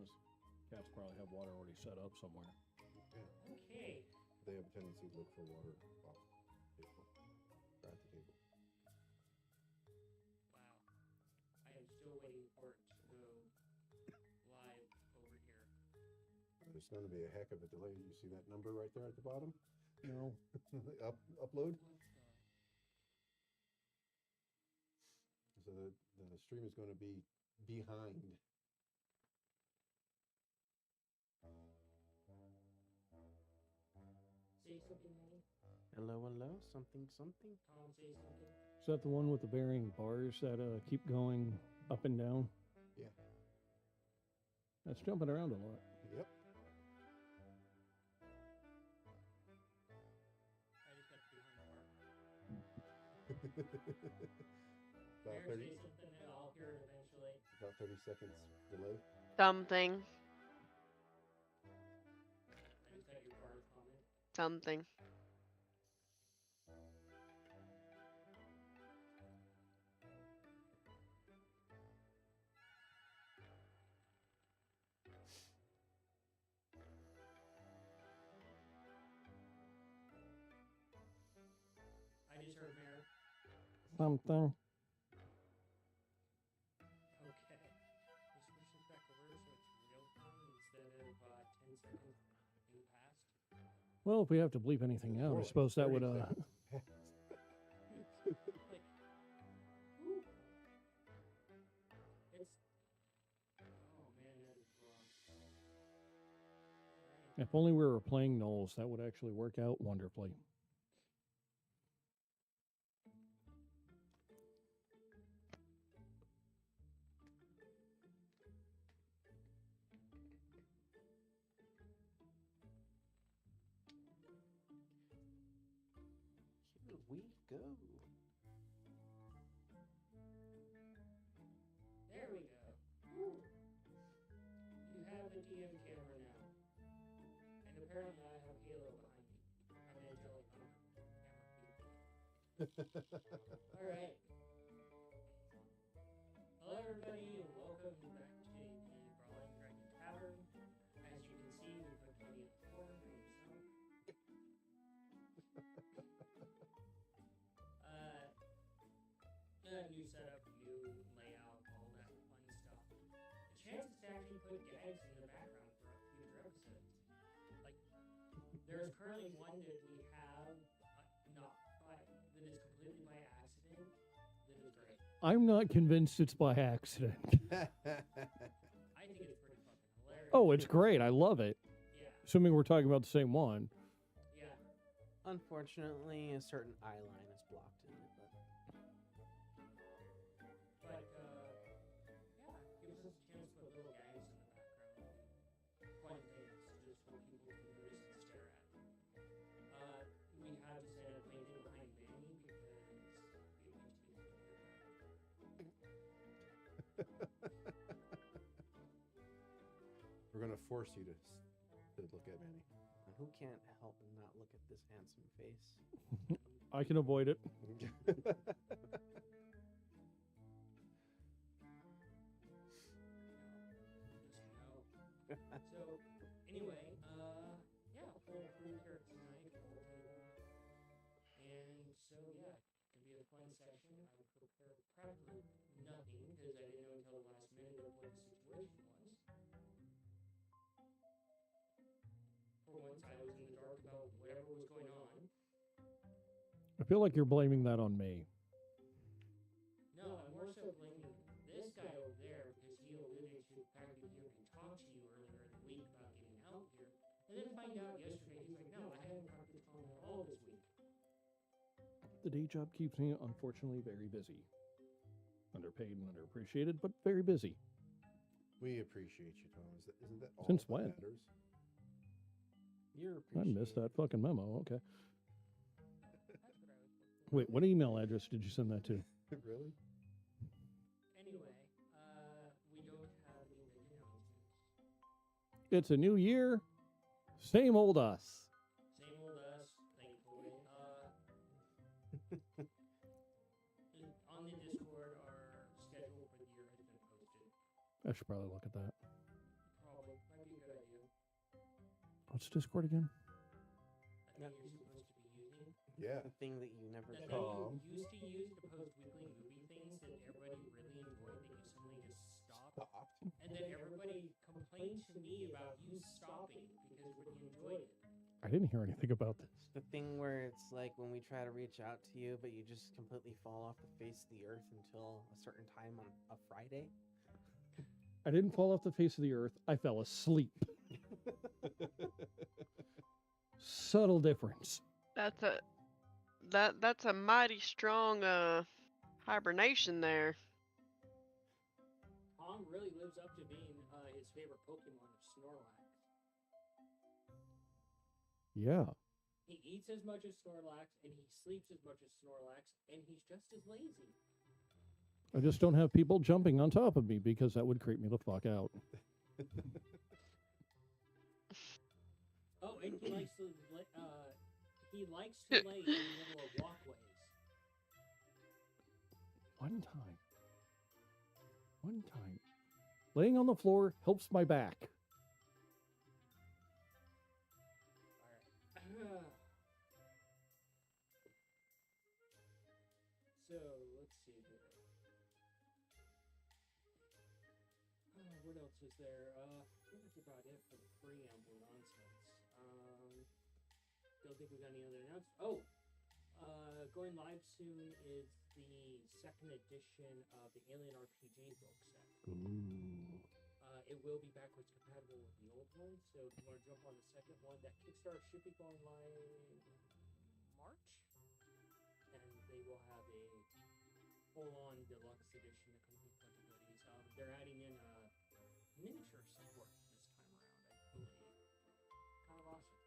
has. Cats probably have water already set up somewhere. Yeah. Okay. They have a tendency to look for water off the table, or at the table. Wow. I am still waiting for it to go live over here. There's going to be a heck of a delay. You see that number right there at the bottom? No. Upload. What the? So the stream is going to be behind. Say something, Manny. Hello, hello, something, something. Tom, say something. Is that the one with the varying bars that keep going up and down? Yeah. That's jumping around a lot. Yep. I just got behind the bar. About Mayor, 30, say something and I'll hear it eventually. about 30 seconds delay. Something. I just got your bar comment. Something. I just heard Mayor. Something. Okay. This switches back over so it's real time instead of 10 seconds in the past. Well, if we have to bleep anything out, I Well, suppose that would 30 seconds. Like, whew. It's. Oh man, that is wrong. Alright. If only we were playing Knowles, that would actually work out wonderfully. Here we go. There we go. Whew. You have a DM camera now. And apparently I have Halo behind me. I'm angelic camera people. Alright. Hello everybody and welcome back to the Brawling Dragon Tavern. As you can see, we've got plenty of floor for yourself. New setup, new layout, all that fun stuff. The chances to actually put gags in the background for future episodes. Like, there's currently one that we have, not by, that is completely by accident, that is great. I'm not convinced it's by accident. I think it's pretty fucking hilarious. Oh, it's great. I love it. Yeah, Assuming we're talking about the same one. yeah. Unfortunately, a certain eye line is blocked in it, but But, yeah, gives us a chance to put little gags in the background. Fun things just for people to notice and stare at. We have set up anything behind Manny because it makes me We're going to force you to look at Manny. and who can't help but not look at this handsome face? I can avoid it. So, anyway, yeah, full crew here tonight, full table. And so, yeah, gonna be a fun session. I prepared practically nothing because I didn't know until the last minute of what the situation was. For once, I was in the dark about whatever was going on. I feel like you're blaming that on me. No, I'm more so blaming this guy over there because he alluded to the fact that he can talk to you earlier in the week about getting out here. And then find out yesterday, he's like, no, I haven't talked to Tom at all this week. The day job keeps me, unfortunately, very busy. Underpaid and underappreciated, but very busy. We appreciate you, Tom. Isn't that all Since that when? matters? You're I missed that appreciated. fucking memo. Okay. That's what I was looking for. Wait, what email address did you send that to? Really? Anyway, we don't have any big announcements. It's a new year. Same old us. Same old us, thankfully. On the Discord, our schedule for the year has been posted. I should probably look at that. Probably What's Discord again? That thing you're supposed to be using. Yeah. The thing that you never The got. thing you used to use to post weekly movie things that everybody really enjoyed that you suddenly just stopped. Stopped. And then everybody complained to me about you stopping because you enjoyed it. I didn't hear anything about this. The thing where it's like when we try to reach out to you, but you just completely fall off the face of the earth until a certain time on a Friday. I didn't fall off the face of the earth. I fell asleep. Subtle difference. That's a mighty strong hibernation there. Tom really lives up to being his favorite Pokemon of Snorlax. Yeah. He eats as much as Snorlax, and he sleeps as much as Snorlax, and he's just as lazy. I just don't have people jumping on top of me because that would creep me the fuck out. Oh, and he likes to lay in the middle of walkways. One time. Laying on the floor helps my back. Alright. So, let's see here. What else is there? I think that's about it for the preamble nonsense. Don't think we got any other announcements. Oh! Going live soon is the second edition of the Alien RPG book set. Ooh. It will be backwards compatible with the old one, so if you want to jump on the second one, that Kickstarter should be going live March, and they will have a full-on deluxe edition that comes with a bunch of goodies. They're adding in miniature support this time around, I believe. Kind of awesome.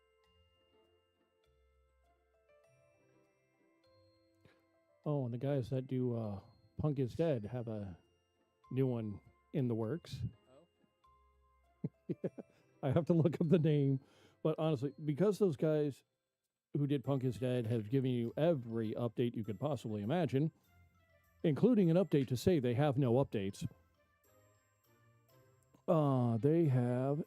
Oh, and the guys that do Punk is Dead have a new one in the works. Oh? I have to look up the name. But honestly, because those guys who did Punk is Dead have given you every update you could possibly imagine, including an update to say they have no updates. They have...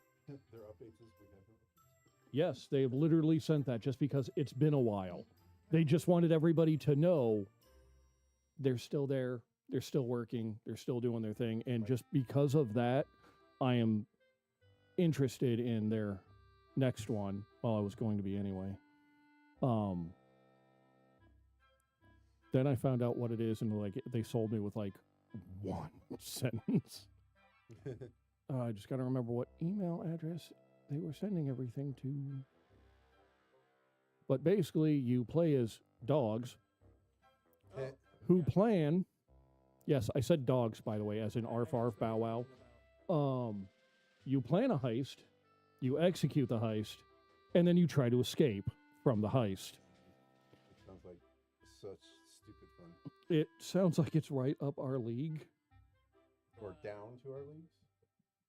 Their updates is we have no updates. Yes, they've literally sent that just because it's been a while. They just wanted everybody to know they're still there, they're still working, they're still doing their thing. And just because of that, I am interested in their next one. Well, I was going to be anyway. Then I found out what it is, and like they sold me with like one sentence. I just got to remember what email address they were sending everything to. But basically, you play as dogs Oh, who plan. Yes, I said dogs, by the way, as in arf arf bow wow. You plan a heist, you execute the heist, and then you try to escape from the heist. It sounds like such stupid fun. It sounds like it's right up our league. Or down to our leagues.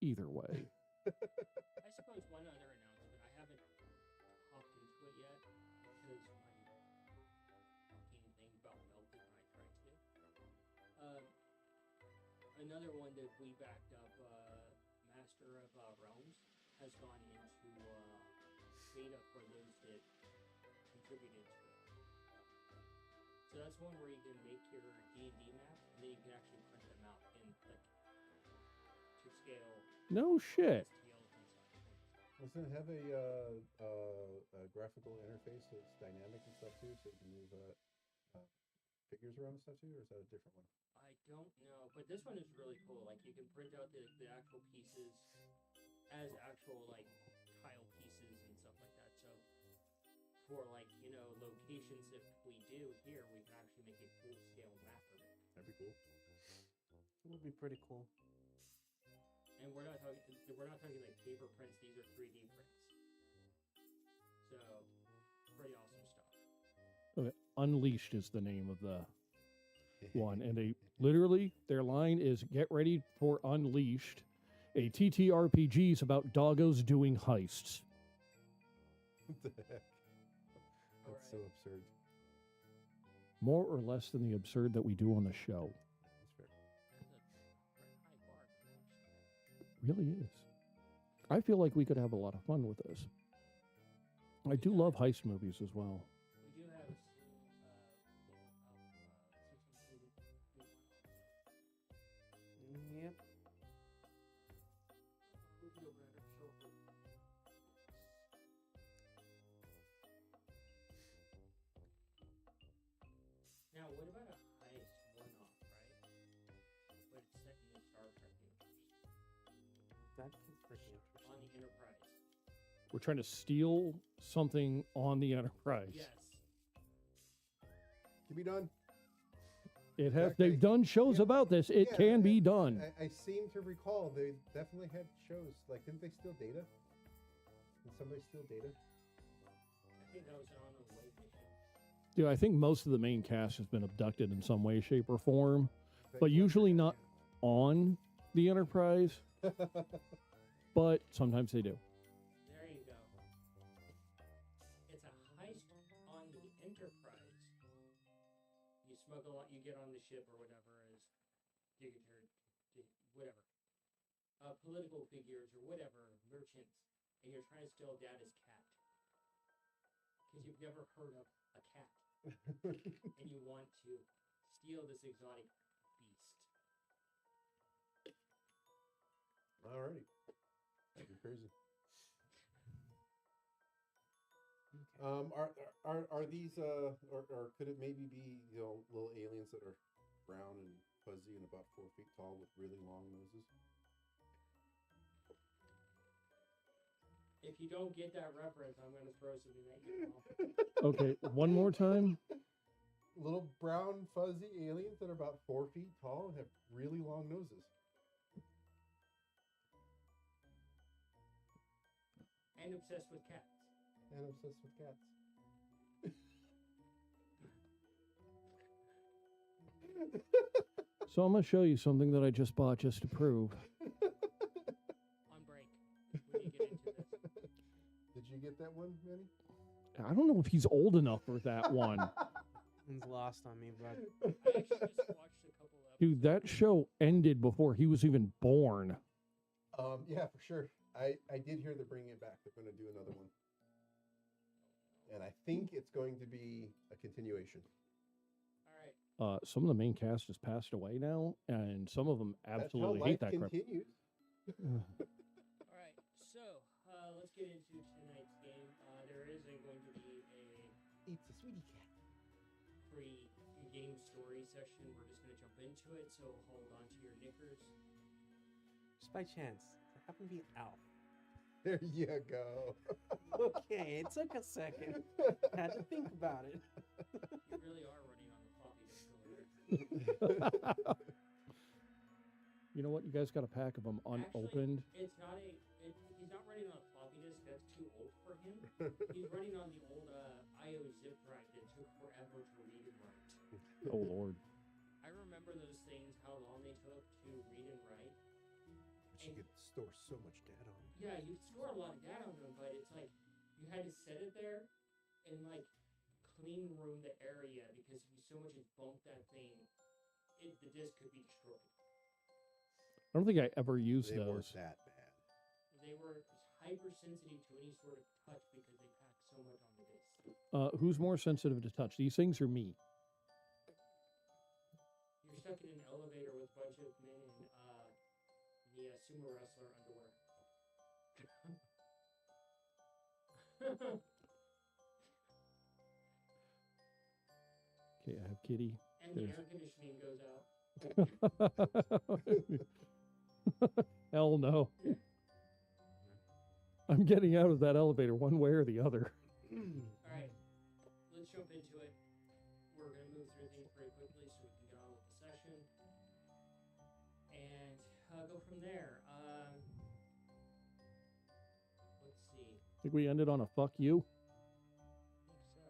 Either way. I suppose one other announcement. I haven't hopped into it yet because my fucking thing about melted when I tried to. Another one that we backed up, Master of Realms, has gone into beta for those that contributed to it. So that's one where you can make your D&D map, and then you can actually print them out in like to scale. No shit. Doesn't it have a graphical interface that's dynamic and stuff too, so you can move figures around and stuff too, or is that a different one? I don't know, but this one is really cool. Like you can print out the actual pieces as actual like tile pieces and stuff like that. So for like, you know, locations if we do here, we can actually make a full scale map of it. That'd be cool. It would be pretty cool. And we're not talking like paper prints, these are 3D prints. So pretty awesome stuff. Okay. Unleashed is the name of the one. And they literally, their line is get ready for Unleashed, a TTRPGs about doggos doing heists. What the heck? That's so Alright. absurd. More or less than the absurd that we do on the show. That's fair. That's a pretty high bar for that. Really is. I feel like we could have a lot of fun with this. I do love heist movies as well. We do have Yep. Now, what about a heist one-off, right? But it's set in the Star Trek universe That'd be pretty interesting. on the Enterprise. We're trying to steal something on the Enterprise. Yes. Can be done. It has. Exactly. They've done shows Yeah. about this. It Yeah, can be done. I seem to recall they definitely had shows. Like, didn't they steal data? Did somebody steal data? I think that was on the way mission. Dude, I think most of the main cast has been abducted in some way, shape, or form, That- but usually not on the Enterprise. But sometimes they do. There you go. It's a heist on the Enterprise. You smuggle out, you get on the ship or whatever as whatever, political figures or whatever, merchants, and you're trying to steal Data's cat. Because you've never heard of a cat, and you want to steal this exotic beast. Alrighty. That'd be crazy. Are these or could it maybe be, you know, little aliens that are brown and fuzzy and about 4 feet tall with really long noses? If you don't get that reference, I'm going to throw something at you. Okay, one more time. Little brown fuzzy aliens that are about 4 feet tall and have really long noses. And obsessed with cats. And obsessed with cats. So I'm gonna show you something that I just bought just to prove. On break. We need to get into this. Did you get that one, Manny? I don't know if he's old enough for that one. One's lost on me, bud. I actually just watched a couple episodes. Dude, that show ended before he was even born. Yeah, for sure. I did hear they're bringing it back. They're going to do another one. And I think it's going to be a continuation. All right. Some of the main cast has passed away now, and some of them absolutely hate that crap. Continues. All right. So, let's get into tonight's game. There isn't going to be a It's a sweetie cat. pre-game story session. We're just going to jump into it, so hold on to your knickers. Just by chance, I happen to be Alf. There you go. Okay, it took a second. Had to think about it. You really are running on the floppy disk over there. You know what? You guys got a pack of them unopened. Actually, it's not he's not running on a floppy disk. That's too old for him. He's running on the old IO zip drive that took forever to read and write. Oh Lord. I remember those things, how long they took to read and write. She could store so much data on it. Yeah, you store a lot of data on them, but it's like you had to set it there and like clean room the area because if you so much as bump that thing, the disk could be destroyed. I don't think I ever used They weren't those. that bad. They were hypersensitive to any sort of touch because they pack so much on the disk. Who's more sensitive to touch, these things or me? You're stuck in an elevator with a bunch of men in the sumo wrestler underwear. Okay, I have Kitty. And the There's- air conditioning goes out. Hell no. I'm getting out of that elevator one way or the other. Alright, let's jump into it. We're going to move through things pretty quickly so we can get on with the session. And go from there. Let's see. Think we ended on a fuck you? I think so.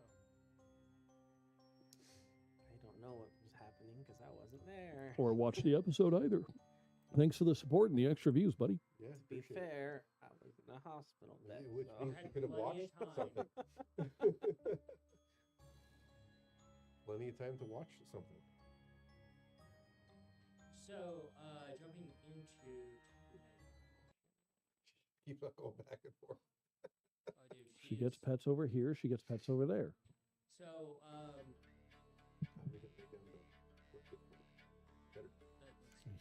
I don't know what was happening because I wasn't there. Or watch the episode either. Thanks for the support and the extra views, buddy. Yeah, To be appreciate it. fair, I was in a hospital bed. Which so- means Had you could have plenty watched of time. something. Plenty of time to watch something. So, jumping into. Keep on going back and forth. Oh, dude, She gets pets over here. She gets pets over there. So, We can take down the what's it called? Better.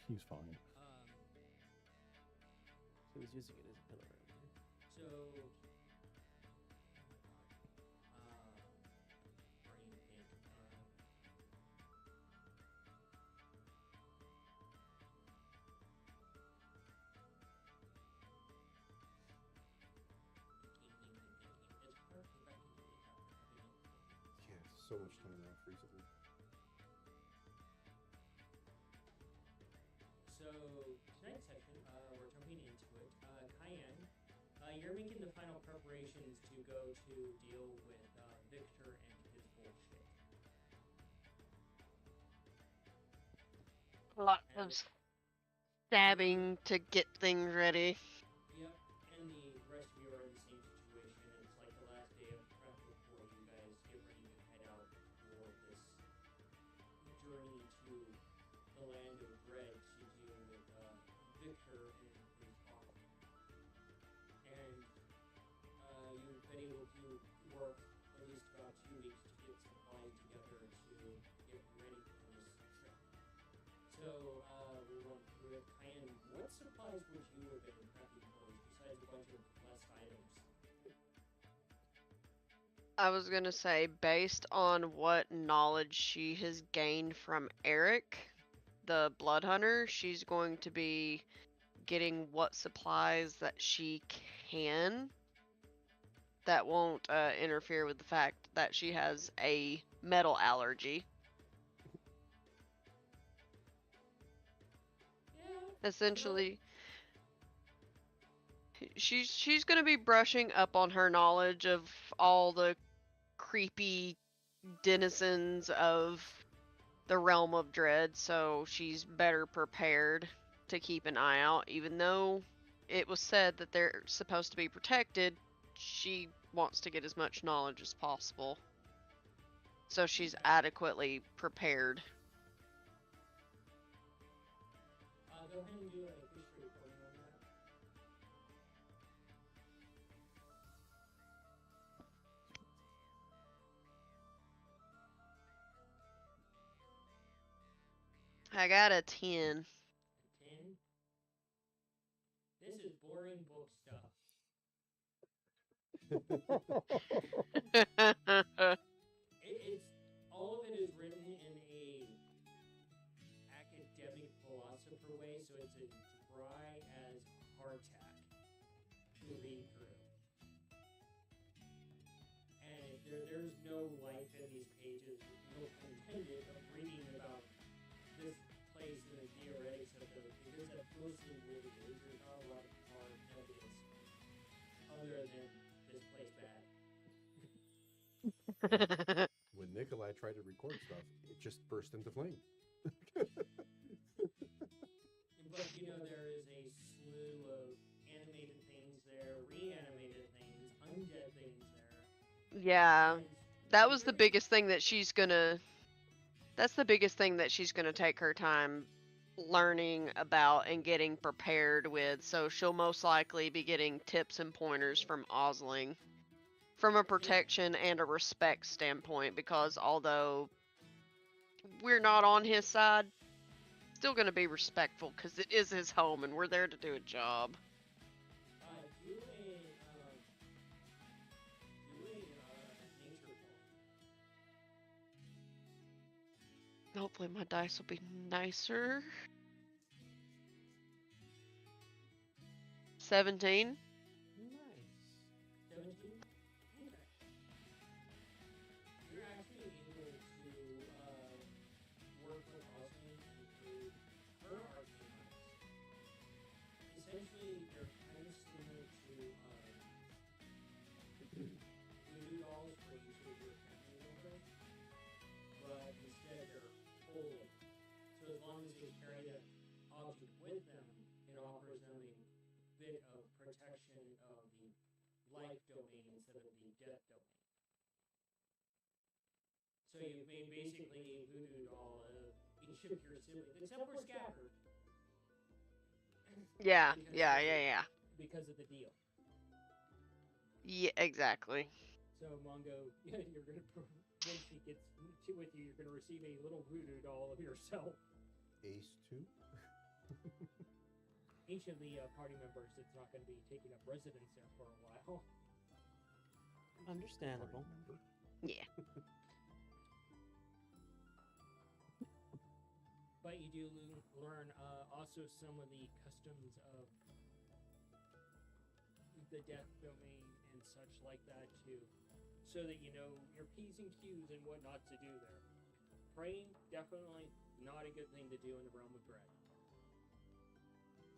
He's fine. He was using it as a pillar earlier. so, brain think. It's hard to back into the account. Yeah, so much time off recently. So tonight's section, we're jumping into it. Cayenne, you're making the final preparations to go to deal with Victor and his bullshit. Lots of stabbing to get things ready. Yep, and the rest of you are in the same situation. It's like the last day of prep before you guys get ready to head out for this journey to the land of dread to deal with Victor and his father. And you've been able to work at least about 2 weeks to get supplies together to get ready for this trip. So we'll run through it. Cayenne, what supplies would you have been prepping for besides a bunch of less items? I was gonna say, based on what knowledge she has gained from Eric, the blood hunter, she's going to be getting what supplies that she can that won't interfere with the fact that she has a metal allergy. Yeah. Essentially, she's gonna be brushing up on her knowledge of all the creepy denizens of the realm of dread, so she's better prepared to keep an eye out. Even though it was said that they're supposed to be protected, she wants to get as much knowledge as possible, so she's adequately prepared. Go ahead and do a history for me on that. I got a 10. 10. This is boring book stuff. It's all of it is written in a academic philosopher way, so it's as dry as hardtack to read through. And there's no life in these pages, no pun intended, of reading about this place and the theoretics of it, because that's mostly what it is. There's not a lot of hard evidence other than this place bad. When Nikolai tried to record stuff, it just burst into flame. But there is a slew of animated things there, reanimated things, undead things there. Yeah, And that was the biggest thing that she's gonna. That's the biggest thing that she's gonna take her time learning about and getting prepared with. So she'll most likely be getting tips and pointers from Osling from a protection and a respect standpoint, because although we're not on his side, still going to be respectful because it is his home and we're there to do a job. do a nature roll. Hopefully my dice will be nicer. 17. Nice. 17? Okay. You're actually able to work with Osmond and through her arcane arts. Essentially, they're kind of similar to voodoo dolls where you sort your family over, but instead they're holy. So as long as they carry the object with them, it offers them a bit of protection of the life domain instead of the death domain. So you've made basically a voodoo doll of each of your siblings, except for Scabbard. Yeah, Because yeah, of the- yeah, yeah. Because of the deal. Yeah, exactly. So Mongo, you're gonna when she gets with you, you're gonna receive a little voodoo doll of yourself. Ace 2? Each of the party members that's not going to be taking up residence there for a while. Understandable. Member. Yeah. But you do learn also some of the customs of the death domain and such like that too, so that you know your P's and Q's and what not to do there. Praying, definitely not a good thing to do in the realm of dread.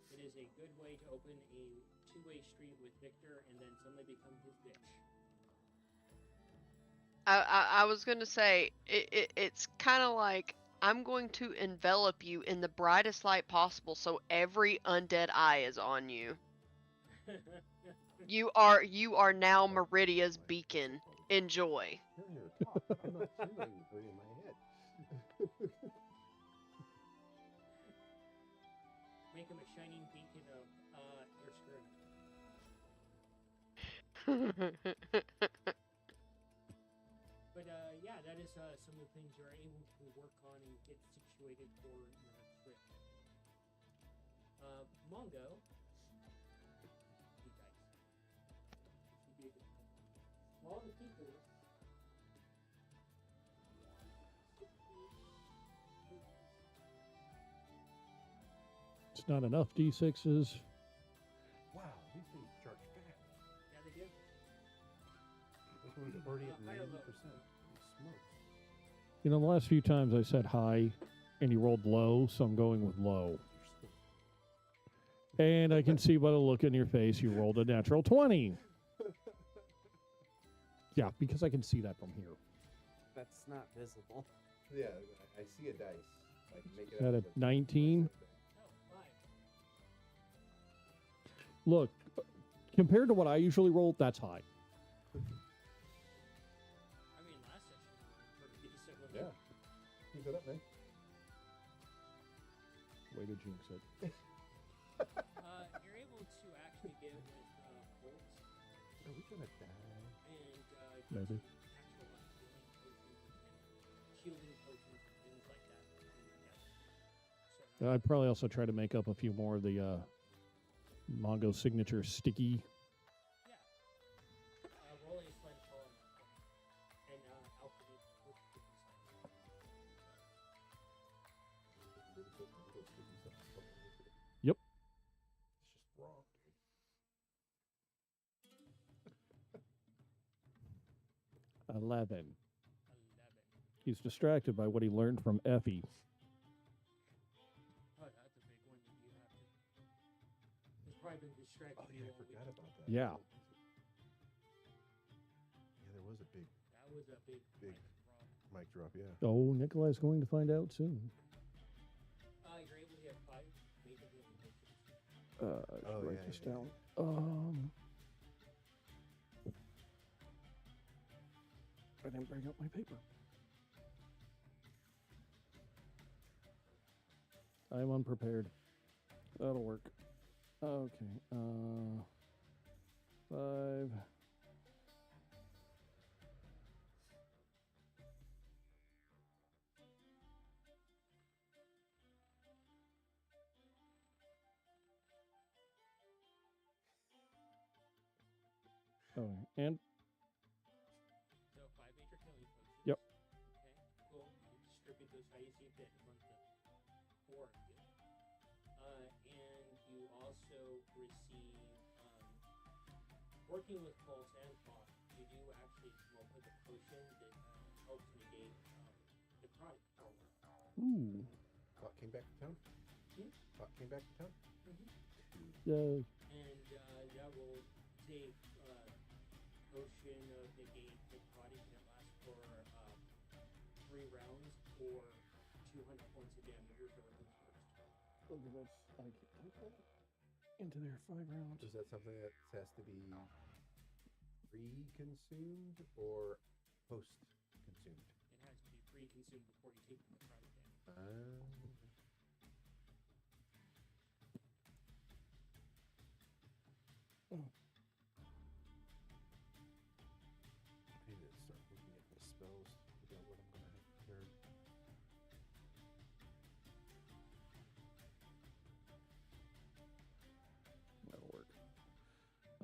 It is a good way to open a two-way street with Victor and then suddenly become his bitch. I was gonna say it's kind of like I'm going to envelop you in the brightest light possible, so every undead eye is on you. You are now Meridia's beacon. Enjoy. You're near the top. I'm not hearing her in my head. Make him a shining beacon of your skirt. But yeah, that is some of the things you're able to work on and get situated for your next trip. Mongo. All the people. It's not enough D6s. Wow, these things charge fast. Yeah, they do. This one's already at High or 90%. low? Smokes. You know, the last few times I said high and you rolled low, so I'm going with low. And I can see by the look in your face you rolled a natural 20. Yeah, because I can see that from here. That's not visible. Yeah, I see a dice. I can make it Is that out a of the- 19? Oh, 5. Look, compared to what I usually roll, that's high. I mean, last session you were pretty decent with Yeah. it. Keep it up, man. Way to jinx it. You're able to actually get with bolts Are we gonna die? and get Maybe. some actual healing potions and shielding potions and things like that. So I'd probably also try to make up a few more of the Mongo signature sticky. yeah. Roll a slide of power and alchemy with sticky stuff. Yep. It's just wrong, dude. 11. 11. He's distracted by what he learned from Effie. Oh, that's a big one that you have to. He's probably been distracted. Oh yeah, I forgot about that. Yeah. Yeah, there was a big That was a big, Big. mic drop. mic drop. Yeah. Oh, Nikolai's going to find out soon. You're able to get 5 major healing potions. I should Oh, write yeah, this yeah, down. I didn't bring up my paper. I'm unprepared. That'll work. Okay. 5. Oh, and So 5 major healing potions. Yep. Okay, cool. You distribute those how you see fit among the 4 of you. And you also receive, working with Pulse and Fog, you do actually come up with a potion that helps negate necrotic. ooh, Clock came back to town. Hmm? Clock came back to town. yay. And that will take potion of negate necrotic, and it lasts for 3 rounds or 200 points of damage. Whichever comes first. Look at this. I can put that into there 5 rounds. Is that something that has to be pre-consumed or post-consumed? It has to be pre-consumed before you take the necrotic damage.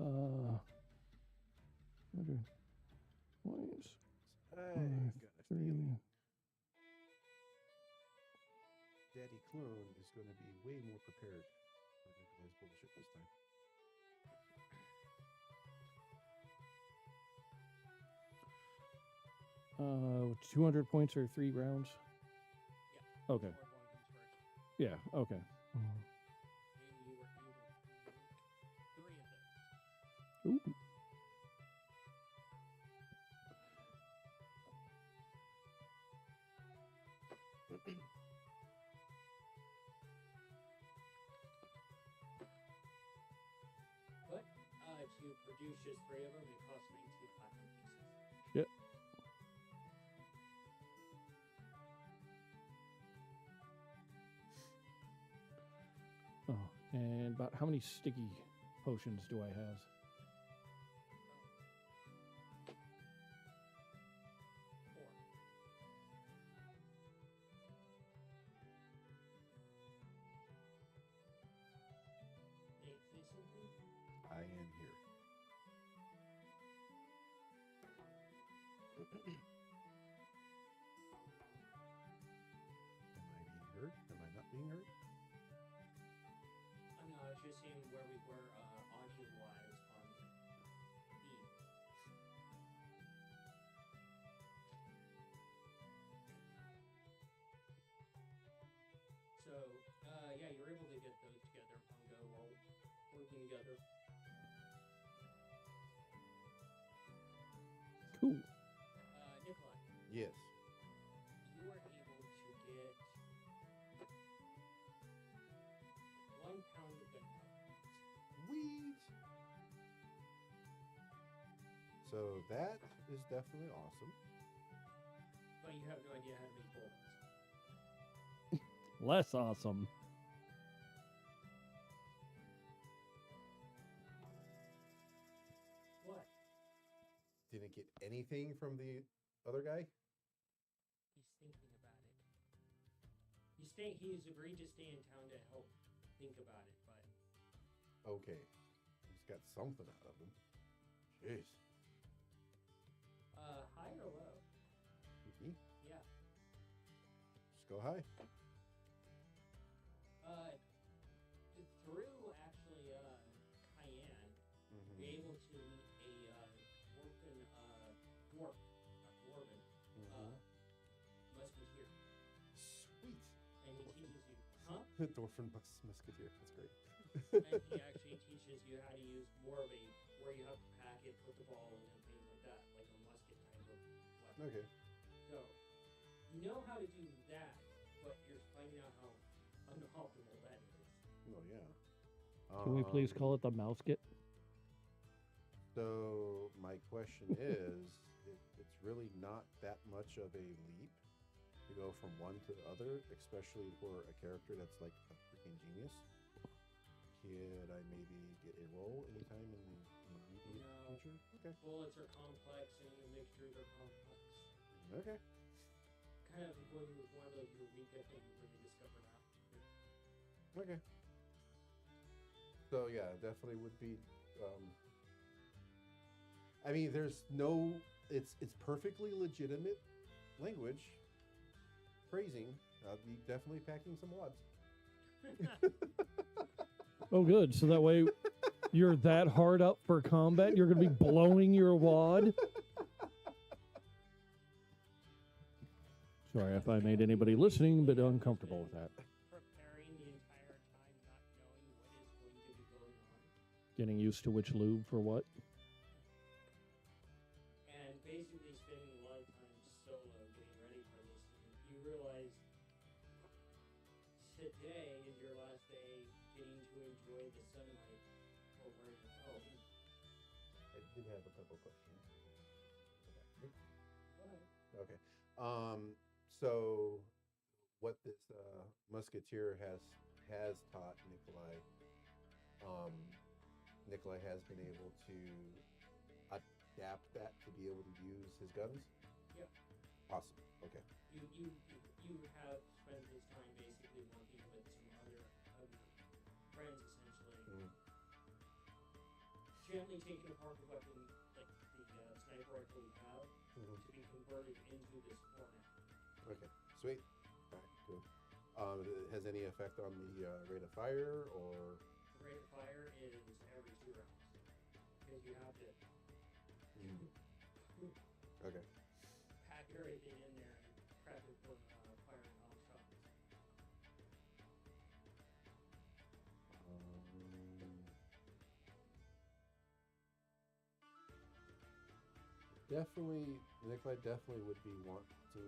100 points. I got a feeling Daddy Clone is going to be way more prepared for Nikolai's bullshit this time. Uh, 200 points or 3 rounds? Yeah. Okay. Or one comes first. Yeah, okay. And you were able to do 3 of those. Ooh. But to produce just 3 of them, it costs 19 platinum pieces. Shit. Oh, and about how many sticky potions do I have? 4. Nate, say something? I am here. Am I being heard? Am I not being heard? I was just seeing where we were audio-wise on feed. So, yeah, you're able to get those together, Pongo, while working together. Cool. Nikolai, Yes. you are able to get 1 pound of gunpowder. Sweet. So that is definitely awesome. But you have no idea how to make bullets. Less awesome. What? Didn't get anything from the other guy? He's thinking about it. He's agreed to stay in town to help think about it, but Okay. He's got something out of him. Jeez. high or low? Me? Yeah. Just go high. Through actually Cayenne, Mm-hmm. you're able to meet a dwarf, not dwarven, musketeer, Sweet. and he teaches you, huh? Dwarfen musketeer. That's great. And he actually teaches you how to use more of a where you have to pack it, put the ball in, and things like that, like a musket type of weapon. Okay. So you know how to do that, but you're finding out how unoptimal that is. Well, yeah. Can we please call it the mousket? So my question is, it's really not that much of a leap to go from one to the other, especially for a character that's like a freaking genius. Could I maybe get a roll anytime in the immediate No. future? Okay. Bullets are complex and the mixtures are complex. Okay. Kind of was one of those Eureka things you really discovered after. Okay. So yeah, definitely would be. I mean, there's no. It's perfectly legitimate language. Phrasing. I'll be definitely packing some wads. Oh, good. So that way you're that hard up for combat, you're going to be blowing your wad. Sorry if I made anybody listening but uncomfortable with that. Preparing the entire time, not knowing what is going to be going on. Getting used to which lube for what. And basically spending a lot of time solo getting ready for this. And you realize today is your last day getting to enjoy the sunlight over your home. I did have a couple questions. What? Okay. So what this musketeer has taught Nikolai, Nikolai has been able to adapt that to be able to use his guns? Yep. Awesome. Okay. You have spent this time basically working with some other friends essentially. Mm. gently taking apart the weapon, like the sniper rifle you have, Mhm. to be converted into this format. Okay, sweet. All right, cool. Has any effect on the rate of fire or? The rate of fire is every 2 rounds. Because you have to Okay. pack everything in there and prep it for firing all shots. Definitely, Nikolai definitely would be wanting to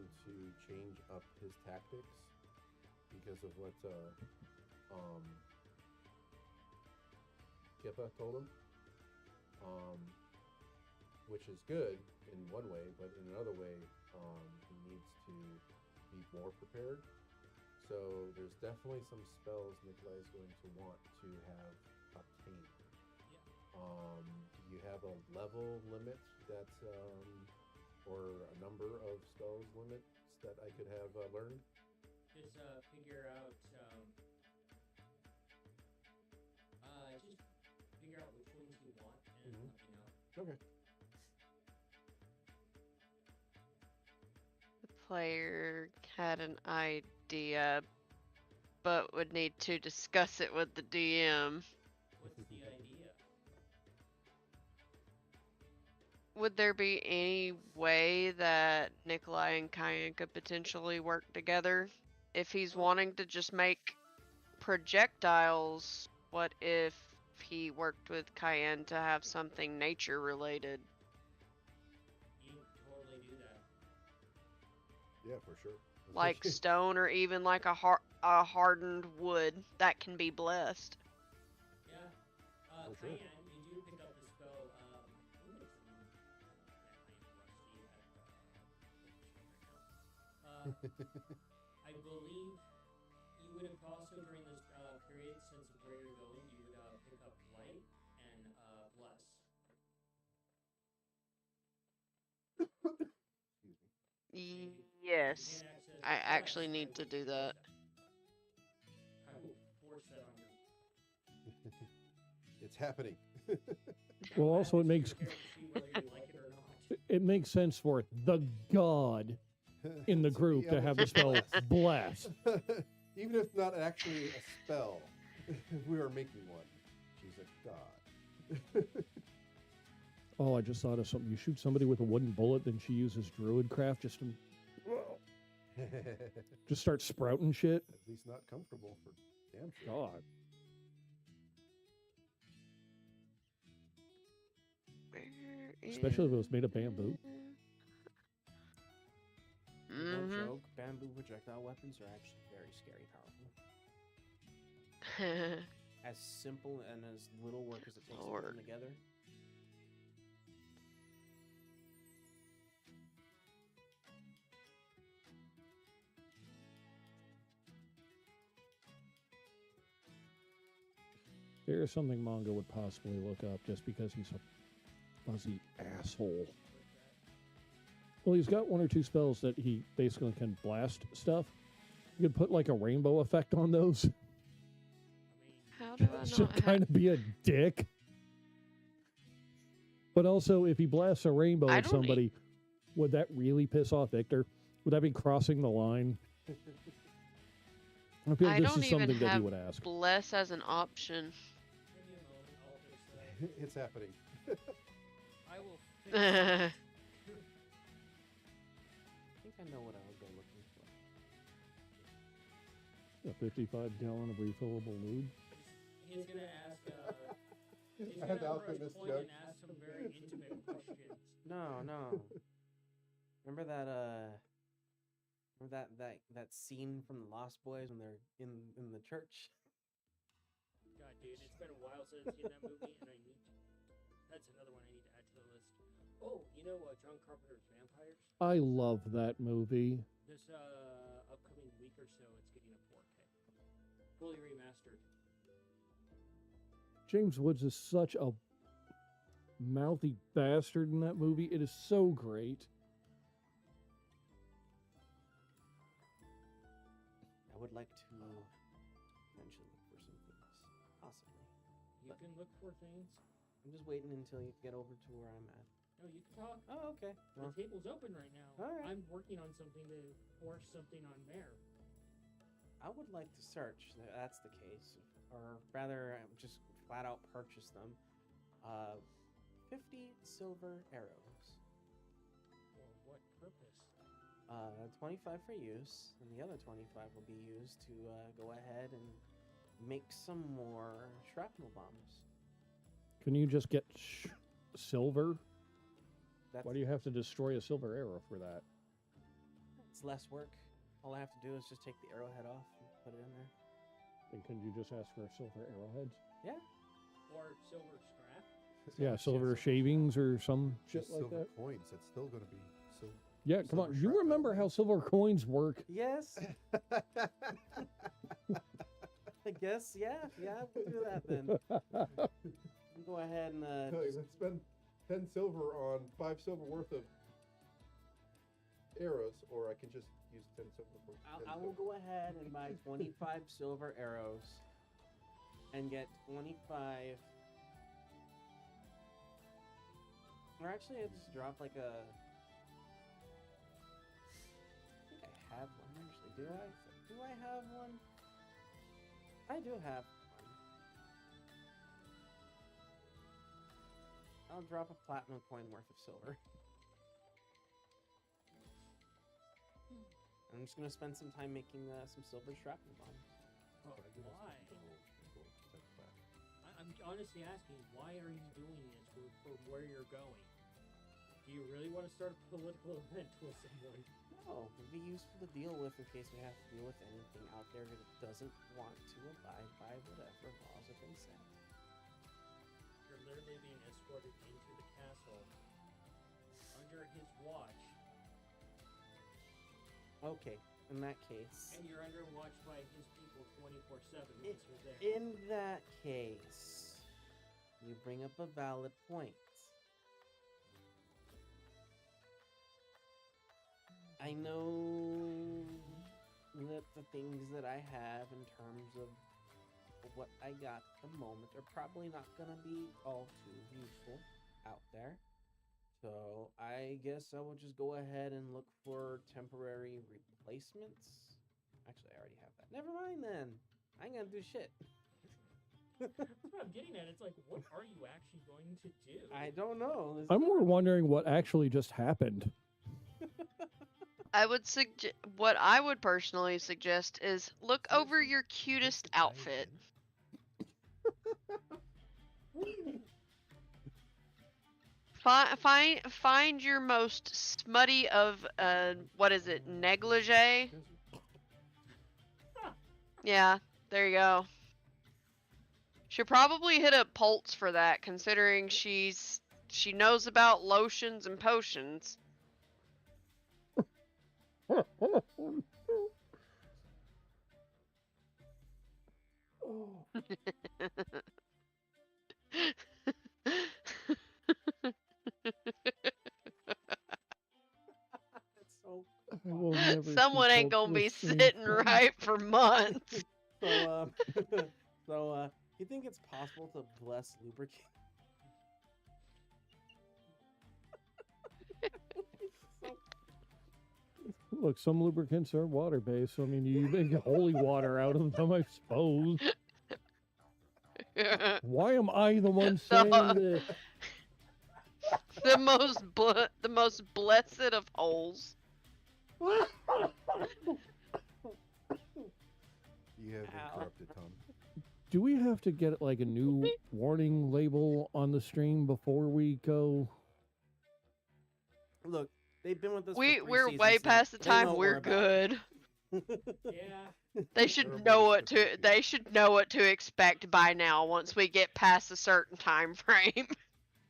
change up his tactics because of what Kippa told him. Which is good in one way, but in another way, he needs to be more prepared. So there's definitely some spells Nikolai is going to want to have obtained. Yeah. Do you have a level limit that, or a number of spells limits that I could have learned? Just figure out just figure out which ones you want and Mhm. let me know. Okay. The player had an idea, but would need to discuss it with the DM. What's the idea? Would there be any way that Nikolai and Kyan could potentially work together? If he's wanting to just make projectiles, what if he worked with Cayenne to have something nature related? You can totally do that. Yeah, for sure. Like stone or even like a hardened wood that can be blessed. Yeah. For sure. Cayenne, you do pick up the spell. I think it's in. I believe you would have also during this period, since of where you're going, you would pick up light and bless. Excuse me. Yes, Gain access I to actually bless. need to do that. I will force that on you. It's happening. Well, also it makes Compare to see whether you like it or not. it makes sense for the god in the To be group to able have the spell bless. Even if not actually a spell, we are making one. She's a god. Oh, I just thought of something. You shoot somebody with a wooden bullet, then she uses druid craft just to just start sprouting shit. At least not comfortable for damn sure. God. Especially if it was made of bamboo. No Mm-hmm. joke, bamboo projectile weapons are actually very scary powerful. As simple and as little work as it takes to put Lord. them together. There is something Mongo would possibly look up just because he's a fuzzy asshole. Well, he's got one or two spells that he basically can blast stuff. You could put like a rainbow effect on those. I mean, How do I Just not have... kind of be a dick. But also, if he blasts a rainbow I at don't somebody, would that really piss off Victor? Would that be crossing the line? I feel I this don't is even something that he have would ask. bless as an option. give me a moment, I'll fix that. It's happening. I will fix that. I think I know what I would go looking for. A 55-gallon of refillable lube. He's gonna ask. He's I gonna had the approach alchemist Point joke. and ask some very intimate questions. No. Remember that scene from the Lost Boys when they're in the church? God, dude, it's been a while since I've seen that movie, and I need. That's another one I need to add to the list. Oh, you know John Carpenter's Vampires? I love that movie. This upcoming week or so, it's getting a 4K, fully remastered. James Woods is such a mouthy bastard in that movie. It is so great. I would like to mention for some things, possibly. You can look for things. I'm just waiting until you get over to where I'm at. No, you can talk. Oh, okay. Well, The table's open right now. All right. I'm working on something to force something on there. I would like to search. That's the case, or rather, just flat out purchase them. 50 silver arrows. For what purpose? 25 for use, and the other 25 will be used to go ahead and make some more shrapnel bombs. Can you just get silver? That's, Why do you have to destroy a silver arrow for that? It's less work. All I have to do is just take the arrowhead off and put it in there. And can you just ask for silver arrowheads? Yeah. Or silver scrap? Yeah, silver shavings or some shit Just like silver that. coins. That's still going to be so. Yeah, come on. silver You shrapnel. remember how silver coins work? Yes. I guess. Yeah. We'll do that then. Go ahead and Let's spend 10 silver on 5 silver worth of arrows, or I can just use 10 silver for. I will go ahead and buy 25 silver arrows and get 25. Or actually, I just drop like a. I think I have one actually. Do I? Do I have one? I do have one. I'll drop a platinum coin worth of silver. I'm just gonna spend some time making some silver shrapnel bombs. Why? I'm honestly asking, why are you doing this for where you're going? Do you really want to start a political event with someone? No, it'd be useful to deal with in case we have to deal with anything out there that doesn't want to abide by whatever laws have been set. You're literally being escorted into the castle under his watch, Okay, in that case. and you're under watch by his people 24/7 I- once you're there. In that case, you bring up a valid point. I know that the things that I have in terms of what I got at the moment are probably not going to be all too useful out there. So I guess I will just go ahead and look for temporary replacements. Actually, I already have that. Never mind then. I ain't gonna do shit. That's what I'm getting at. It's like, what are you actually going to do? I don't know. I'm more wondering what actually just happened. I would what I would personally suggest is look over your cutest outfit. Find your most smutty of what is it, negligee? Yeah, there you go. Should probably hit up Pulse for that, considering she knows about lotions and potions. It's so I will never Someone see ain't Pulse gonna be the same. sitting right for months. So, you think it's possible to bless lubricant? Look, some lubricants are water-based, so I mean, you make holy water out of them, I suppose. Why am I the one saying this? the most blessed of holes. You have been Ow. corrupted, Tom. Do we have to get like a new warning label on the stream before we go? Look, they've been with us. We're way past the time. We're good. Yeah. They should know what to expect by now once we get past a certain time frame.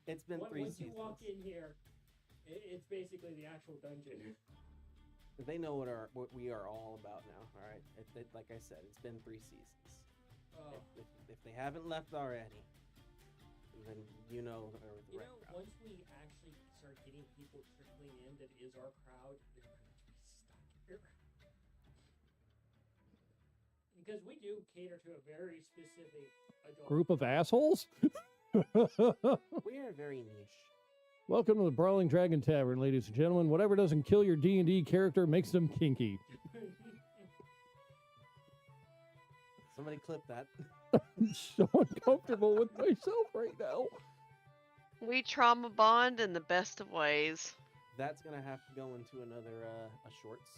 It's been Once 3 you seasons. walk in here, it's basically the actual dungeon. They know what we are all about now. All right, like I said, it's been 3 seasons. Oh. If they haven't left already, then you know they're the You right know, crowd. once we actually start getting people trickling in that is our crowd, they're going to be stuck here. Because we do cater to a very specific adult Group of assholes? We are very niche. Welcome to the Brawling Dragon Tavern, ladies and gentlemen. Whatever doesn't kill your D&D character makes them kinky. Somebody clip that. I'm so uncomfortable with myself right now. We trauma bond in the best of ways. That's gonna have to go into another a shorts.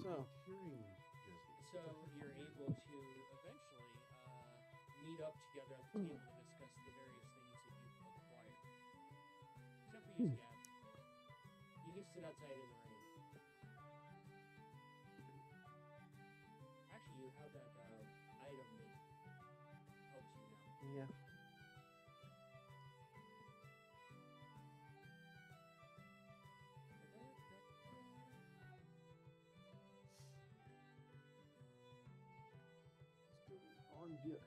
So. hearing So you're able to eventually meet up together at the table to discuss the various things that you've acquired. Except for you, Gab. You can sit outside in the rain. Actually, you have that item that helps you now. Yeah. on here.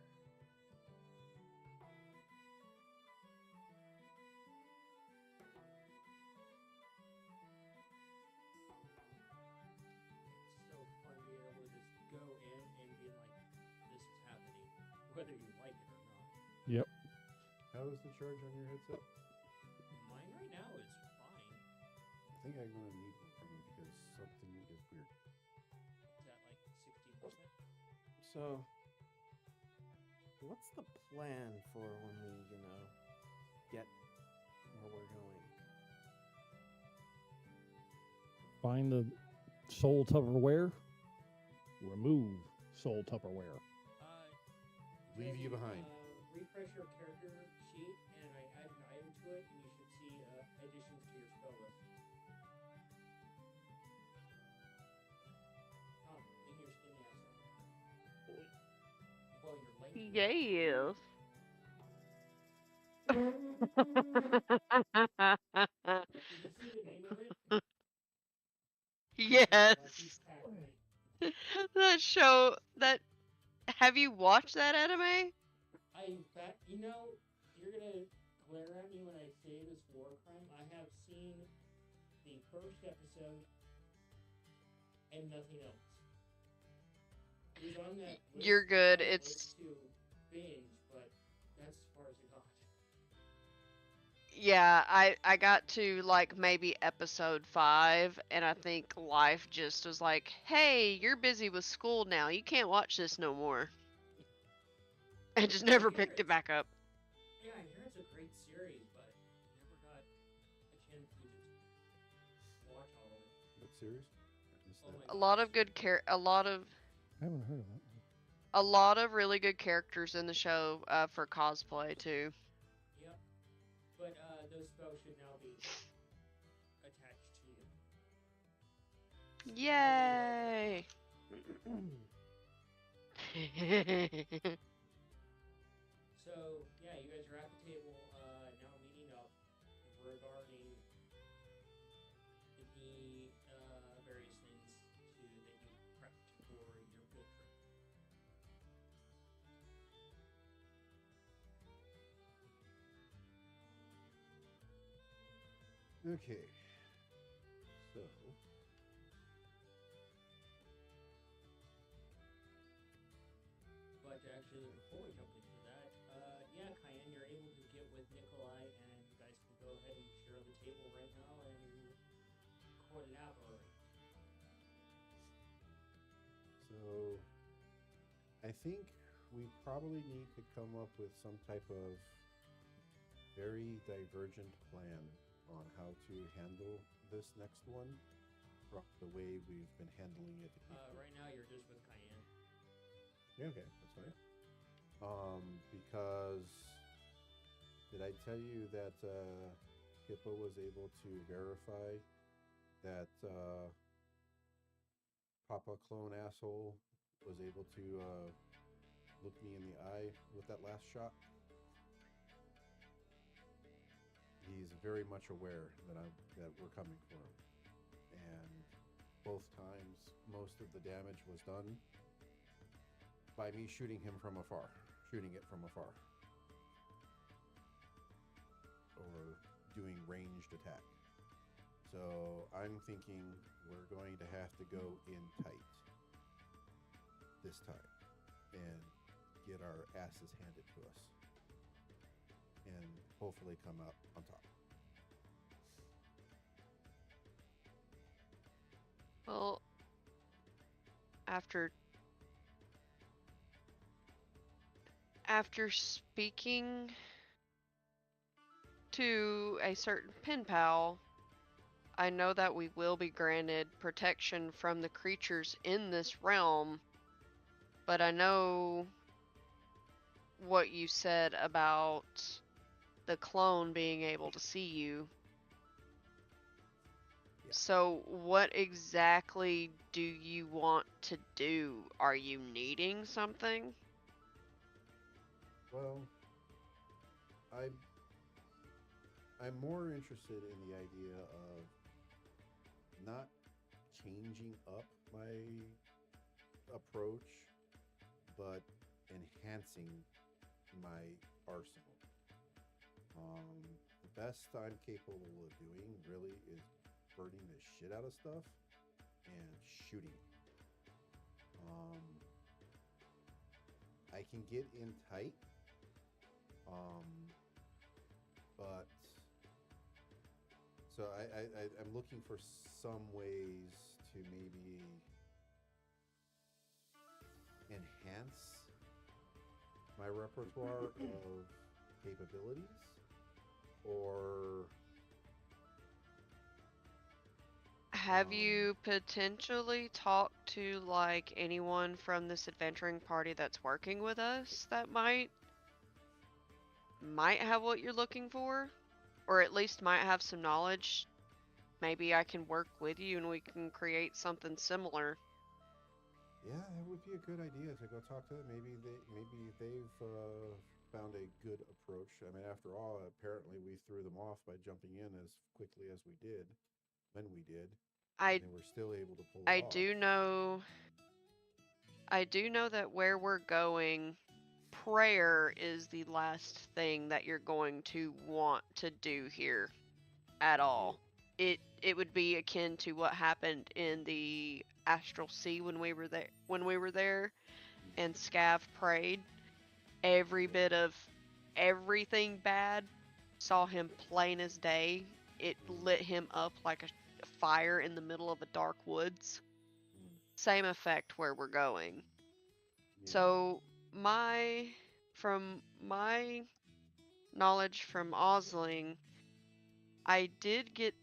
It's so fun being able to just go in and be like, this is happening, whether you like it or not. Yep. How is the charge on your headset? Mine right now is fine. I think I'm gonna need one from you because something is weird. It's at like 60%. So, what's the plan for when we, get where we're going? Find the soul Tupperware. Remove soul Tupperware. Leave you behind. Refresh your character sheet, and I add an item to it, and you should see additions to your spell list. In your skinny asshole. Well, your lanky. Yes. Did you see the name of it? Yes. Lucky's Taquito. That show, that, have you watched that anime? You're gonna glare at me when I say this war crime. I have seen the first episode and nothing else. It was on that list, You're good, on that it's- list to binge, but that's as far as it got. Yeah, I got to like maybe episode 5, and I think life just was like, hey, you're busy with school now. You can't watch this no more. I just never picked it back up. Yeah, I hear it's a great series, but never got a chance to just watch all of it. What series? I missed Oh that. my A lot of good a lot of I haven't heard of that. a lot of really good characters in the show for cosplay too. Yep. But those spells should now be attached to you. Yay! So, yeah, you guys are at the table now meeting up regarding the various things that you prepped for your field trip. Okay. So. But actually, before we jump into that, yeah, Cayenne, you're able to get with Nikolai, and you guys can go ahead and share the table right now and collaborate. So, I think we probably need to come up with some type of very divergent plan on how to handle this next one from the way we've been handling it. Right now, you're just with Cayenne. Yeah, okay, that's fine. Because did I tell you that Hippo was able to verify that Papa Clone Asshole was able to look me in the eye with that last shot? He's very much aware that we're coming for him, and both times most of the damage was done by me shooting it from afar, or doing ranged attack. So I'm thinking we're going to have to go in tight. this time and get our asses handed to us and hopefully come out on top. Well, after speaking to a certain pen pal, I know that we will be granted protection from the creatures in this realm, but I know what you said about the clone being able to see you. Yeah. So what exactly do you want to do? Are you needing something? Well, I'm more interested in the idea of not changing up my approach, but enhancing my arsenal. The best I'm capable of doing really is burning the shit out of stuff and shooting. I can get in tight, but so I'm looking for some ways to maybe enhance my repertoire of capabilities, or Have you potentially talked to like anyone from this adventuring party that's working with us that might have what you're looking for? Or at least might have some knowledge? Maybe I can work with you and we can create something similar. yeah, it would be a good idea to go talk to them. Maybe they've found a good approach. I mean, after all, apparently we threw them off by jumping in as quickly as we did when we did, I and they were still able to pull it I off. do know that where we're going, prayer is the last thing that you're going to want to do here at all. It would be akin to what happened in the Astral Sea when we were there and Scav prayed. Every bit of everything bad saw him plain as day. It lit him up like a fire in the middle of a dark woods. Same effect where we're going. Yeah. So from my knowledge from Osling, I did get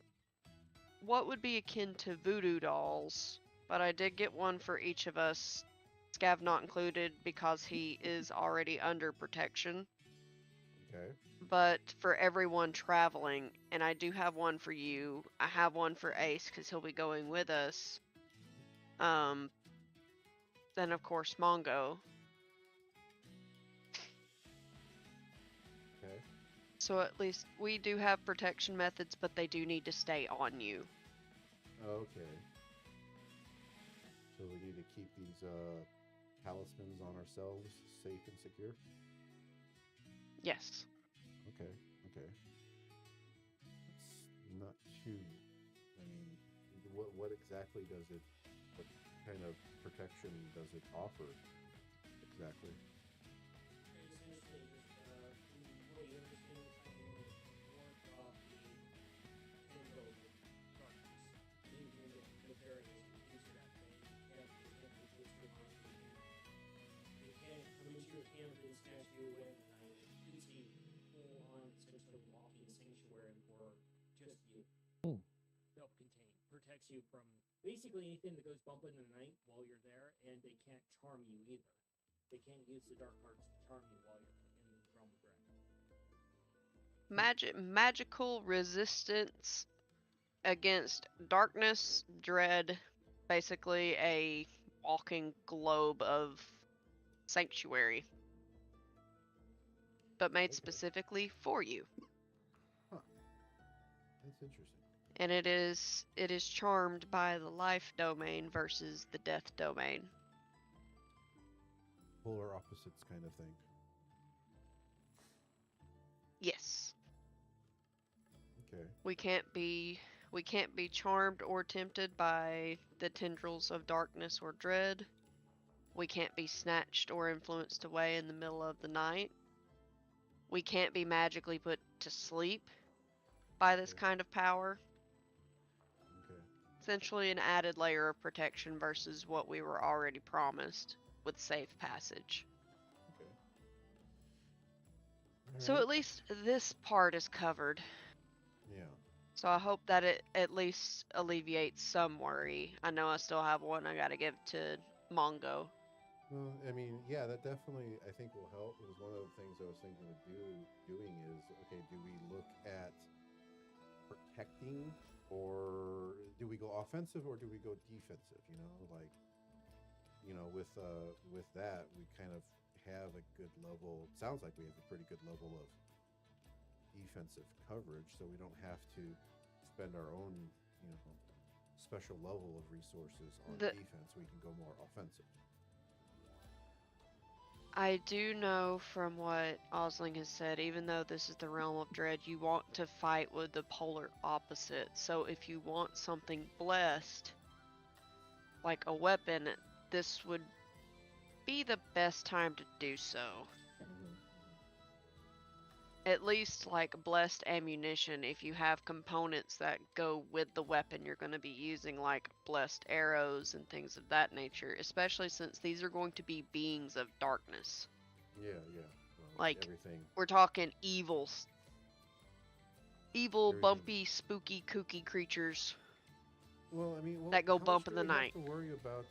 what would be akin to voodoo dolls, but I did get one for each of us, Scav not included because he is already under protection. Okay. But for everyone traveling, and I do have one for you. I have one for Ace because he'll be going with us. Then of course Mongo. Okay. So at least we do have protection methods, but they do need to stay on you. Okay. So we need to keep these talismans on ourselves safe and secure. Yes. Okay. Okay. It's not too. I mean, what exactly does it? What kind of protection does it offer? Exactly. It's essentially just, from what you understand, it's trying to ward off the tendrils of darkness. Using the nefarious use of that thing, and it can't be twisted on you. It can't come into your camp and snatch you away in the night. It's a full-on, essentially walking sanctuary for just you. Hmm. Self-contained. Protects you from basically anything that goes bump in the night while you're there, and they can't charm you either. They can't use the dark arts to charm you while you're in the realm of dread. Magical resistance against darkness, dread, basically a walking globe of sanctuary, but made Okay. specifically for you. Huh. That's interesting. And it is charmed by the life domain versus the death domain. Polar opposites kind of thing. Yes. Okay. We can't be charmed or tempted by the tendrils of darkness or dread. We can't be snatched or influenced away in the middle of the night. We can't be magically put to sleep by this Okay. kind of power. Okay. Essentially an added layer of protection versus what we were already promised with safe passage. Okay. So Alright. at least this part is covered. Yeah. So I hope that it at least alleviates some worry. I know I still have one I gotta give to Mongo. Well, I mean, yeah, that definitely I think will help. It was one of the things I was thinking of doing is okay, do we look at protecting or do we go offensive or do we go defensive? You know, like with that we kind of have a good level. Sounds like we have a pretty good level of defensive coverage, so we don't have to spend our own you know special level of resources on The defense. We can go more offensive. I do know from what Osling has said, even though this is the realm of dread, you want to fight with the polar opposite. So if you want something blessed, like a weapon, this would be the best time to do so. At least like blessed ammunition, if you have components that go with the weapon you're going to be using, like blessed arrows and things of that nature, especially since these are going to be beings of darkness. Yeah, yeah. Well, Like, everything. we're talking evil, Everything. bumpy, spooky, kooky creatures Well, I mean, that go how bump much in do the we night. have to worry about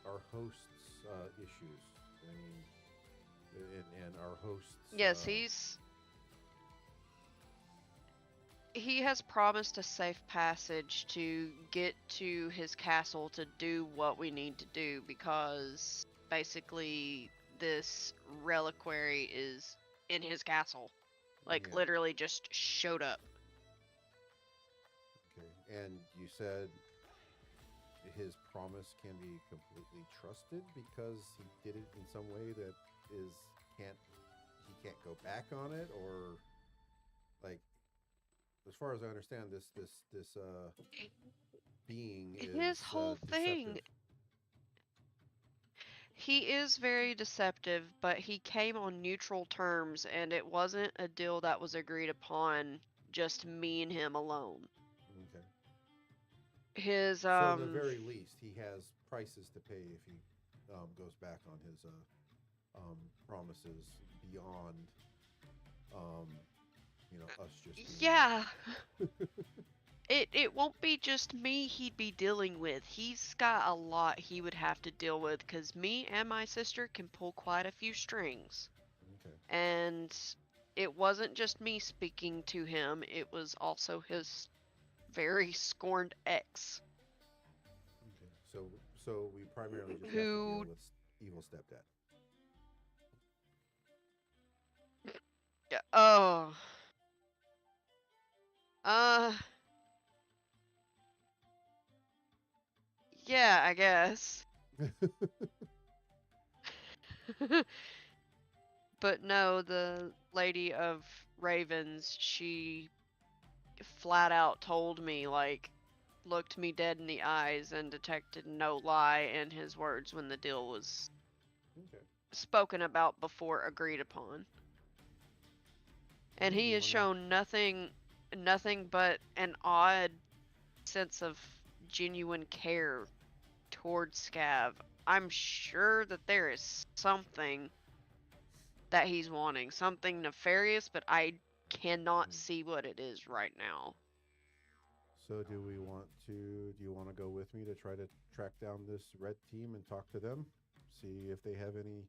our hosts' issues? I mean, and our hosts. Yes, he has promised a safe passage to get to his castle to do what we need to do, because basically this reliquary is in his castle. Like, Yeah. literally just showed up. Okay. And you said his promise can be completely trusted because he did it in some way that is he can't go back on it, or like, as far as I understand, this being is His whole deceptive. thing, he is very deceptive, but he came on neutral terms, and it wasn't a deal that was agreed upon just me and him alone. Okay. His So, at the very least, he has prices to pay if he goes back on his promises beyond, um, us just being. yeah. It won't be just me he'd be dealing with. He's got a lot he would have to deal with, because me and my sister can pull quite a few strings. Okay. And it wasn't just me speaking to him, it was also his very scorned ex, Okay. So we primarily just have to who deal with evil stepdad. oh uh yeah, I guess. But no, the Lady of Ravens, she flat out told me, like, looked me dead in the eyes and detected no lie in his words when the deal was Okay. spoken about before agreed upon. And Do he you has wanna? shown nothing but an odd sense of genuine care towards Scav. I'm sure that there is something that he's wanting, something nefarious, but I cannot see what it is right now. So do we want to? Do you want to go with me to try to track down this red team and talk to them, see if they have any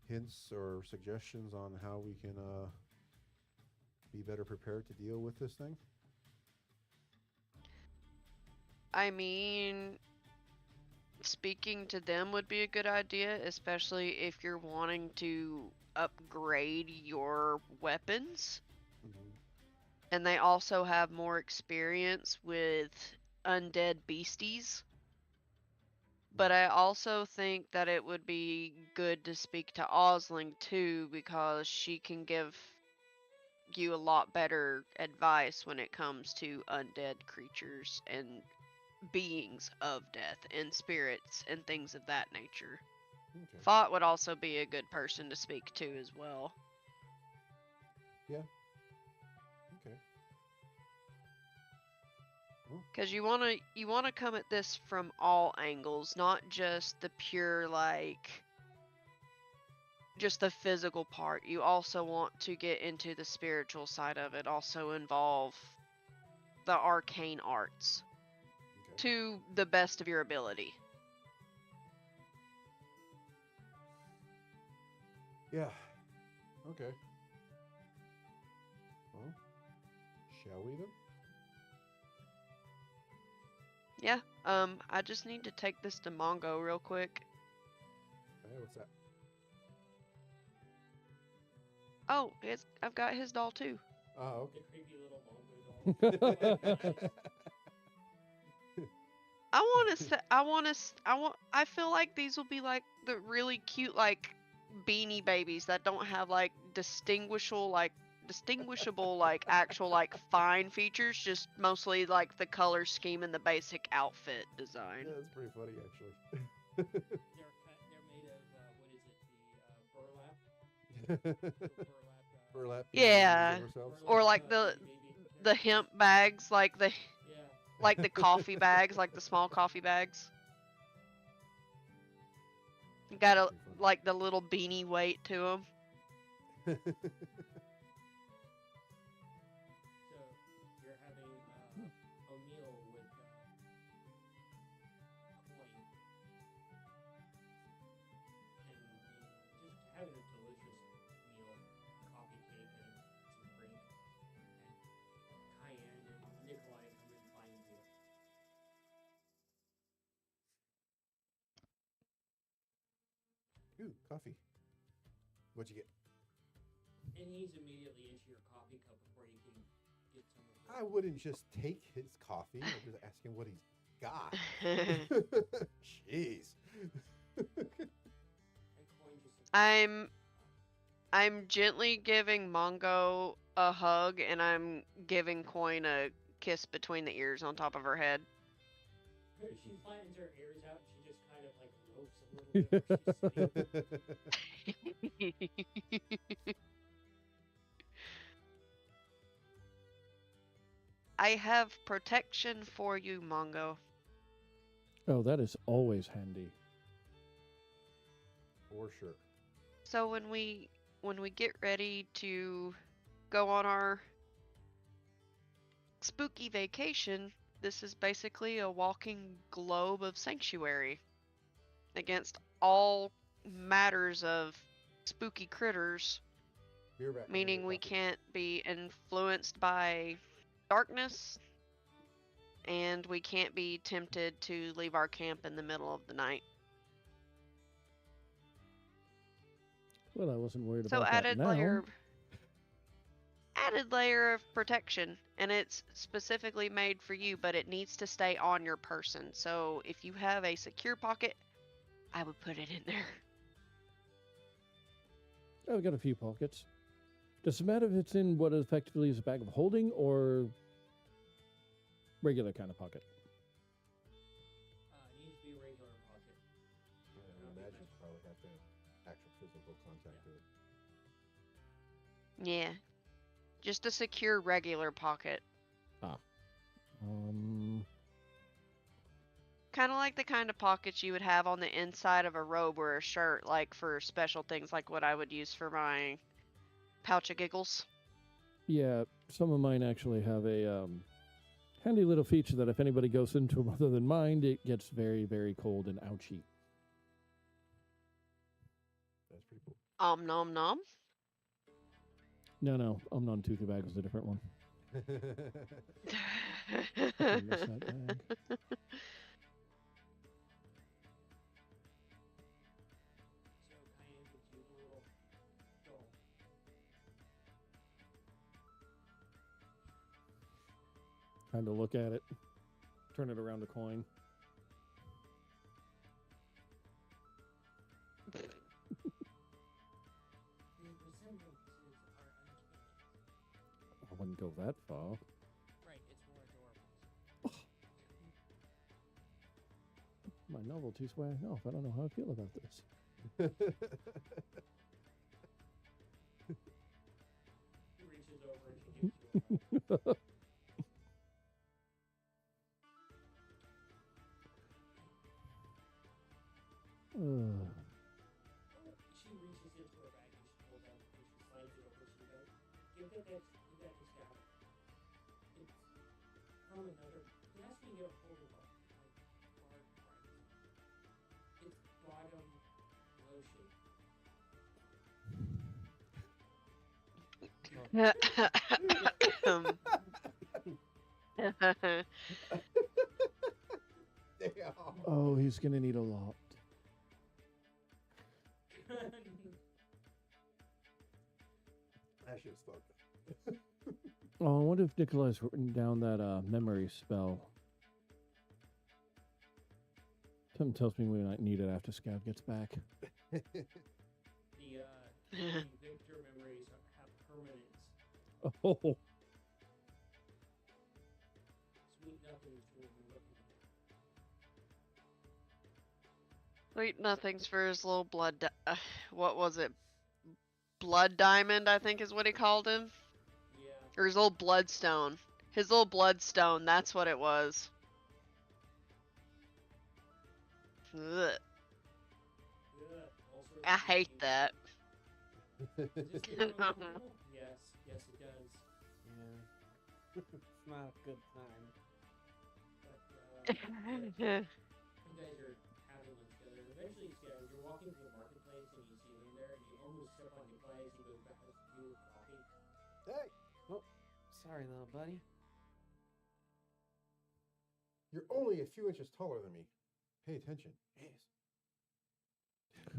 hints or suggestions on how we can be better prepared to deal with this thing? I mean, speaking to them would be a good idea, especially if you're wanting to upgrade your weapons. Mm-hmm. And they also have more experience with undead beasties. But I also think that it would be good to speak to Osling too, because she can give you a lot better advice when it comes to undead creatures and beings of death and spirits and things of that nature. Okay. Thought would also be a good person to speak to as well. Yeah. Okay. Because you wanna come at this from all angles, not just the pure just the physical part. You also want to get into the spiritual side of it, also involve the arcane arts Okay. to the best of your ability. Yeah. Okay. Well, shall we then? Yeah. I just need to take this to Mongo real quick. Hey, what's that? Oh, I've got his doll too. Oh, The creepy little Mongo doll. okay. I feel like these will be like the really cute like beanie babies that don't have like distinguishable like actual like fine features, just mostly like the color scheme and the basic outfit design. Yeah, that's pretty funny actually. They're made of what is it? The burlap. Burlap. Yeah. of ourselves. Or like the hemp bags, like the coffee bags, like the small coffee bags. You got a Pretty funny. like the little beanie weight to them. So you're having a meal with coin, and just having a delicious meal, coffee cake and some drink, and Cayenne and Nikolai come and find you. Ooh, coffee. What'd you get? And he's immediately into your coffee cup before you can get some of I wouldn't just take his coffee. I'm just asking what he's got. Jeez. and coin just I'm gently giving Mongo a hug and I'm giving Coin a kiss between the ears on top of her head. She flattens her ears out. She just kind of like ropes a little bit. Where she's sitting. I have protection for you, Mongo. Oh, that is always handy. For sure. So when we get ready to go on our spooky vacation, this is basically a walking globe of sanctuary against all matters of spooky critters, Be right back. meaning we can't be influenced by darkness and we can't be tempted to leave our camp in the middle of the night. Well, I wasn't worried So about that now. added layer of protection, and it's specifically made for you, but it needs to stay on your person. So if you have a secure pocket, I would put it in there. I've got a few pockets. Does it matter if it's in what effectively is a bag of holding or regular kind of pocket? it needs to be a regular pocket. I imagine you probably have to have actual physical contact to it. Yeah. Just a secure regular pocket. Kind of like the kind of pockets you would have on the inside of a robe or a shirt, like for special things like what I would use for my pouch of giggles. Yeah, some of mine actually have a handy little feature that if anybody goes into them other than mine, it gets very, very cold and ouchy. That's pretty cool. Nom nom. No, non-toothy bag was a different one. I miss that bag. So Cayenne gives you the little doll. Kind of look at it, turn it around a coin. The resemblances are uncanny. I wouldn't go that far. Right, it's more adorable. My novelty's wearing off. I don't know how I feel about this. He reaches over and she gives you a hug. She reaches into her bag and she pulls out and she slides it over. She goes, "Give that this. You got this down. It's from another. He asked me to get a hold of like hard price. It's bottom lotion. Damn. Oh, he's gonna need a lot. That shit's fucked. Oh, I wonder if Nikolai's written down that memory spell. Something tells me we might need it after Scav gets back. The Victor memories have permanence. Oh, Sweet nothings for looking at. Sweet nothings for his little what was it? Blood diamond, I think is what he called him. Yeah. Or his little bloodstone. His little bloodstone, that's what it was. Ugh. Ugh, all sorts I of hate things. that. Does this feel uncomfortable? Yes, yes it does. Yeah. It's not a good time. But you guys are having lunch together. Eventually, you're walking through the marketplace and you see him there, and you almost step on Nikolai as he goes back to you with coffee. Hey, Sorry, little buddy. you're only a few inches taller than me. Pay attention. Yes.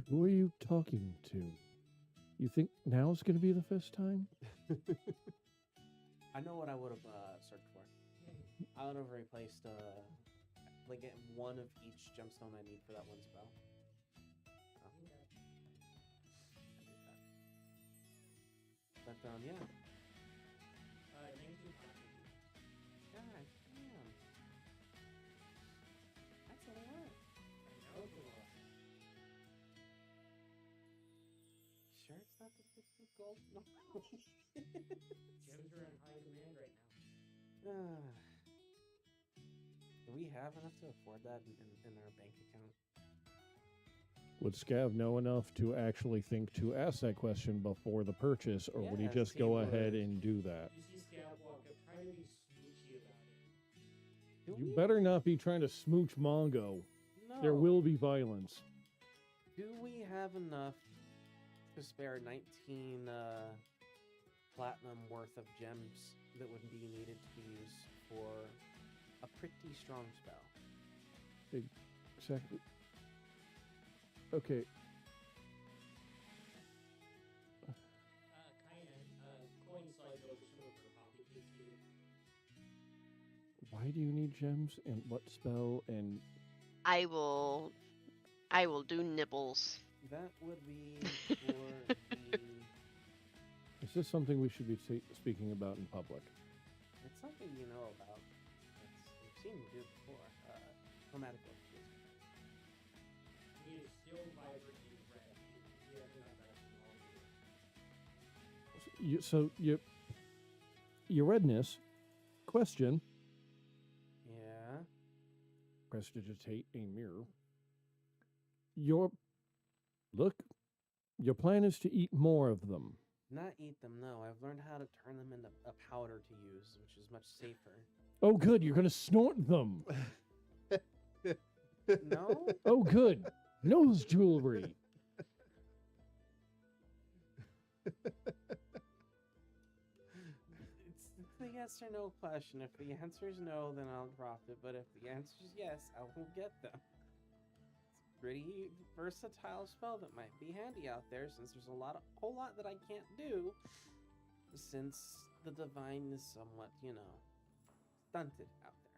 who are you talking to? You think now's gonna be the first time? I know what I would have searched for. I would have replaced like one of each gemstone I need for that one spell. Oh. I did that. But yeah. 19 coffee. God damn. That's a lot. I know it's a lot. Sure it's not the 50 gold? No. Gems are in high demand right now. Do we have enough to afford that in our bank account? Would Scav know enough to actually think to ask that question before the purchase, or would he Yes, just he go ahead would. and do that? You see Scout walk up, trying to be smoochy about it. Do You we? better not be trying to smooch Mongo. There No. will be violence. Do we have enough to spare 19 platinum worth of gems that would be needed to be used for a pretty strong spell? Exactly. Okay. Cayenne, coin slides over some of her coffee cakes here. Why do you need gems and what spell and I will do nibbles. That would be for the. is this something we should be speaking about in public? It's something you know about. We've seen you do it before. Chromatic orb. He is still vibrant in red. He hasn't got that from all of you. Your redness. Question. Yeah. Prestidigitate a mirror. Your plan is to eat more of them. Not eat them, no. I've learned how to turn them into a powder to use, which is much safer. Oh, good. You're gonna snort them. No? Oh, good. Nose jewelry. It's the yes or no question. If the answer is no, then I'll drop it. But if the answer is yes, I will get them. It's a pretty versatile spell that might be handy out there, since there's whole lot that I can't do, since the divine is somewhat, stunted out there.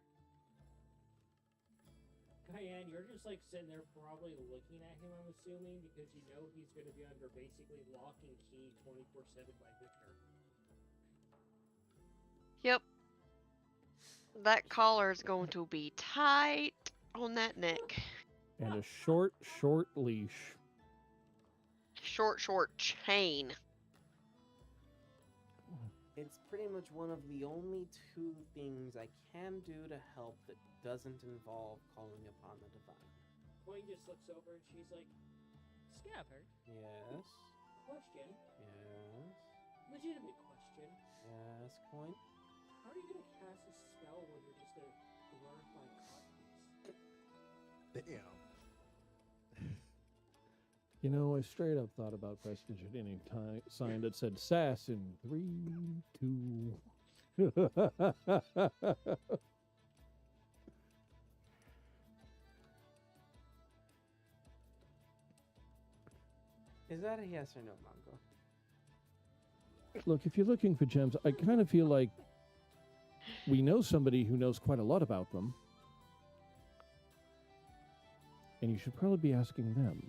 Cayenne, you're just like sitting there probably looking at him, I'm assuming, because you know he's going to be under basically lock and key 24/7 by Victor. Yep. That collar is going to be tight on that neck. And a short, short leash. Short chain. It's pretty much one of the only two things I can do to help that doesn't involve calling upon the divine. Coin just looks over and she's like, Scabbard, Yes. question. Yes. Legitimate question. Yes, Coin. How are you going to cast a spell when you're just a glorified codpiece? Damn. You know, I straight up thought about prestidigitating sign that said sass in 3, 2. Is that a yes or no, Mongo? Look, if you're looking for gems, I kind of feel like we know somebody who knows quite a lot about them. And you should probably be asking them.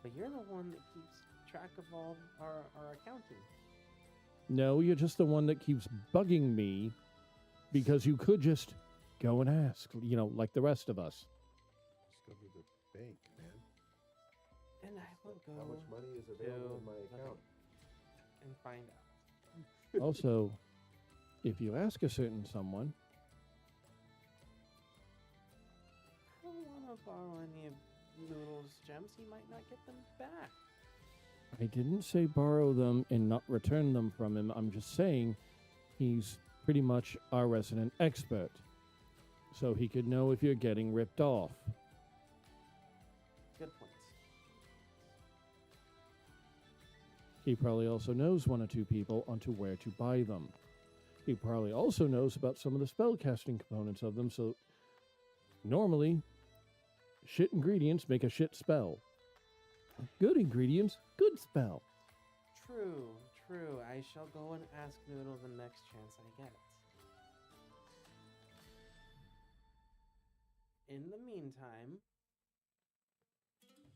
But you're the one that keeps track of all our accounting. No, you're just the one that keeps bugging me because you could just go and ask, you know, like the rest of us. Just go to the bank, man. And I will go How much money is available in my the account? bank and find out. Also, if you ask a certain someone, I don't want to borrow any of Noodle's gems. He might not get them back. I didn't say borrow them and not return them from him. I'm just saying he's pretty much our resident expert. So he could know if you're getting ripped off. Good points. He probably also knows one or two people onto where to buy them. He probably also knows about some of the spellcasting components of them, so normally, shit ingredients make a shit spell. Good ingredients, good spell. True, true. I shall go and ask Noodle the next chance I get it. In the meantime,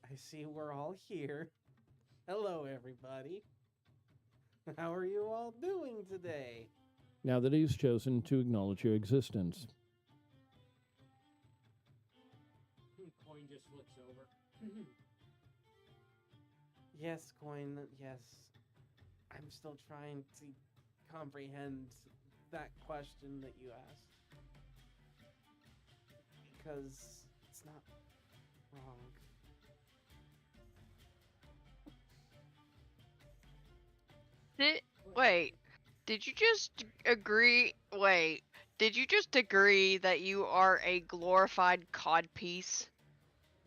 I see we're all here. Hello, everybody. How are you all doing today? Now that he's chosen to acknowledge your existence. Coin just looks over. Yes, Coin, yes. I'm still trying to comprehend that question that you asked. Because it's not wrong. Wait, did you just agree? Wait, did you just agree that you are a glorified codpiece?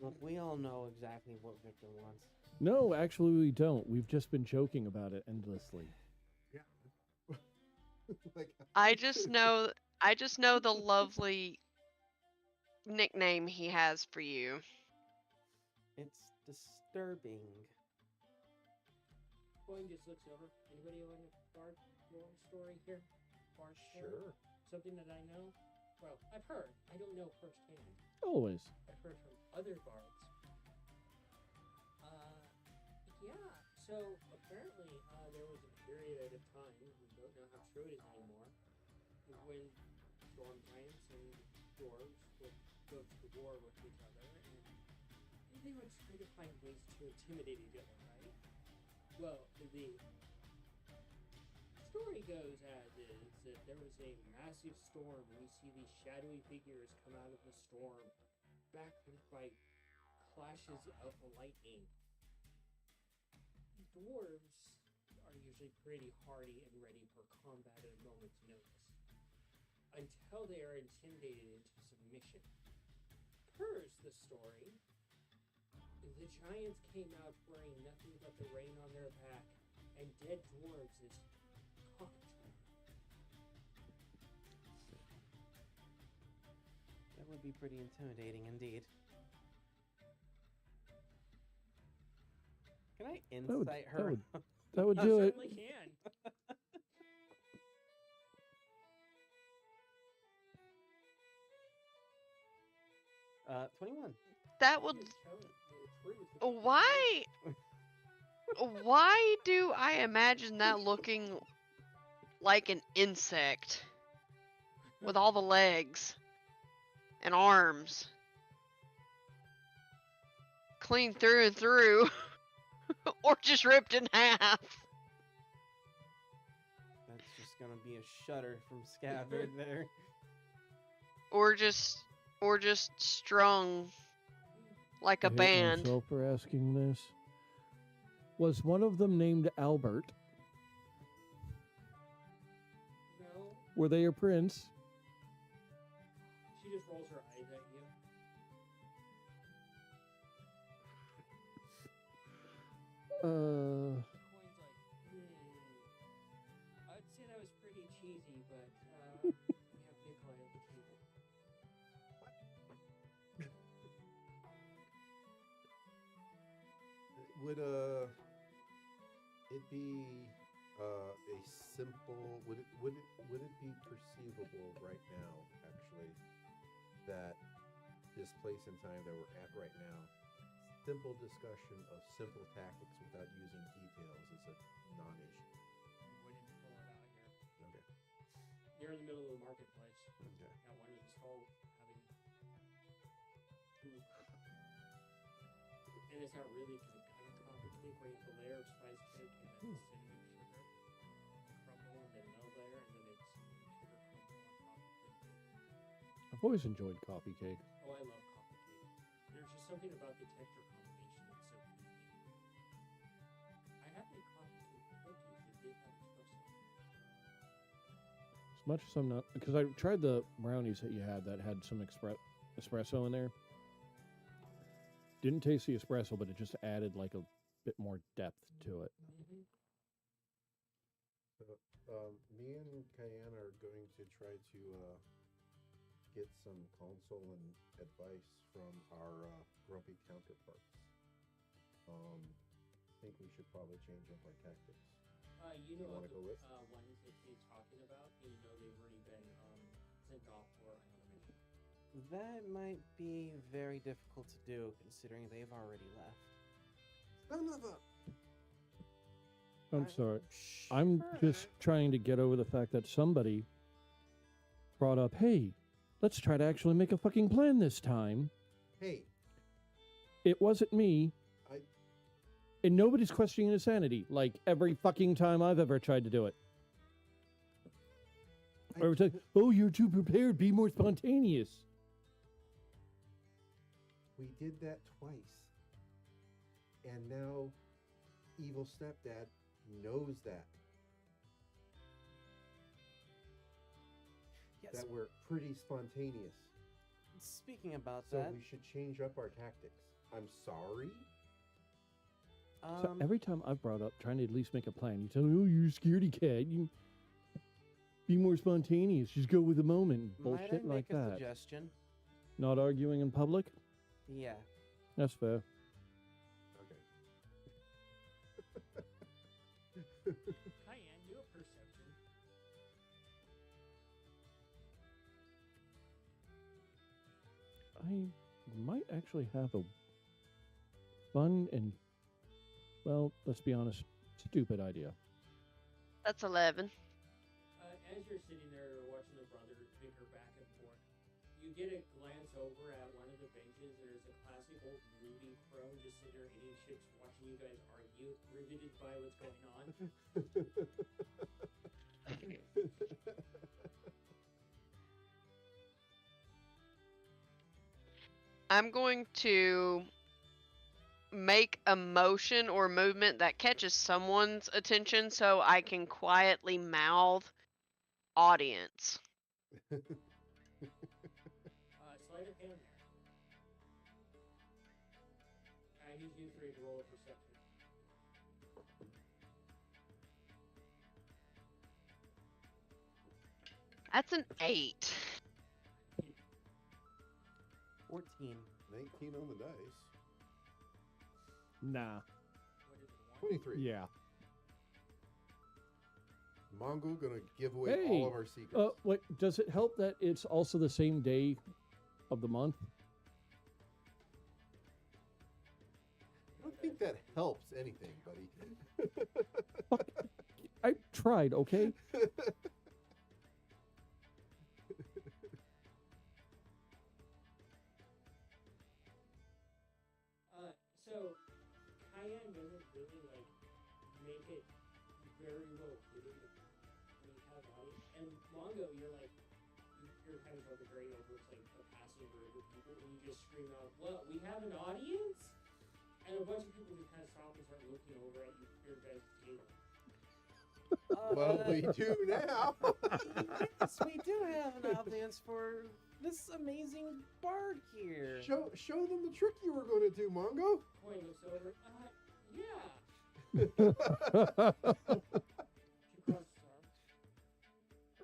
Look, we all know exactly what Victor wants. No, actually we don't. We've just been joking about it endlessly. Yeah. Like, I just know the lovely nickname he has for you. It's disturbing. Coin just looks over. Anybody want a bard lore story here? Bard story? sure. Something that I know? Well, I've heard. I don't know firsthand. Always. I've heard from other bards. Yeah, so apparently there was a period at a time, we don't know how true it is anymore, when storm giants and dwarves would go to war with each other, and they would try to find ways to intimidate each other, right? Well, the story goes as is that there was a massive storm, and we see these shadowy figures come out of the storm, backed by flashes of lightning. Dwarves are usually pretty hardy and ready for combat at a moment's notice, until they are intimidated into submission. Purrs the story. The giants came out wearing nothing but the rain on their back, and dead dwarves as cocktail. That would be pretty intimidating indeed. Can I insight her? That would You do it. certainly can. 21. That would. You're telling the truth. Why do I imagine that looking like an insect with all the legs and arms? clean through and through, or just ripped in half. That's just gonna be a shudder from Scabbard there. Or just strung like I a hate band. myself for asking this. Was one of them named Albert? No, Were they a prince? she just rolls her eyes at you. Coin's like, I'd say that was pretty cheesy, but we have Nikolai at the table. Would it be a simple? Would it be perceivable right now, actually, that this place and time that we're at right now, simple discussion of simple tactics without using details is a non-issue. Wouldn't pull it out here. Okay. You're in the middle of the marketplace. Okay. Got one of the stall having food. And it's not really kind of coffee cake where you have a layer of spice cake and then cinnamon sugar crumble and then milk layer and then it's cinnamon sugar crumble on top of it. I've always enjoyed coffee cake. Oh, I love coffee cake. There's just something about the texture combination that's so unique. I have made coffee cake cookies that did have espresso. As much as I'm not, because I tried the brownies that you had that had some espresso in there. Didn't taste the espresso, but it just added like a bit more depth to it. Mm-hmm. Me and Cayenne are going to try to get some counsel and advice from our grumpy counterparts. I think we should probably change up our tactics. You know wanna what go with? ones that he's talking about? You know they've already been sent off for another mission. That might be very difficult to do, considering they've already left. None of them. I'm sorry. I'm just trying to get over the fact that somebody brought up, hey, let's try to actually make a fucking plan this time. Hey, It wasn't me. And nobody's questioning insanity, like every fucking time I've ever tried to do it. Or it's like, oh, you're too prepared, be more spontaneous. we did that twice. And now evil stepdad knows that. Yes. That we're pretty spontaneous. Speaking about So that, we should change up our tactics. I'm sorry. So every time I've brought up trying to at least make a plan, you tell me, oh, you're a scaredy cat. You be more spontaneous. Just go with the moment. might I Bullshit make like a that. suggestion? Not arguing in public? Yeah. That's fair. Okay. Cayenne, do a perception. I might actually have a fun and, well, let's be honest, stupid idea. That's 11. As you're sitting there watching the brother bicker back and forth, you get a glance over at one of the benches. There's a classic old Ruby crone just sitting there eating chips, watching you guys argue, riveted by what's going on. I'm going to make a motion or movement that catches someone's attention so I can quietly mouth audience. Sleight of hand there. I need you three to roll a perception. That's an 8. 14. 19 on the dice. Nah. What is it, 1? 23. Yeah. Mongo gonna give away Hey, all of our secrets. Wait, does it help that it's also the same day of the month? I don't think that helps anything, buddy. Fuck. I tried, okay? very located when you have audience. And Mongo, you're like, you're kind of going over to like a passive group of people, and you just scream out, "What? We have an audience!" And a bunch of people just kind of stop and start looking over at your guys' table. Well, we do now. Yes, we do have an audience for this amazing bard here. Show them the trick you were going to do, Mongo. Coin looks over. Yeah. Oh, She crosses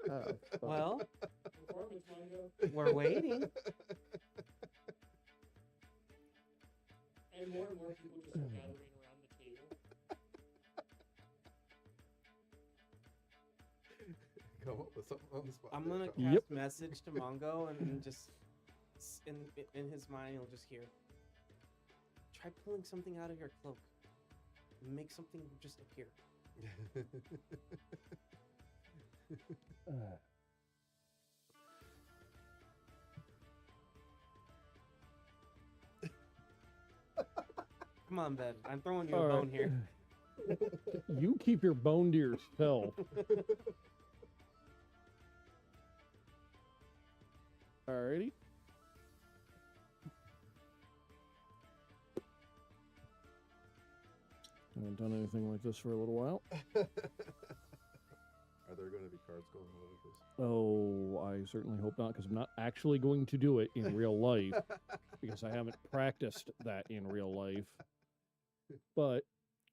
her arms. fuck. Well, Performance, Mongo. we're waiting. And more people just start gathering around the table. Come up with something on the spot. I'm there, gonna Tom. cast message to Mongo and just in his mind he'll just hear. Try pulling something out of your cloak. Make something just appear. Come on, Ben. I'm throwing you a All bone right. here. You keep your bone to yourself. Alrighty. I haven't done anything like this for a little while. Are there going to be cards going along with this? Oh, I certainly hope not, because I'm not actually going to do it in real life, because I haven't practiced that in real life. But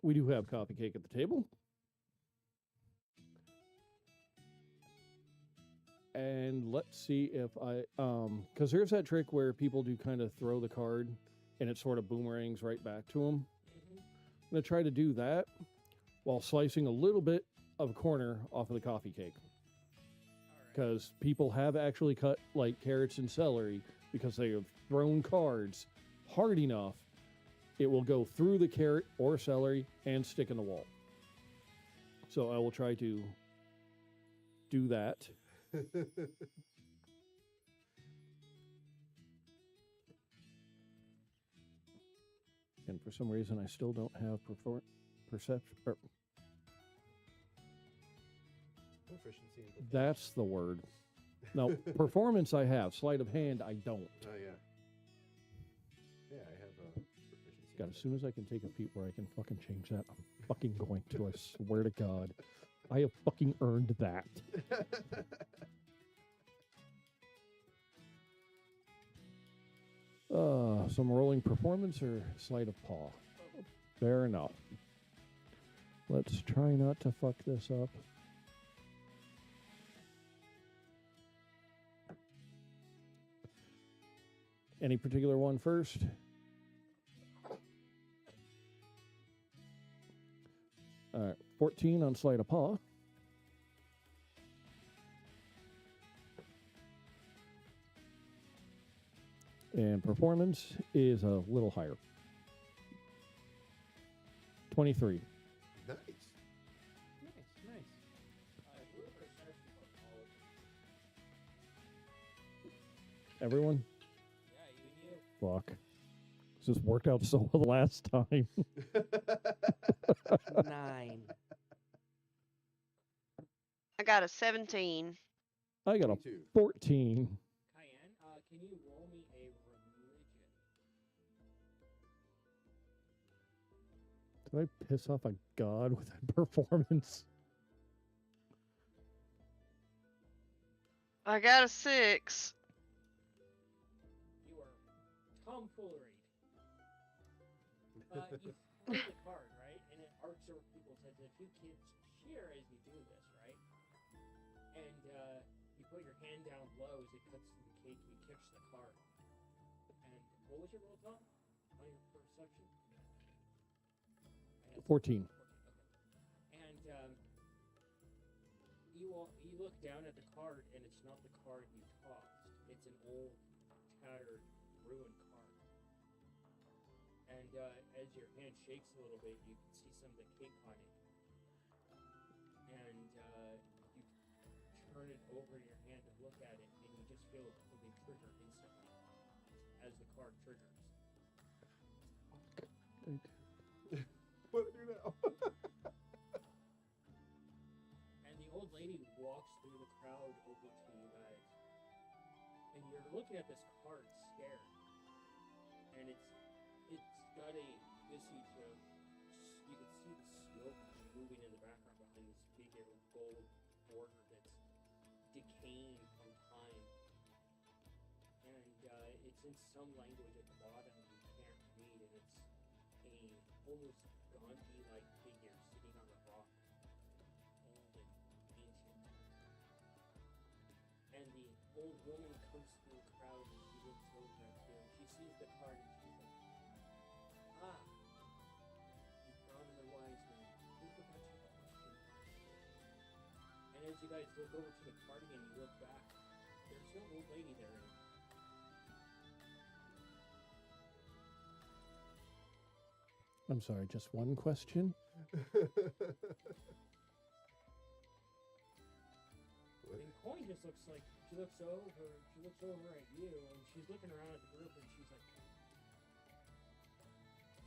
we do have coffee cake at the table. And let's see if I, because there's that trick where people do kind of throw the card and it sort of boomerangs right back to them. I'm going to try to do that while slicing a little bit of a corner off of the coffee cake. Because people have actually cut like carrots and celery because they have thrown cards hard enough, it will go through the carrot or celery and stick in the wall. So I will try to do that. And for some reason, I still don't have perception. Proficiency. in That's the word. No, performance I have. Sleight of hand, I don't. Oh, yeah. Yeah, I have proficiency. God, in as soon as I can take a peek where I can fucking change that, I'm fucking going to. I swear to God. I have fucking earned that. that. So I'm rolling performance or sleight of paw. Fair enough. Let's try not to fuck this up. Any particular one first? All right, 14 on sleight of paw. And performance is a little higher. 23. Nice. Nice. Everyone? Yeah, you. Fuck. This worked out so well last time. 9. I got a 17. I got a 22. 14. Cayenne, can you roll me a religion? Did I piss off a god with that performance? I got a 6. You are tomfoolery. You flip the card, right? And it arcs over people's heads. If you kids cheer as you do this, right? And you put your hand down low as it cuts through the cake and you catch the card. And what was your roll, Tom? On your perception? 14. Okay. And you look down at the card, and it's not the card you tossed. It's an old, tattered, ruined card. And as your hand shakes a little bit, you can see some of the cake on it. And you turn it over in your hand to look at it, and you just feel it trigger instantly as the card triggers. What do I do now? lady walks through the crowd over to you guys, and you're looking at this card scared, and it's got a visage of you can see the smoke moving in the background behind this big gold border that's decaying from time, and it's in some language at the bottom you can't read, and it's a almost Gandhi-like figure sitting on a rock, old and ancient. And the old woman comes through the crowd and she looks over at you. She sees the card and she's like, "Ah, you've brought in a wise man. Who forgot your question?" And as you guys look over to the card again, you look back. There's no old lady there anymore. I'm sorry, just one question. And Coin just looks like she looks over at you, and she's looking around at the group, and she's like,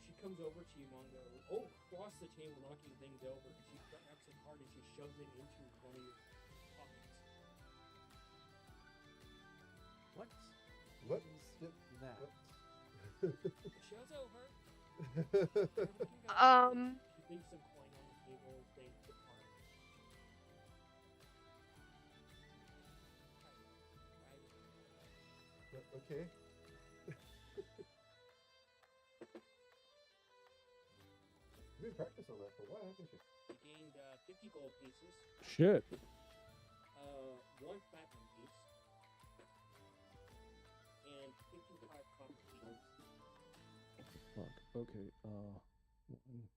she comes over to you, Mongo, across the table, knocking things over, and she grabs a card and she shoves it into one of your pockets. What? What? is that? The show's over. She leaves some coin on the table, thanks the card. Okay. You've been practicing on that for a while, haven't you? You gained 50 gold pieces, Shit. one platinum piece, and 55 copper pieces. Fuck. Okay. One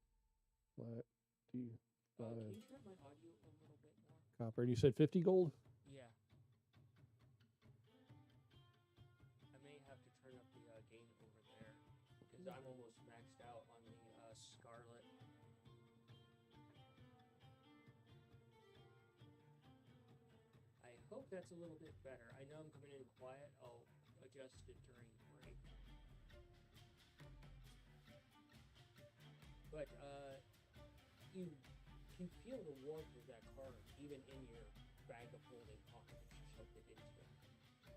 flat D Can five you turn my audio a little bit more? copper. And you said 50 gold? Yeah. I may have to turn up the gain over there because I'm almost maxed out on the Scarlet. I hope that's a little bit better. I know I'm coming in quiet. I'll adjust it during the break. But you can feel the warmth of that card even in your bag of holding pocket that you shoved it into. So,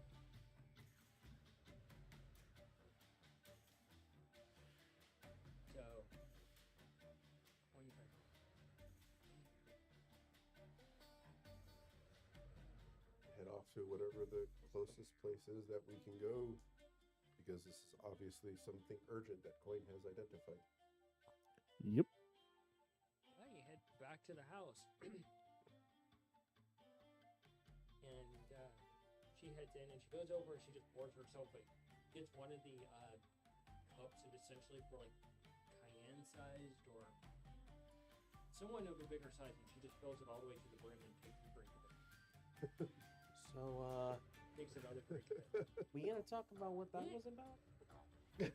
when you're Head off to whatever the closest place is that we can go, because this is obviously something urgent that Coin has identified. Yep. well, you head back to the house. And she heads in and she goes over and she just pours herself gets one of the cups that essentially for like cayenne sized or somewhat of a bigger size, and she just fills it all the way to the brim and takes a drink of it. So, Takes another drink of it. we gonna talk about what that was about? And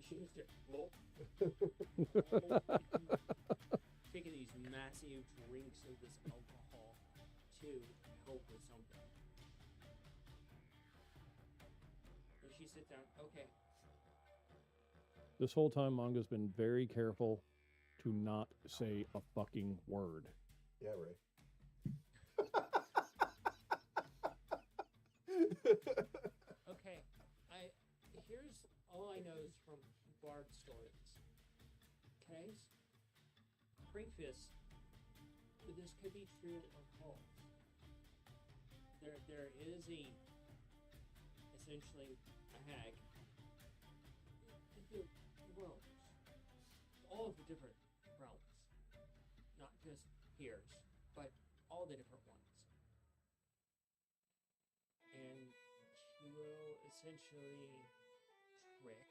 she just taking these massive drinks of this alcohol to help with something. And she sits down. Okay. This whole time, Manga's been very careful to not say a fucking word. Yeah, Ray. Okay. Here's all I know is from Bard stories. Okay? Preface. This could be true or false. There is essentially a hag. The realms. All of the different realms. Not just here's, but all the different ones. And she will essentially trick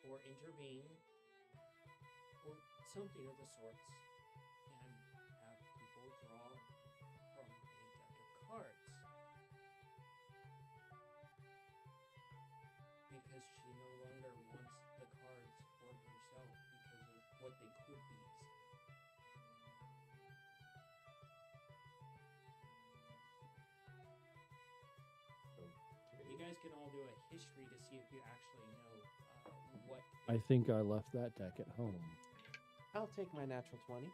or intervene or something of the sorts and have people draw from a deck of cards. Because she no longer wants the cards for herself because of what they could be. You guys can all do a history to see if you actually know what. I think I left that deck at home. I'll take my natural 20.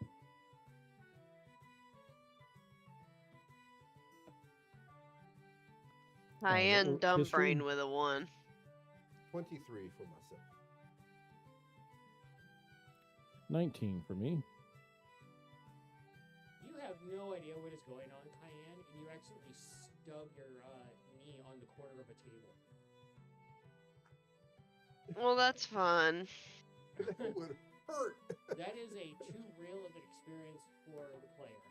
Cayenne dumb history? brain with a 1. 23 for myself. 19 for me. You have no idea what is going on, Cayenne, and you accidentally stub your knee on the corner of a table. Well, that's fun. That would hurt. That is a too real of an experience for the player.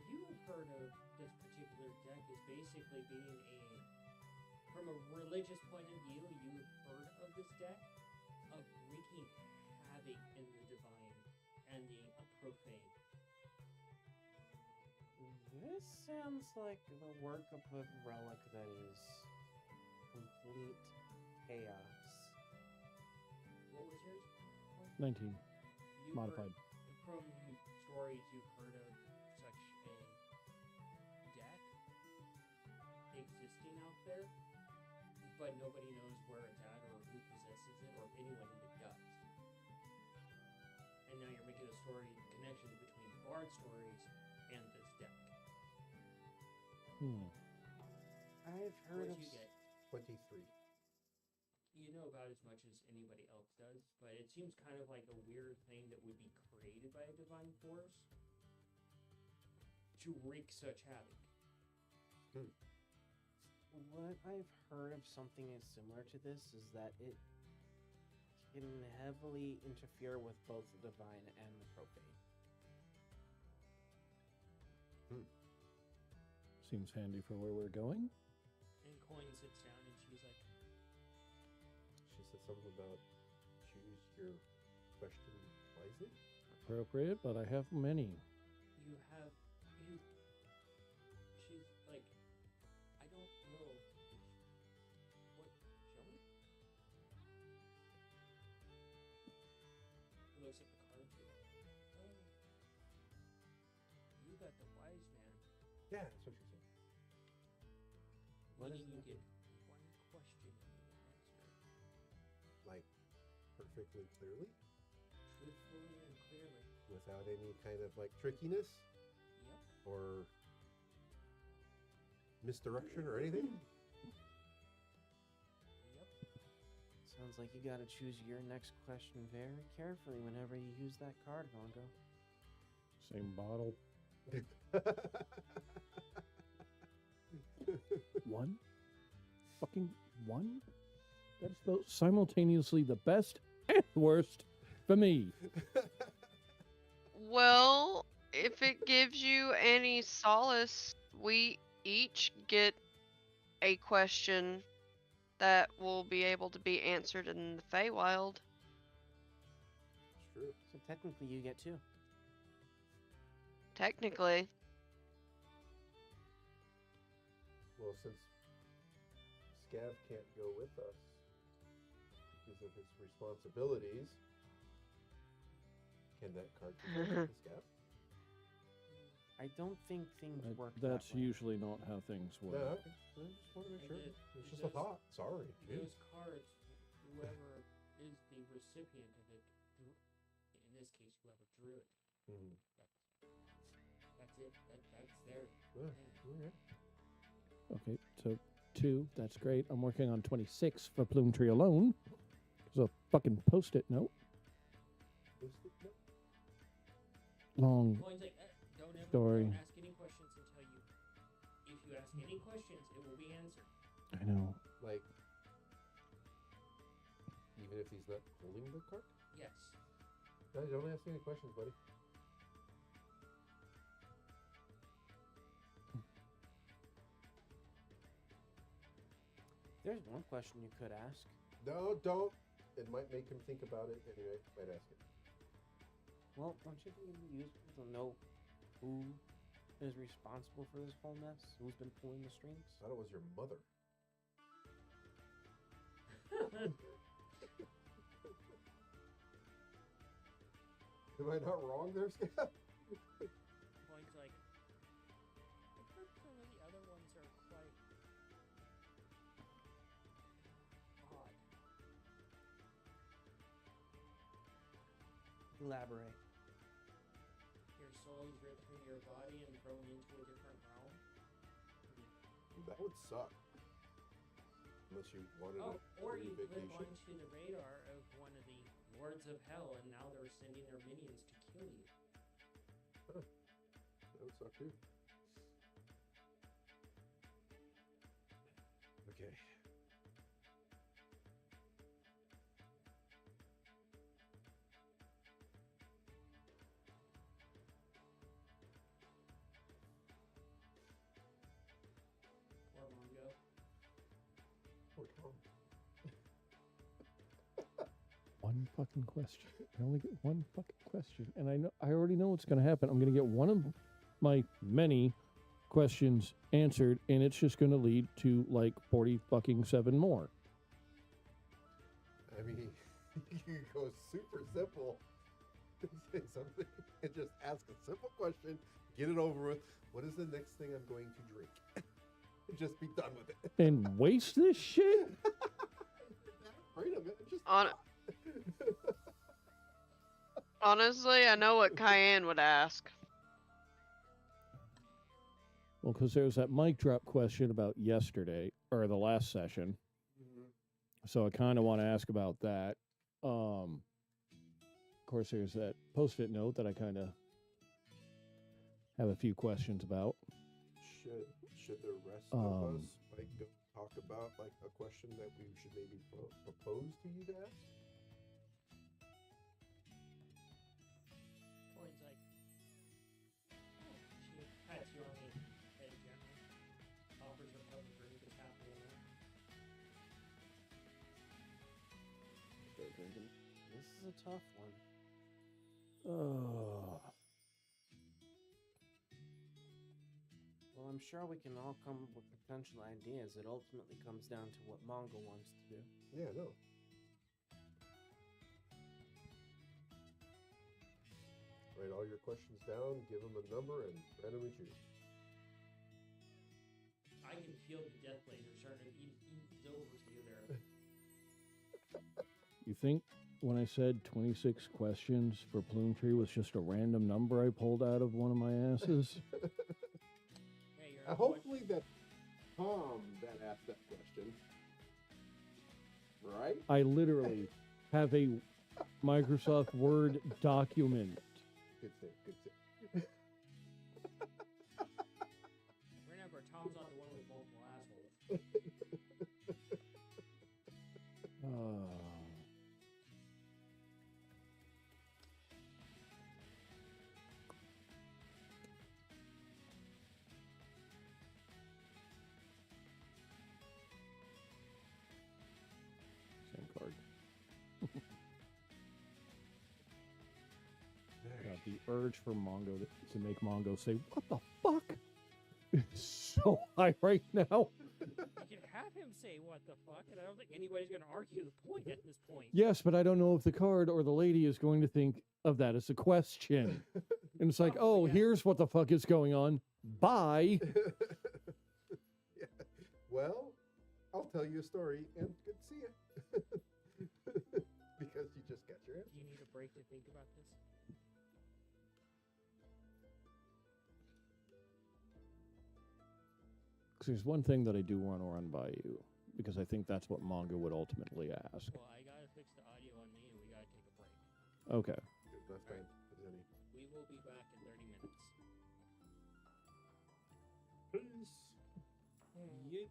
You've heard of this particular deck as basically being from a religious point of view, you've heard of this deck of wreaking havoc in the divine and the profane. This sounds like the work of a relic that is complete chaos. What was yours? 19. You've Modified. From stories you've heard of such a deck existing out there, but nobody knows where it's at or who possesses it or anyone even does. And now you're making a story connection between Bard stories and this deck. I've heard What of you get? 23. You know about as much as anybody else does, but it seems kind of like a weird thing that would be created by a divine force to wreak such havoc. What I've heard of something as similar to this is that it can heavily interfere with both the divine and the profane. Seems handy for where we're going. And Coin sits down and she's like, She said something about choose your question wisely. Appropriate, but I have many. you have, you, she's like, I don't know. What, shall we? He looks at the card too. Oh, you got the wise man. Yeah, that's what she said. What is Meaning you it? get one question and you answer Like perfectly clearly, truthfully and clearly. without any kind of like trickiness Yep. or misdirection or anything. Yep. Sounds like you gotta choose your next question very carefully whenever you use that card, Mongo. Same bottle. One? Fucking one? That's both simultaneously the best and worst for me. Well, if it gives you any solace, we each get a question that will be able to be answered in the Feywild. It's true. So technically you get two. Technically. Well, since Scav can't go with us because of his responsibilities, can that card be given to Scav? I don't think things work That's that way. usually not how things work. Yeah, okay. I just want to make sure. And It's just a thought. Sorry. Jeez. Those cards, whoever is the recipient of it, in this case, whoever drew it, Mhm. that's it. That's their Yeah, thing. okay. Okay, so 2, that's great. I'm working on 26 for Plume Tree alone. There's a fucking post-it note. Post-it note? Long. Coin's like, don't ever Story. don't ask any questions until you. If you ask any questions, it will be answered. I know. Like, even if he's not holding the card? Yes. No, don't ask any questions, buddy. There's one question you could ask. No, don't. It might make him think about it anyway. Might ask it. Well, don't you think it'd be useful to know who is responsible for this whole mess? Who's been pulling the strings? I thought it was your mother. Am I not wrong there, Scab? Coin's like, I've heard some of the other ones are quite odd. Elaborate. soul's ripped from your body and thrown into a different realm. That would suck. Unless you wanted Oh, a or free you flip vacation. onto the radar of one of the Lords of Hell, and now they're sending their minions to kill you. That would suck too. Okay. Poor Mongo. Poor Tom. One fucking question. I only get one fucking question, and I already know what's going to happen. I'm going to get one of my many questions answered, and it's just going to lead to like 40 fucking 7 more. I mean, you can go super simple and say something and just ask a simple question, get it over with. What is the next thing I'm going to drink? And just be done with it. And waste this shit? You're not afraid of it. Just Honestly, I know what Cayenne would ask. Well, because there was that mic drop question about yesterday or the last session. So I kind of want to ask about that. Of course, there's that post-it note that I kind of have a few questions about. Should the rest of us like go talk about like a question that we should maybe propose to you to ask? Coin's like, she pats you on the head gently, offers a cup of drink to tap a little. Start drinking. This is a tough one. Oh. Well, I'm sure we can all come up with potential ideas. It ultimately comes down to what Mongo wants to do. Yeah, no. Write all your questions down, give them a number, and randomly choose. I can feel the death laser starting to ease over to you there. You think when I said 26 questions for Plume Tree was just a random number I pulled out of one of my asses? Hey, you're Hopefully that Tom that asked that question, right? I literally have a Microsoft Word document. Good save, good save. Remember, Tom's not the one with multiple assholes. Same card. God, the urge for Mongo to make Mongo say, "What the fuck?" is so high right now. You can have him say what the fuck, and I don't think anybody's going to argue the point at this point. Yes, but I don't know if the card or the lady is going to think of that as a question. And it's like, oh, yeah. here's what the fuck is going on. Bye. Yeah. Well, I'll tell you a story, and good to see you. Because you just got your answer. Do you need a break to think about this? There's one thing that I do want to run by you, because I think that's what Mongo would ultimately ask. Well, I got to fix the audio on me, and we got to take a break. Okay. Good, that's fine. Zenny. We will be back in 30 minutes. Peace. Yeet.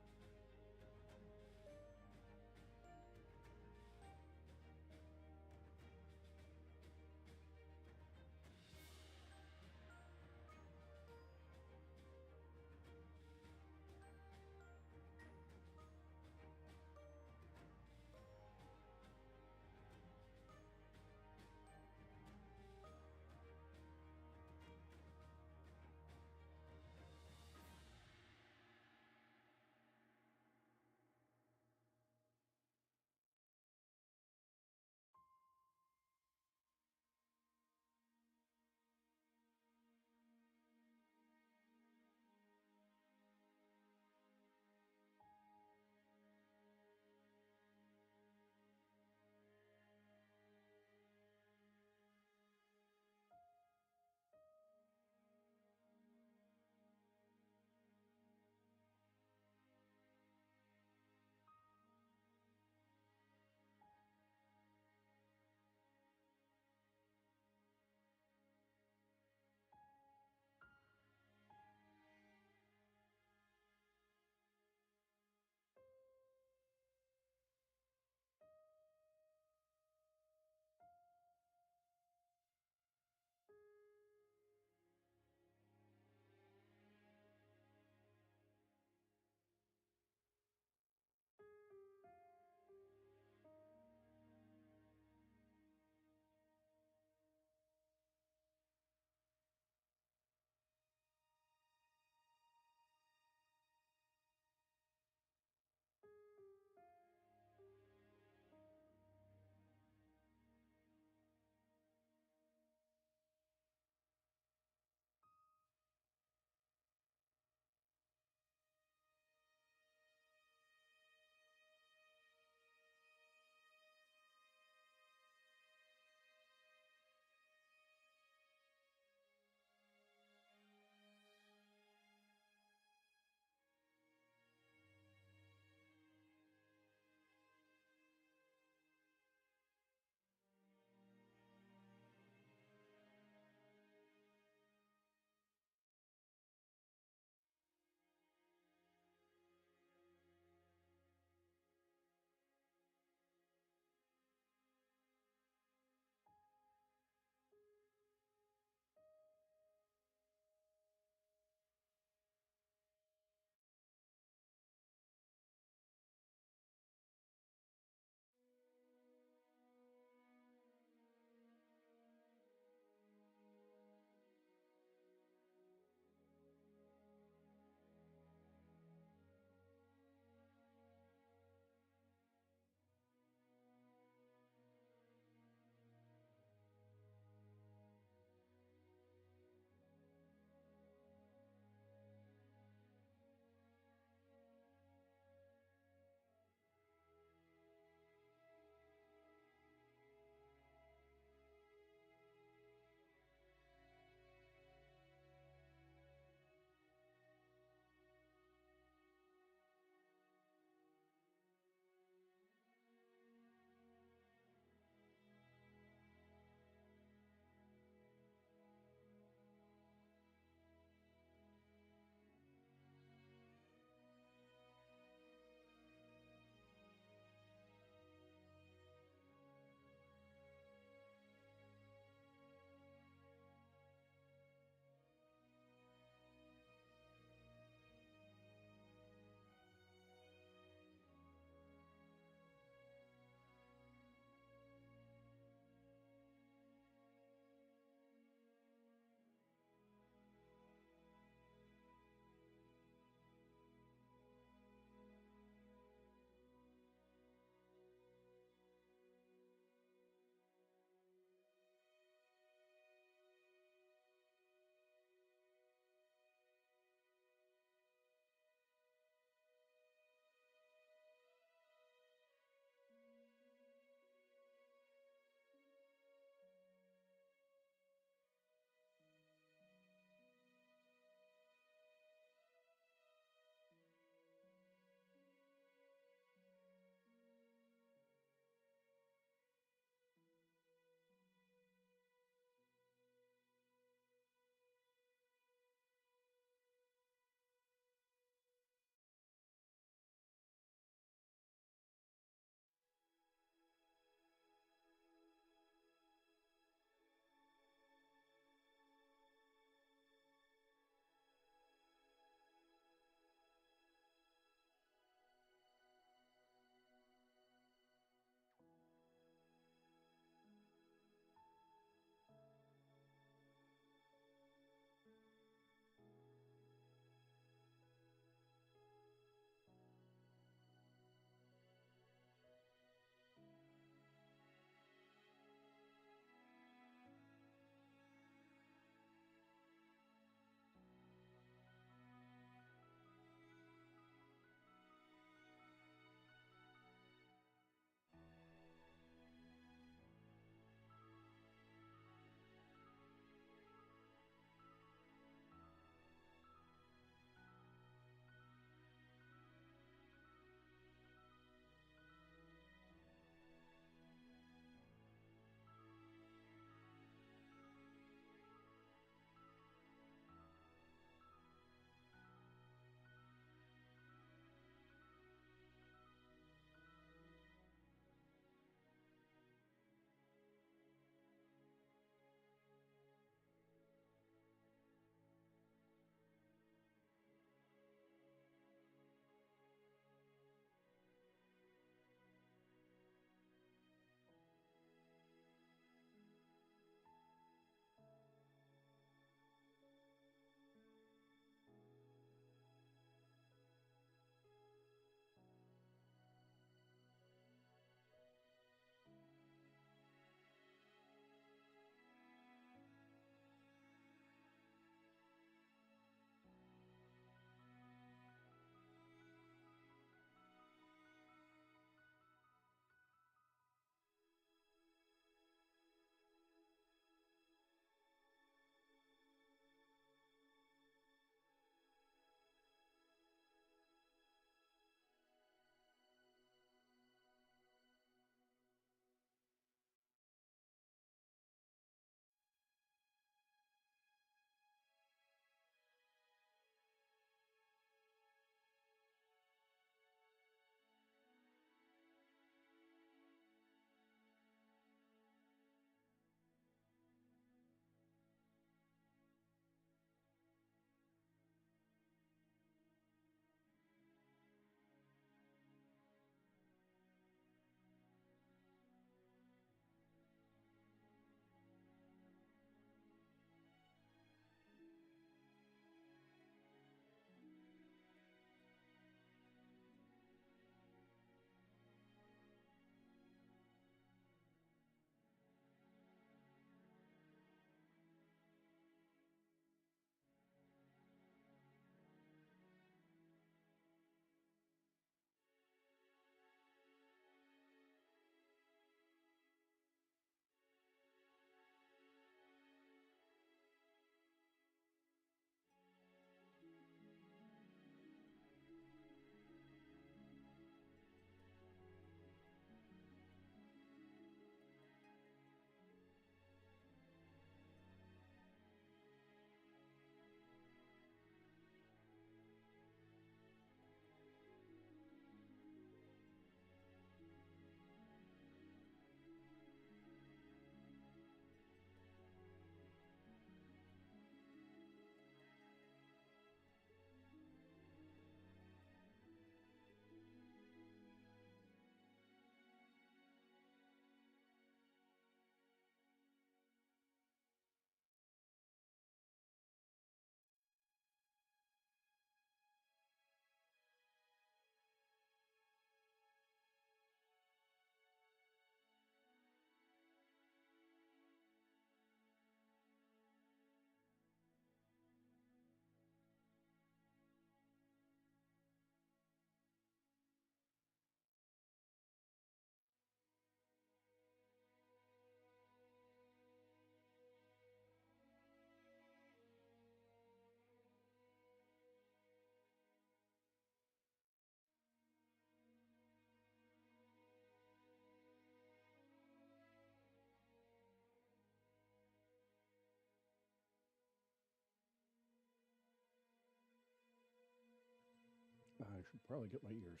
should probably get my ears.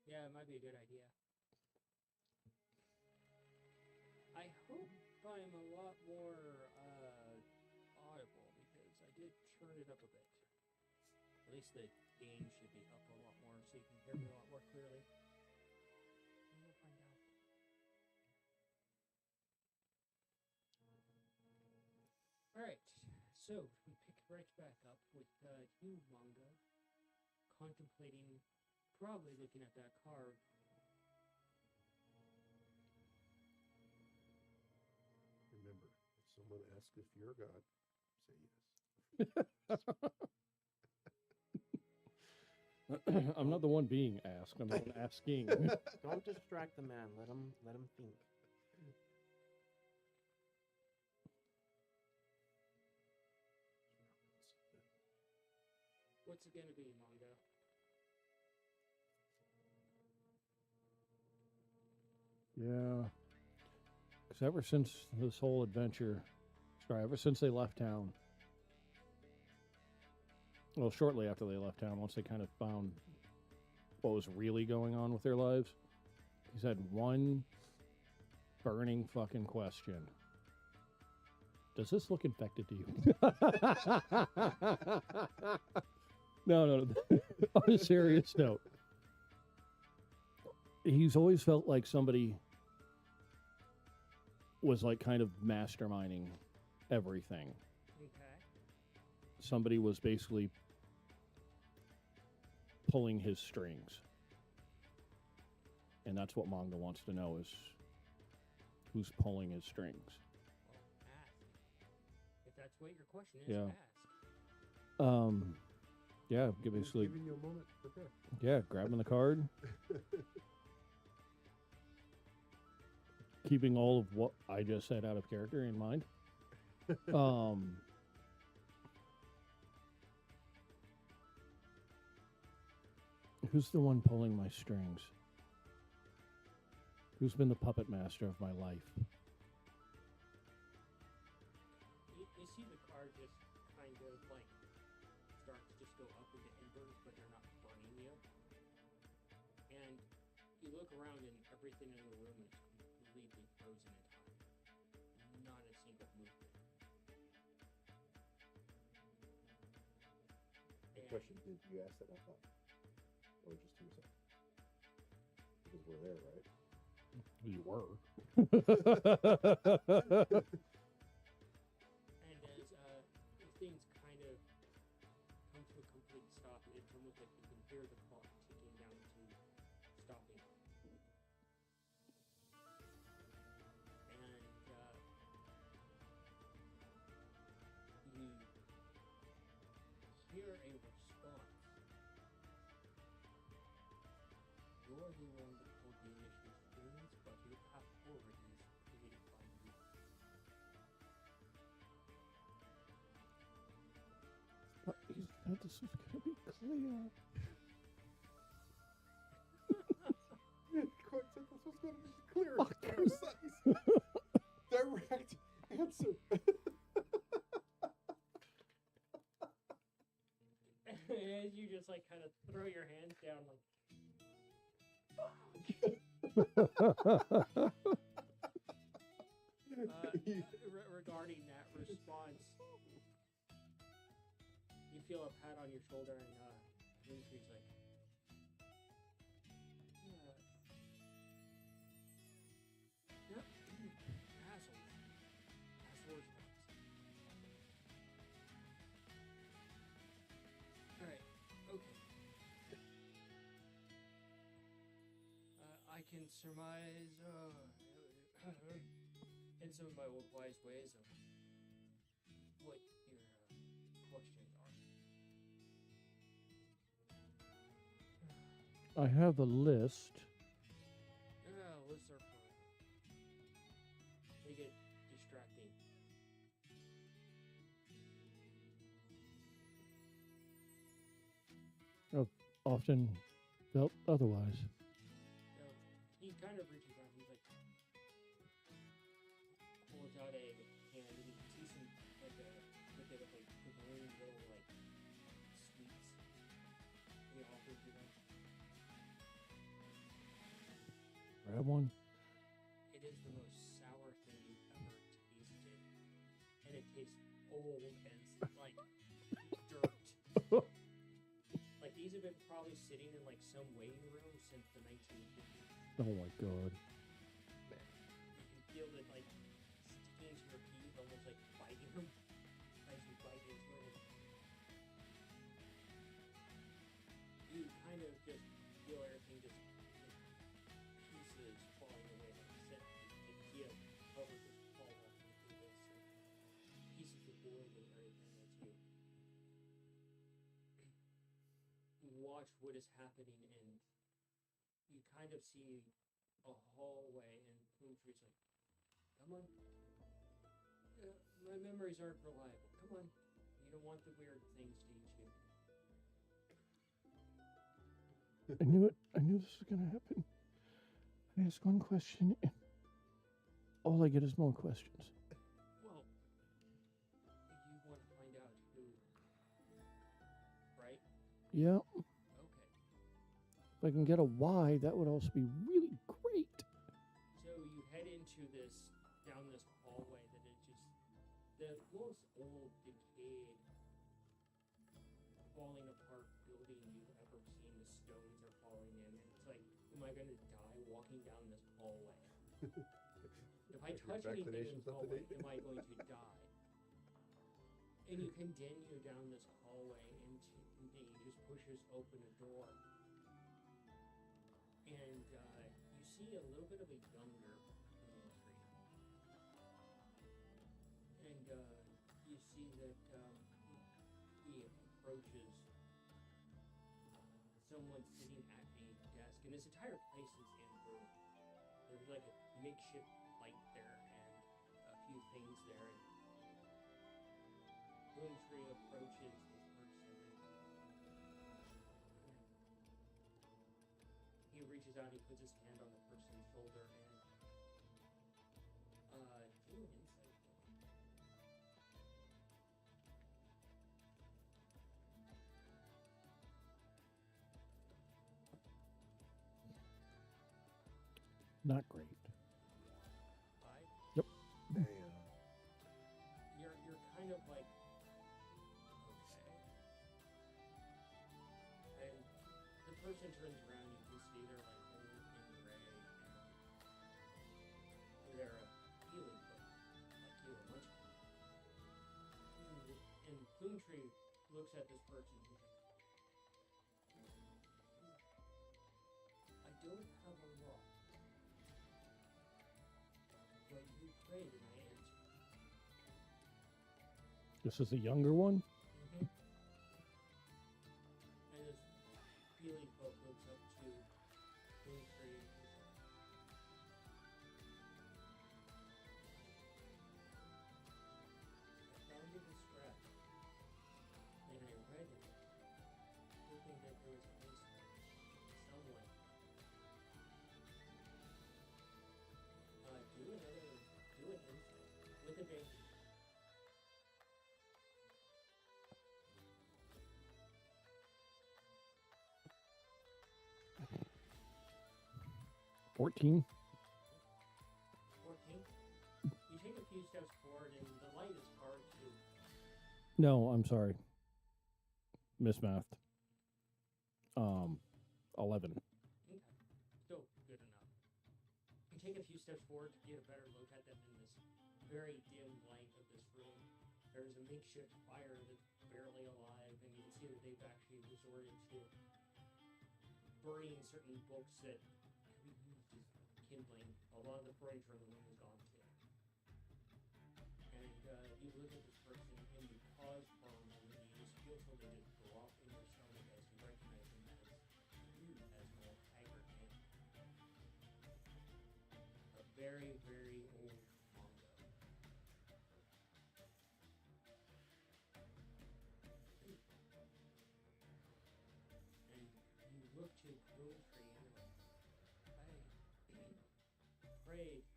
Yeah, it might be a good idea. I hope I'm a lot more audible because I did turn it up a bit. At least the gain should be up a lot more so you can hear me a lot more clearly. And we'll find out. Alright, so we pick right back up with you, Manga, contemplating, probably looking at that card. Remember, if someone asks if you're God, say yes. I'm not the one being asked. I'm the one asking. Don't distract the man. Let him think. What's it gonna be, Manga? Yeah. Because ever since this whole adventure, ever since they left town, well, shortly after they left town, once they kind of found what was really going on with their lives, he's had one burning fucking question. Does this look infected to you? No. On a serious note, he's always felt like somebody was like kind of masterminding everything. Okay. Somebody was basically pulling his strings. And that's what Manga wants to know is who's pulling his strings. Well, ask. If that's what your question is, Yeah. ask. Yeah, He's basically, giving you a moment to prepare. yeah, grabbing the card, keeping all of what I just said out of character in mind. Who's the one pulling my strings? Who's been the puppet master of my life? You see the card just kind of like start to just go up into embers, but they're not burning you. And you look around and everything in the room is completely frozen in time. Not a single movement. The question, did you ask that out loud? Or just to yourself? Because we're there, right? You were. And as things kind of come to a complete stop, it's almost like you can hear the clock ticking down to stopping. And you hear a response. You're the one that pulled the initial strings, but your path forward is created by you. He said this was going to be clear. Quite said this was going to be clear, precise, direct answer. As you just like kind of throw your hands down, like. Regarding that response, you feel a pat on your shoulder, and Dimitri's like, "Yep, asshole, asshole response." All right, okay. I can surmise in some of my old wise ways of what your questions are. I have a list. Lists are fun. They get distracting. Often felt otherwise. So he kind of reaches out. He's like, pulls out a hand, and you can see some like a bit of like green little like sweets. And he he offered you them. Grab one. It is the most sour thing you've ever tasted, and it tastes old as like dirt. Like these have been probably sitting in like some waiting room since the 1950s. Oh my god. You can feel it like sticking to your teeth, almost like biting them as you bite into it. You kind of just feel everything just like, pieces falling away. Like I said, the Taquito cover just fall off into this. And pieces of wood and everything as you watch what is happening, and you kind of see a hallway, and Boomtree's like, come on. My memories aren't reliable. Come on. You don't want the weird things to eat you. I knew it. I knew this was gonna happen. I ask one question, and all I get is more questions. Well, you want to find out who, right? Yeah. Okay. If I can get a why, that would also be really great. So you head into down this hallway that is just the most old, decayed, falling apart building you've ever seen. The stones are falling in, and it's like, am I going to die walking down this hallway? If I touch anything in this hallway, am I going to die? And you continue down this hallway, and he just pushes open a door. And you see a little bit of a younger Boomtree. And you see that he approaches someone sitting at a desk. And this entire place is in room. There's like a makeshift light there and a few things there. And Boomtree approaches this person. He reaches out, he puts his hand on the person's shoulder, and do an insight roll. Not great. 5. Yep. Damn. You're kind of like, okay. And the person turns around, you can see they're like old and gray, and they're a healing book, like you or Munchkin. And Boomtree looks at this person, he's like, I don't have a lot, but you prayed and I answered. This is the younger one? Mm-hmm. And this healing folk looks up to Boomtree. I found it in scrap, and I read it, hoping that there was a place somewhere. Do an insight with advantage. $14. 14. You take a few steps forward, and the light is hard to. No, I'm sorry. Mismathed. 11. Okay. Still good enough. You take a few steps forward to get a better look at them in this very dim light of this room. There's a makeshift fire that's barely alive, and you can see that they've actually resorted to burning certain books that could be used as kindling. A lot of the furniture in the room is gone too. And you look at this person, and you pause for a moment, and you just feel something just drop in your stomach as you recognize him as more haggard man. A very, very old Mongo. And you look to Boomtree, and you're like, I prayed.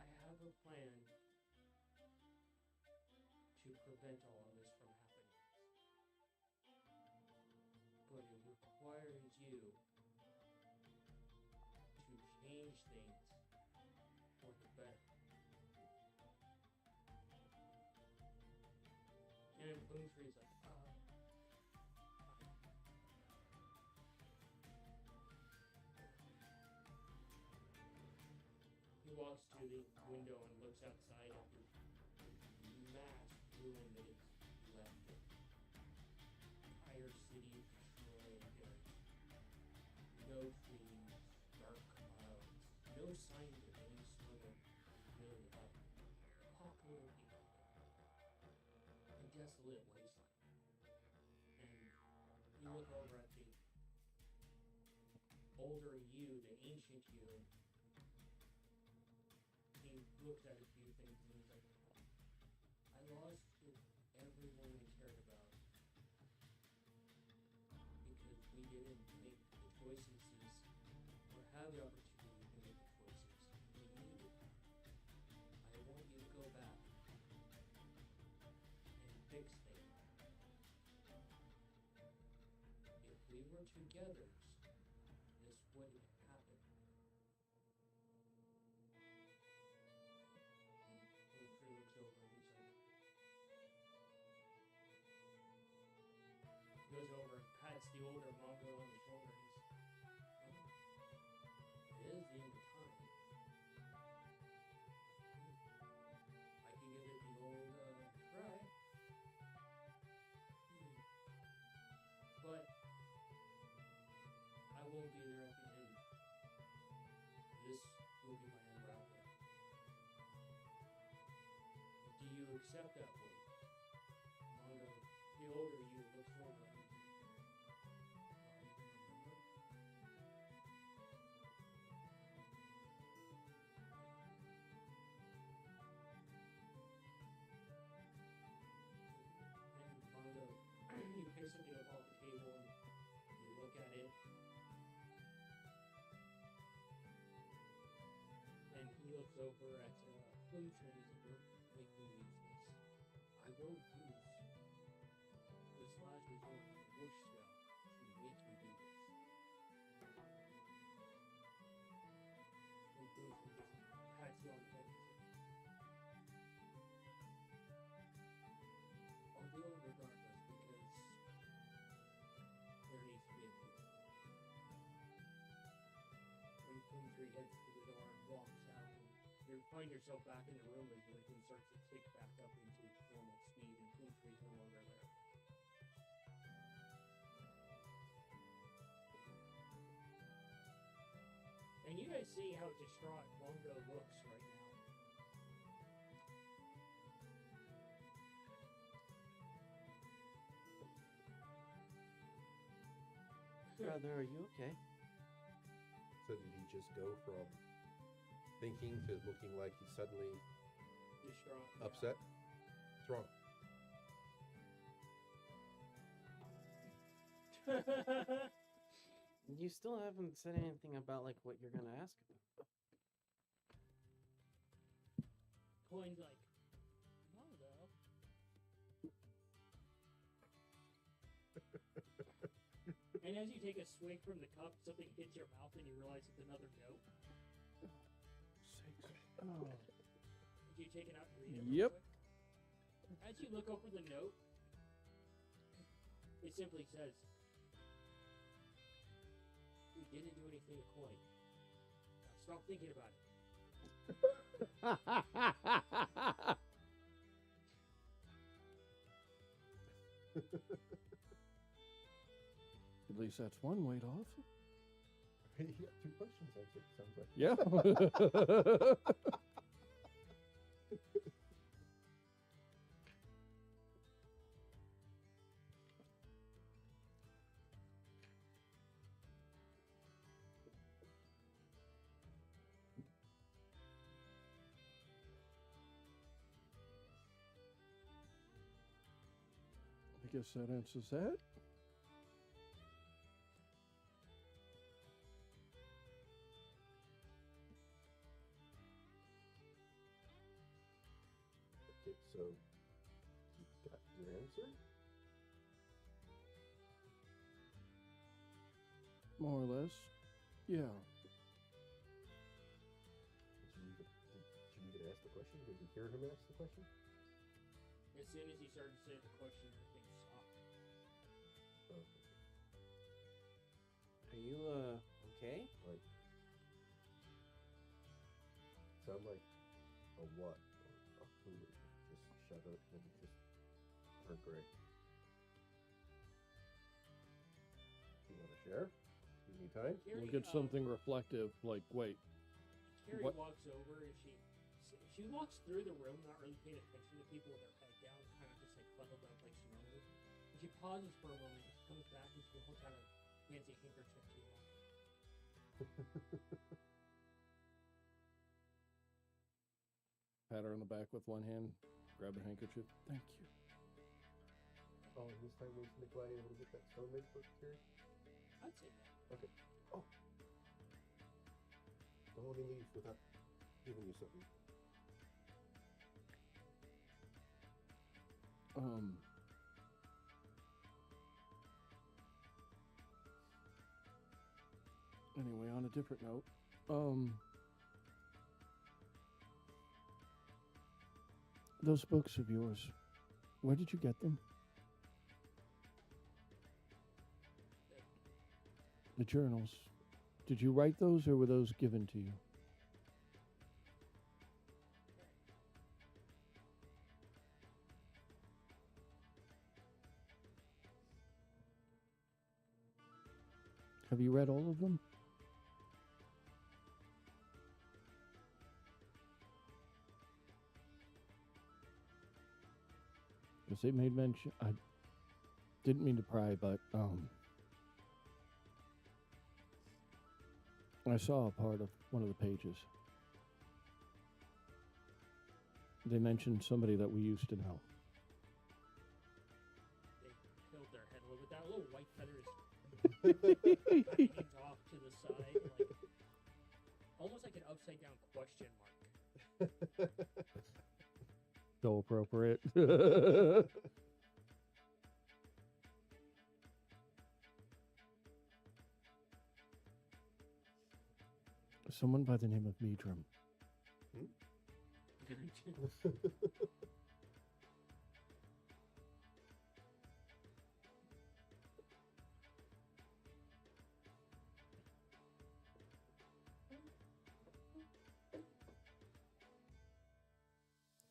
I have a plan to prevent all of this from happening. requires you to change things for the better. And Boomtree is like, he walks to the window and looks outside at the mass ruin that is left. Entire city is destroyed. No trees, dark clouds, no signs of any sort of really popular people. A desolate wasteland. And you look over at the older you, the ancient you. He looks at a few things and he's like, I lost everyone I cared about because we didn't make the choices or have the opportunity to make the choices we needed. I want you to go back and fix things. If we were together, this wouldn't happen. Humphrey looks over and he's like, goes over and pats the older Mongo on the shoulder. It is the end of time. I can give it the old try. But I won't be there at the end. This will be my unraveling. Do you accept that way? Mongo, the older you looks over. You pick something up off the table and you look at it. And he looks over at Boomtree and he's like, make me use this. I won't use this last resort of whoosh spell to make you do this. And Boomtree just pats you on the head and says, I'll do it regardless because there needs to be a peace. When Boomtree heads to the door and walks out, and you find yourself back in the room as everything starts to tick back up into normal speed, and Boomtree's no longer there. And you guys see how distraught Mongo looks right now. Brother, are you okay? So did he just go from thinking to looking like he's suddenly Distraught. yeah. upset? What's wrong? You still haven't said anything about like what you're gonna ask about. Coin's like, Mongo. And as you take a swig from the cup, something hits your mouth and you realize it's another note. Oh. Do you take it out and read it? Yep. real quick? As you look over the note, it simply says, we didn't do anything to Coin. Now stop thinking about it. At least that's one weight off. He got 2 questions answered, sounds like. Yeah. I guess that answers that. Okay, so you got your answer? More or less. Yeah. Did you get asked the question? Did you hear him ask the question? As soon as he started to say the question, everything stopped. Oh, Are you okay? like, sound like a what? Or a who? Just shut up and just turn gray. You want to share? Give me time? Carrie, We'll get something reflective. Like, wait. Carrie what- walks over and she walks through the room, not really paying attention to people with her head down, kind of just like cuddled up like she normally would. And she pauses for a moment, she comes back and she holds out a fancy handkerchief to you all. Pat her on the back with one hand. Grab the handkerchief. Thank you. Oh, and this time was Nikolai able to get that stone made for Carrie? I'd say that. Okay. Oh! Don't let me leave without giving you something. Anyway, on a different note, those books of yours, where did you get them? The journals. Did you write those or were those given to you? Have you read all of them? Because they made mention. I didn't mean to pry, but I saw a part of one of the pages. They mentioned somebody that we used to know. They held their head a little bit. That little white feather is hanging off to the side, like almost like an upside down question mark. So appropriate. Someone by the name of Midram.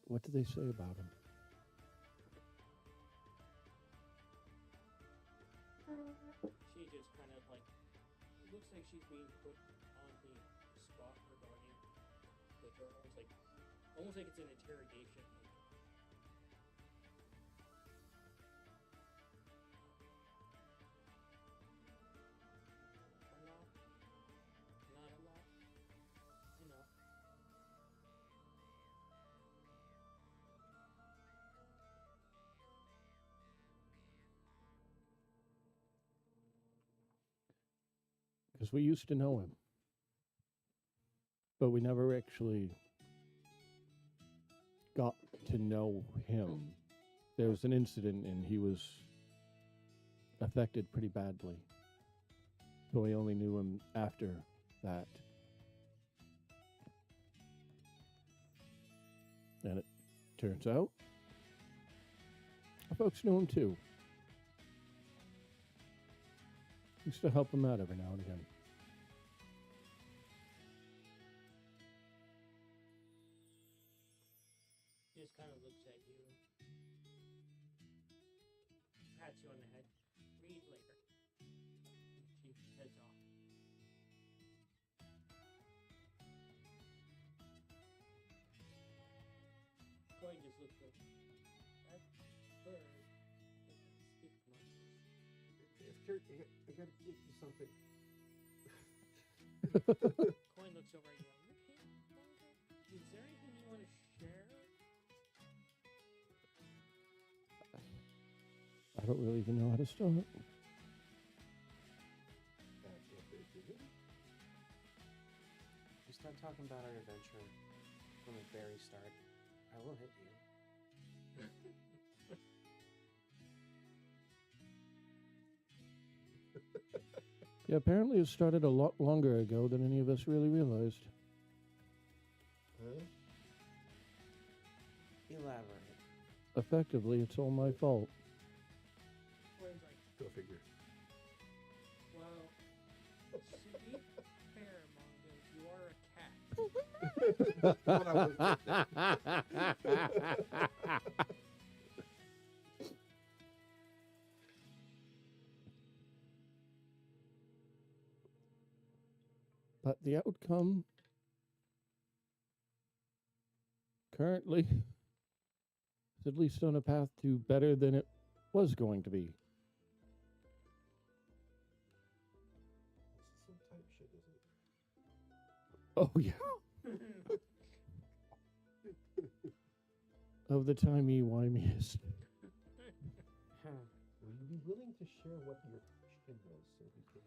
What did they say about him? She just kind of like, it looks like she's being put on the spot regarding the journals, like almost like it's an interrogation. A lot, not a lot, enough. Because we used to know him. But we never actually got to know him. There was an incident and he was affected pretty badly. So we only knew him after that. And it turns out our folks knew him too. Used to help him out every now and again. Just kind of looks at you, pats you on the head. Read later. She heads off. Coin just looks like that bird doesn't speak much. If Carrie, I gotta give you something. Coin looks over at you. Okay, is there anything you want to share? I don't really even know how to start. That's what they do. We start talking about our adventure from the very start. I will hit you. Yeah, apparently it started a lot longer ago than any of us really realized. Huh? Elaborate. Effectively, it's all my fault. Friends like, Go figure. well, to be fair, Mongo, you are a cat. That's what I was But the outcome currently is at least on a path to better than it was going to be. This is some type shit, isn't it? Oh, yeah. Of the timey-wimeyest. Will you be willing to share what your question was so we can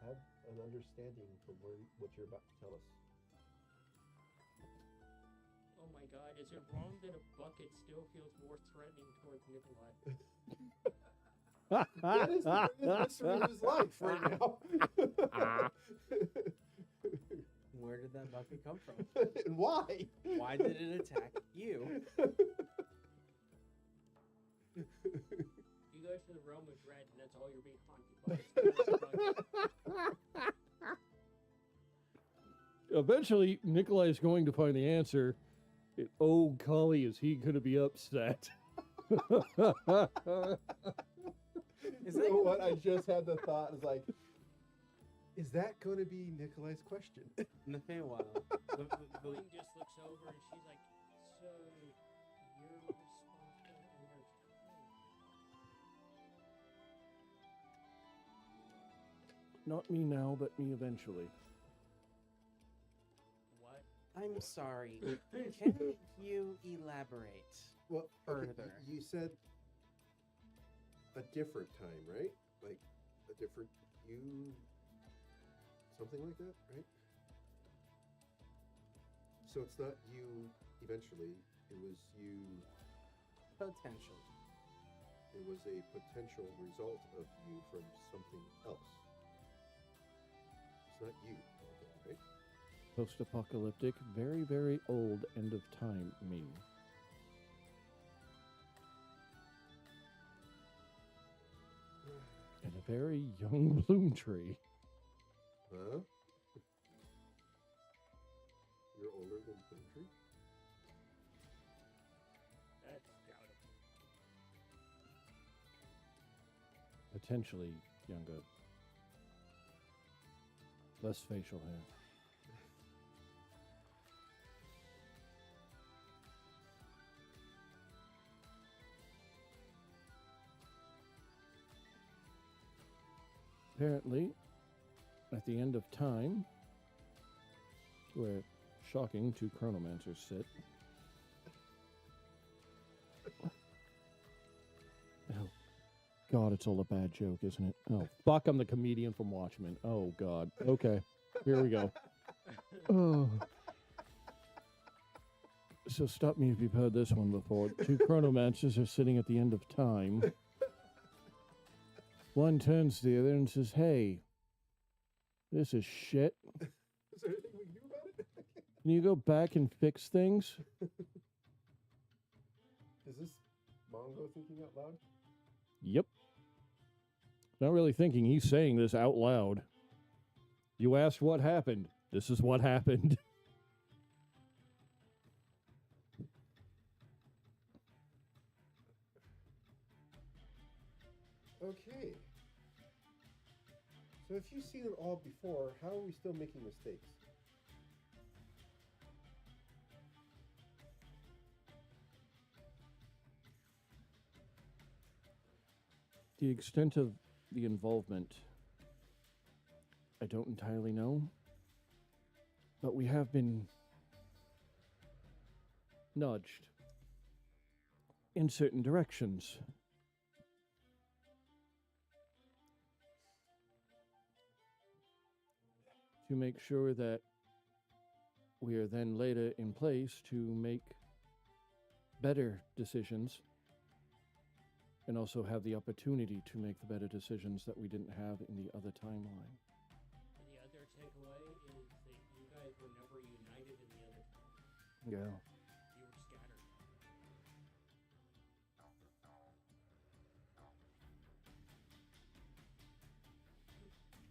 have an understanding for what you're about to tell us? Oh my god, is it wrong that a bucket still feels more threatening towards Nikolai? That is the greatest mystery of his life right now. Where did that bucket come from? And why? Why did it attack you? You go to the realm of dread, and that's all you're being haunted by. Is this bucket. Eventually, Nikolai is going to find the answer. And, oh, golly, is he going to be upset? Is You that know what? I just had the thought. It's like, is that going to be Nikolai's question? Meanwhile, Queen just looks over and she's like, so you're responsible and there's Not me now, but me eventually. what? I'm sorry. Can you elaborate? Well, okay, Further. you said a different time, right? Like a different you, something like that, right? So it's not you eventually, it was you, Potentially. it was a potential result of you from something else. It's not you, right? Post-apocalyptic, very, very old end of time me. And a very young bloom tree. Huh? You're older than Tree? That's doubtable. Potentially younger. Less facial hair. Apparently, at the end of time, where shocking two chronomancers sit. Oh, God, it's all a bad joke, isn't it? Oh, fuck, I'm the comedian from Watchmen. Oh, God. Okay, here we go. Oh. So stop me if you've heard this one before. Two chronomancers are sitting at the end of time. One turns to the other and says, hey, this is shit. Is there anything we can do about it? Can you go back and fix things? Is this Mongo thinking out loud? Yep. Not really thinking, he's saying this out loud. You asked what happened. This is what happened. Okay. So if you've seen it all before, how are we still making mistakes? The extent of the involvement, I don't entirely know. But we have been nudged in certain directions. To make sure that we are then later in place to make better decisions and also have the opportunity to make the better decisions that we didn't have in the other timeline. And the other takeaway is that you guys were never united in the other time. Yeah. You were scattered.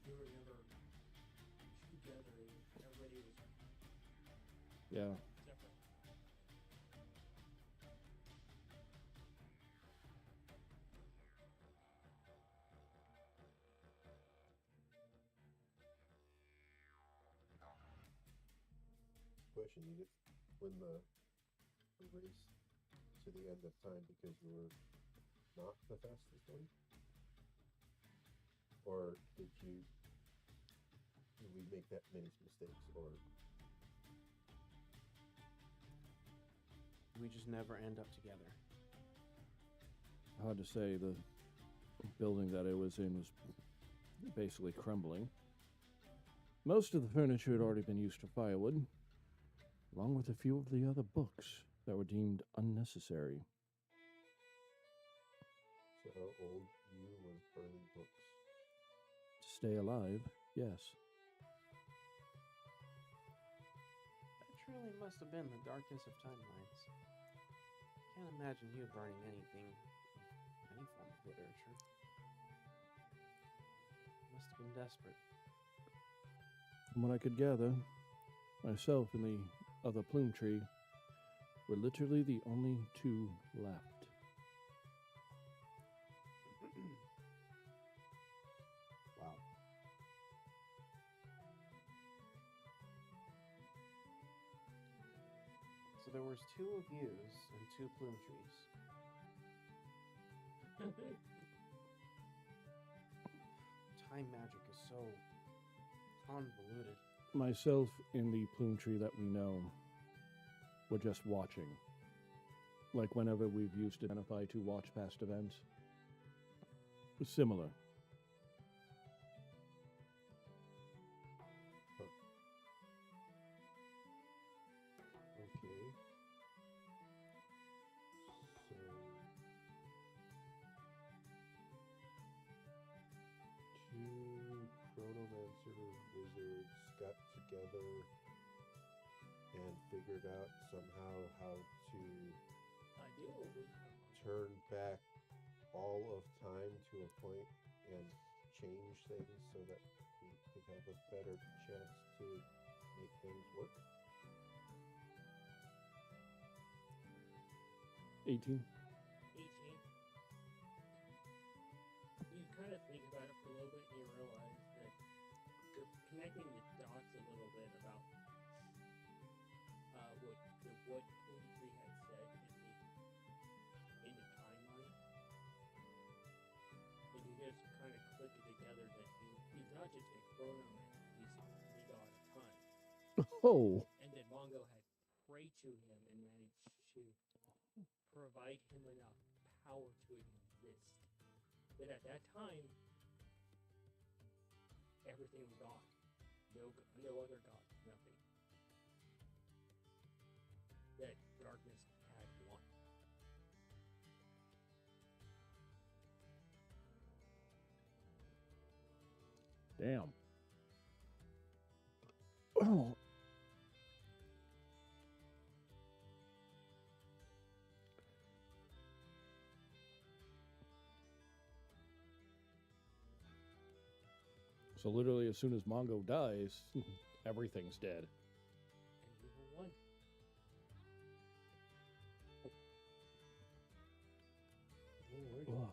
You were never together. Everybody was Yeah. separate. Question: You did win the race to the end of time because you were not the fastest one, or did we make that many mistakes, or We just never end up together. Hard to say. The building that I was in was basically crumbling. Most of the furniture had already been used for firewood, along with a few of the other books that were deemed unnecessary. so how old you was burning books? To stay alive, yes. That truly must have been the darkest of timelines. Can't imagine you burning anything, any form of literature. Must have been desperate. From what I could gather, myself and the other plume tree were literally the only two left. Wow. So there was two of yous and two plume trees. Time magic is so convoluted. Myself and the plume tree that we know were just watching. Like whenever we've used Identify to watch past events. Similar. Okay. So two chronomancer wizards got together and figured out somehow how to turn back all of time to a point and change things so that we could have a better chance to make things work. 18. 18. You kind of think about it for a little bit and you realize that you're connecting the dots a little bit about what Quincy had said in the timeline. And you just kind of click it together that he's not just a chronomancer, he's the god of time. Oh! And then Mongo had prayed to him and managed to provide him enough power to exist. But at that time, everything was gone. No other gods, nothing. That darkness had won. Damn. Oh. So literally, as soon as Mongo dies, everything's dead. And you won. Ugh.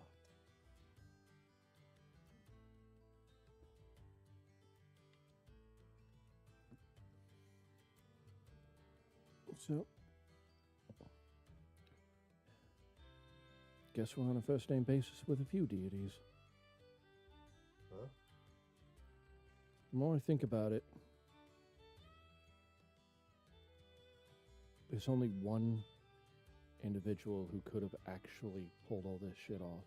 So, guess we're on a first name basis with a few deities. Huh? The more I think about it, there's only one individual who could have actually pulled all this shit off.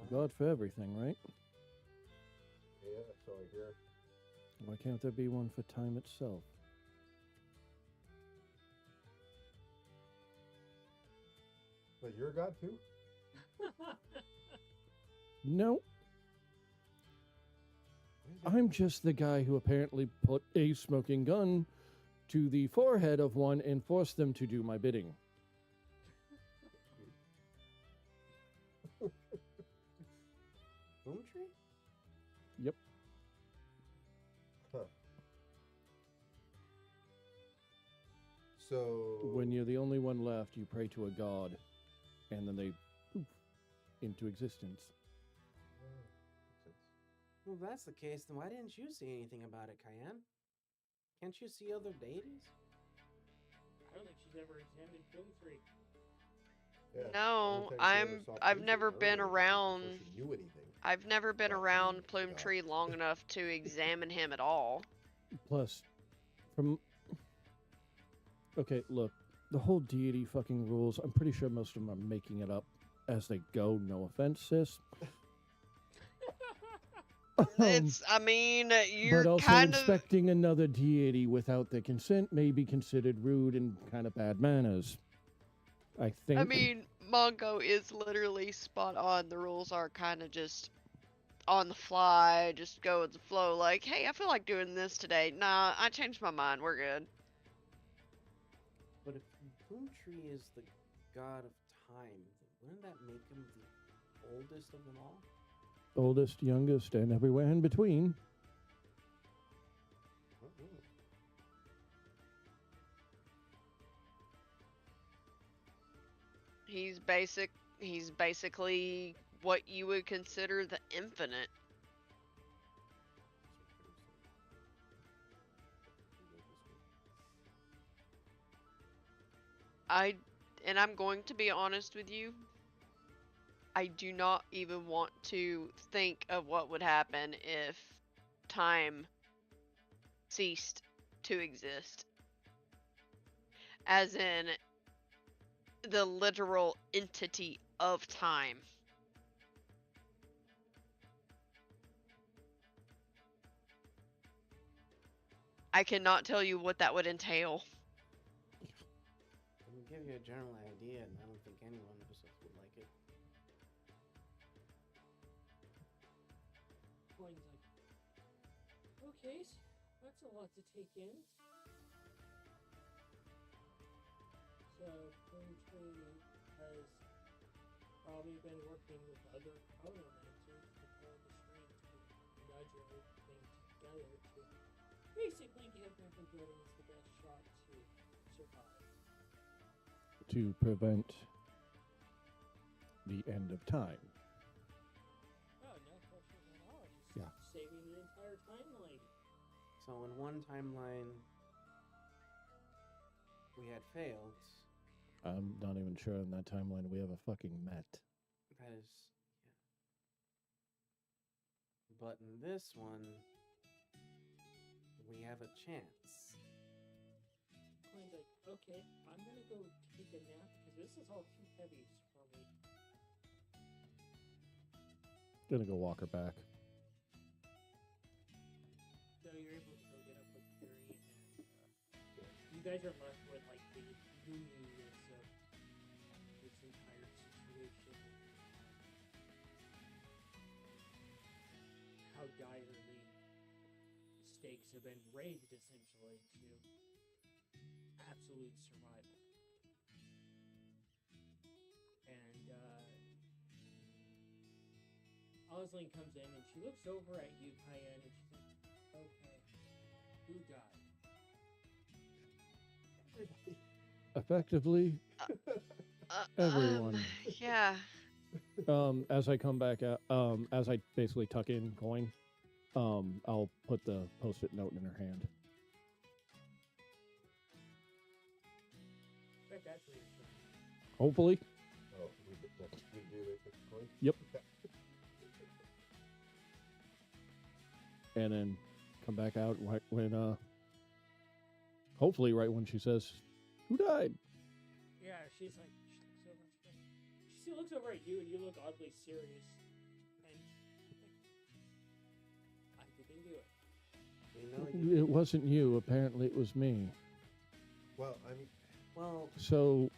God for everything, right? Yeah, so I hear. Why can't there be one for time itself? But you're a god too? No, What is it? I'm just the guy who apparently put a smoking gun to the forehead of one and forced them to do my bidding. Boom tree? Yep. Huh. So When you're the only one left, you pray to a god, and then they poof into existence. Well, if that's the case, then why didn't you say anything about it, Cayenne? Can't you see other deities? I don't think she's ever examined Boom Tree. Yeah, I No, don't think she ever saw I've Pluto never or been anything around. before she knew anything. I've never been about around being Plume God. Tree long enough to examine him at all. Plus, from. Okay, look, the whole deity fucking rules, I'm pretty sure most of them are making it up as they go. No offense, sis. It's, I mean, you're but also kind of. expecting another deity without their consent may be considered rude and kind of bad manners. I think. I mean, Mongo is literally spot on. The rules are kind of just on the fly, just go with the flow. Like, hey, I feel like doing this today. Nah, I changed my mind. We're good. But if Boom Tree is the god of time, then wouldn't that make him the oldest of them all? Oldest, youngest, and everywhere in between. Uh-uh. He's basically what you would consider the infinite. And I'm going to be honest with you. I do not even want to think of what would happen if time ceased to exist. As in the literal entity of time. I cannot tell you what that would entail. I can give you a general idea, and I don't think any one of us would like it. Coin's like, okay, that's a lot to take in. So, Boom Tree has probably been working with other chronomancers to pull the strings to nudge everything together to basically give everybody the best shot to survive. To prevent the end of time. Oh, no questions at all. Just Yeah. saving the entire timeline. So in one timeline, we had failed. I'm not even sure in that timeline we ever fucking met. That is, yeah. But in this one, we have a chance. Coin's like, okay, I'm gonna go take a nap because this is all too heavy for me. Gonna go walk her back. So you're able to go get up with Fury, and you guys are left with like the gloominess of this entire situation. How direly stakes have been raised essentially to absolute survival. And Osling comes in and she looks over at you, Cayenne, and she's like, okay, who died? Everybody. Effectively, everyone. Yeah. As I come back out, as I basically tuck in coin, I'll put the post-it note in her hand. Bet that's reassuring. Hopefully. Oh, we do it with the coin? Yep. And then come back out when hopefully right when she says, "Who died?" Yeah, she's like, she looks over at you and you look oddly serious. And I didn't do it. We know you. It wasn't you. Apparently, it was me. Well, I mean, Well, So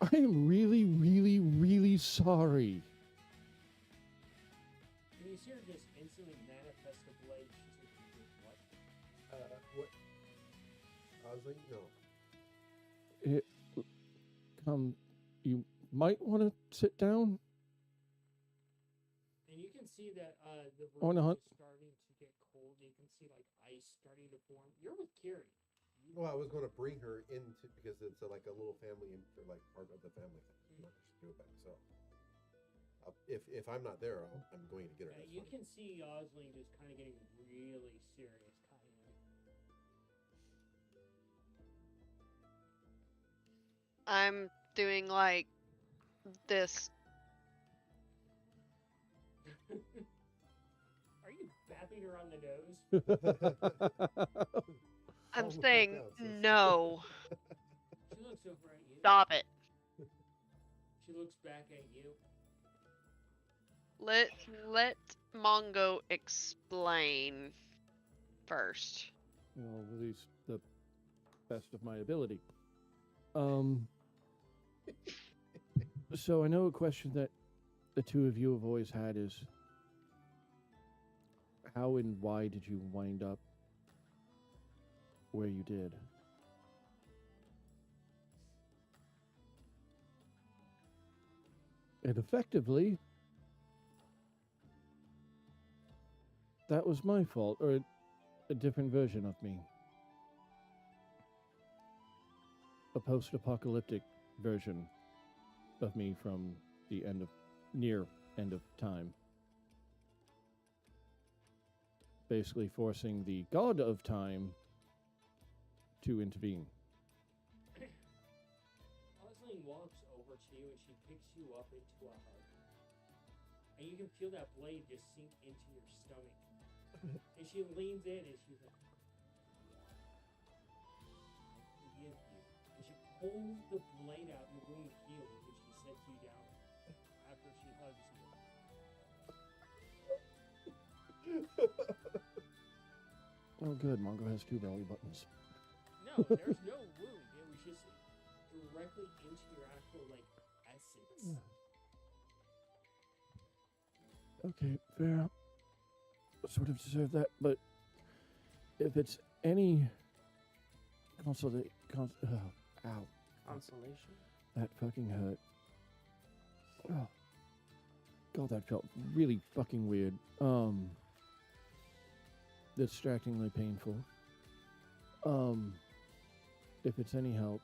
I am really, really, really sorry. And you see her just instantly manifest the blade. She's like, what? what? Osley? No. It, you might want to sit down. And you can see that the Oh, room no. is starting to get cold. You can see like ice starting to form. You're with Carrie. Well, I was going to bring her into because it's like a little family or like part of the family thing. I'm not just do it by myself. If I'm not there, I'm going to get her. Yeah, That's you fine. can see Osling just kind of getting really serious, kind of. I'm doing like this. Are you bapping her on the nose? I'm Calm the fuck saying down, sis. no. She looks over at you. Stop it. She looks back at you. Let Mongo explain first. Well, at least the best of my ability. So I know a question that the two of you have always had is, how and why did you wind up where you did? And effectively, that was my fault, or a different version of me. A post-apocalyptic version of me from the near end of time. Basically forcing the god of time to intervene. Osling walks over to you and she picks you up into a hug. And you can feel that blade just sink into your stomach. And she leans in and she's like, I forgive you. And she pulls the blade out, your wound heals, and she sets you down after she hugs you. Oh good, Mongo has 2 belly buttons. No, there's no wound. It was just directly into your actual, like, essence. Okay, fair. Sort of deserve that, but if it's any ow, consolation. that fucking hurt. Oh. God, that felt really fucking weird. Distractingly painful. If it's any help,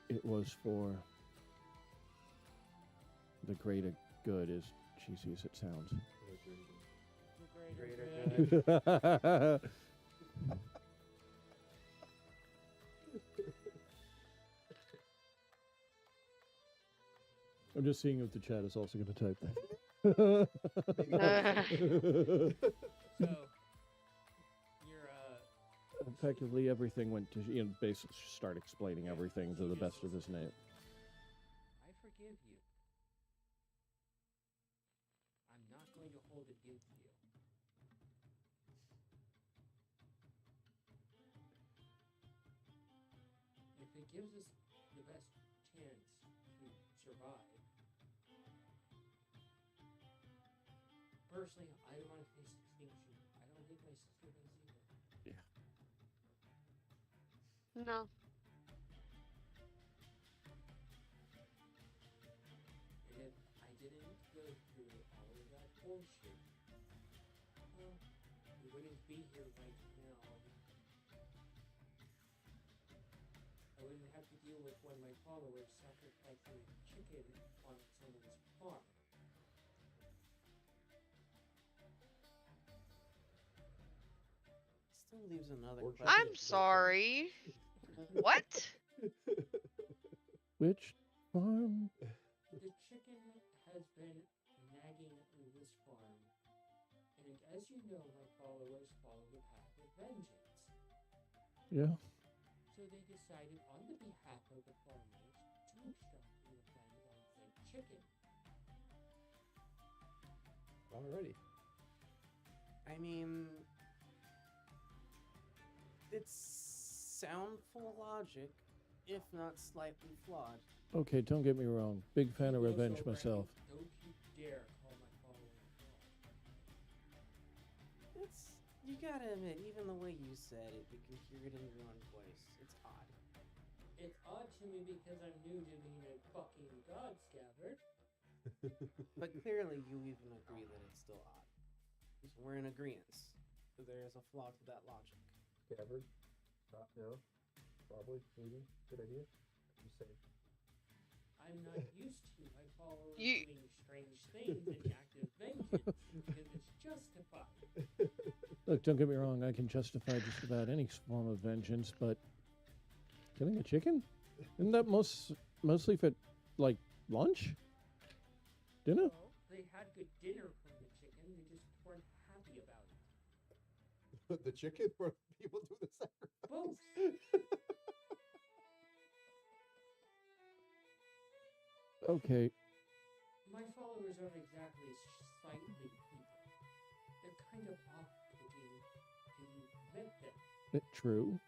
it was for the greater good, as cheesy as it sounds. The Greater good. I'm just seeing if the chat is also going to type that. So, you're, Effectively, everything went to, basically start explaining everything to the best of his name. I forgive you. I'm not going to hold it against you. If it gives us the best chance to survive, personally, I don't want to face extinction. I don't think my sister does either. No. And if I didn't go through all of that bullshit, well, we wouldn't be here right now. I wouldn't have to deal with one of my followers sacrificing chicken on someone's farm. Still leaves another Or question. I'm sorry. What? Which farm? The chicken has been nagging this farm. And as you know, my followers follow the path of vengeance. Yeah. So they decided on the behalf of the farmers to instruct me with them on said chicken. Alrighty. I mean, It's soundful logic, if not slightly flawed. Okay, don't get me wrong. Big fan of Also, revenge Randy, myself. Don't you dare call my followers fraud. It's you gotta admit, even the way you said it, you can hear it in your own voice. It's odd. It's odd to me because I'm new to being a fucking god scabbard. But clearly, you even agree that it's still odd. So we're in agreement. There is a flaw to that logic. Scabbard? No? Probably? Maybe? Good idea? Just saying. I'm not used to my followers You- doing strange things and active vengeance because it's justified. Look, don't get me wrong. I can justify just about any form of vengeance, but killing a chicken? Isn't that mostly for, like, lunch? Dinner? Well, they had good dinner from the chicken, they just weren't happy about it. The chicken or people do the sacrifice? Both. Okay, My followers aren't exactly sightly people. They're kind of off-putting till you've met them. true.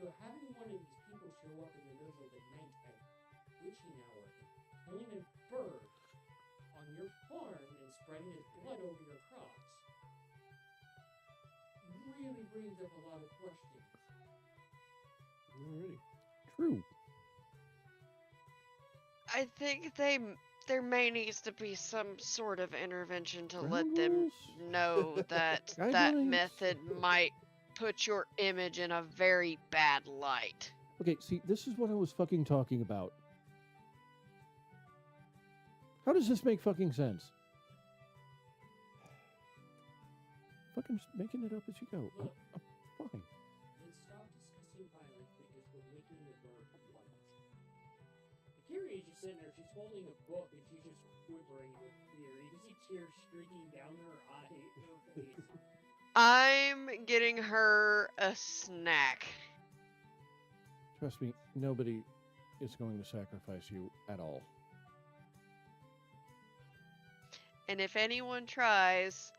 So having one of these people show up in the middle of the night at witching hour, killing a bird on your farm and spreading his blood over your crops really brings up a lot of questions. Alrighty. True. I think there may needs to be some sort of intervention to let Ground them rules? know that that Guidelines? method might put your image in a very bad light. Okay, see, this is what I was fucking talking about. How does this make fucking sense? Fucking just making it up as you go. Look, I'm fine. let's stop discussing violence because we're making the bird white. Akira is just sitting there, she's holding a book and she's just quivering with fear. You can see tears streaking down her face. I'm getting her a snack. Trust me, nobody is going to sacrifice you at all. And if anyone tries,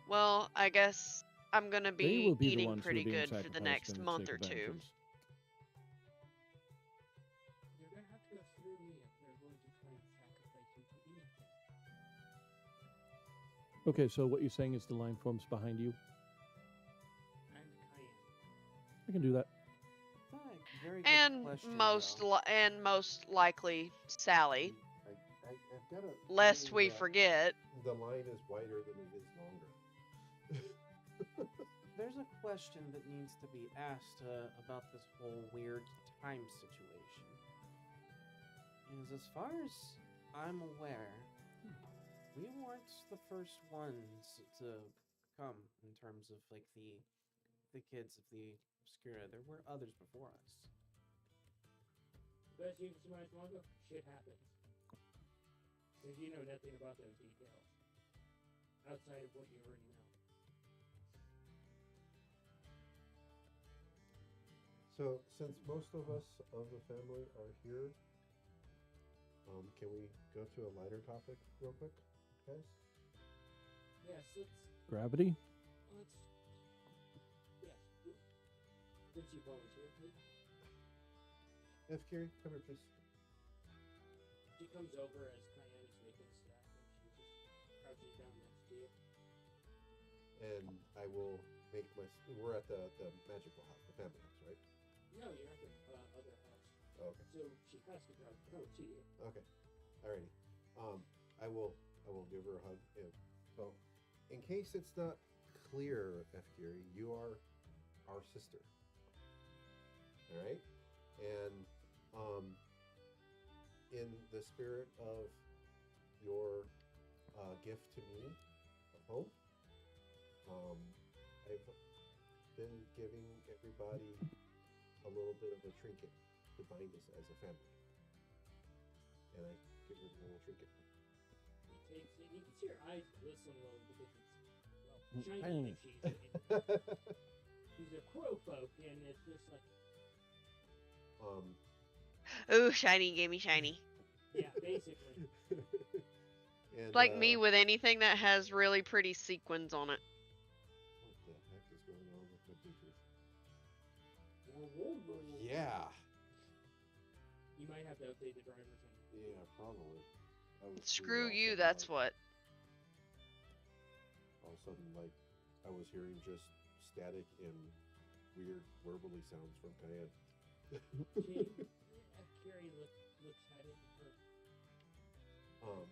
well, I guess I'm gonna They be will be the eating ones who are pretty being good for the sacrificed next in month sake or of two. vengeance. You're gonna have to go through me if they're going to try and sacrifice you to anything. Okay, so what you're saying is the line forms behind you? And Cayenne. I can do that. That's a very good And question, most likely Sally, I've got a lest feeling we that forget. the line is wider than it is longer. There's a question that needs to be asked about this whole weird time situation. Is as far as I'm aware, we weren't the first ones to come in terms of like the kids of the Obscura. There were others before us. Best you can surmise manga, shit happens. Because you know nothing about those details. Outside of what you already know. So, since most of us of the family are here, can we go to a lighter topic real quick, guys? Yes, Gravity? let's yes. Did you volunteer, please? F. Carey, come here, please. She comes over as Cayenne is making a snack and she just crouches down next to you. And I will make my. We're at the magical house, the family house, right? No, you're at the other house. Oh, okay. So she has to come to you. Okay. Alrighty. I will give her a hug. So, in case it's not clear, F. Geary, you are our sister. All right. And in the spirit of your gift to me of hope, I've been giving everybody a little bit of a trinket to bind us as a family. And I give her the little trinket. He takes it. You can see her eyes glisten a little because it's, well, Tiny. shiny. She's a crow folk, and it's just like, Ooh, shiny, gave me shiny. yeah, basically. and, Like me with anything that has really pretty sequins on it. What the heck is going on with my Bluetooth? Yeah. You might have to update the driver's thing. Yeah, probably. I was Screw weird all of a you, sudden, that's like, what. all of a sudden, like, I was hearing just static and weird verbally sounds from Cayenne. Carrie looks at it and her.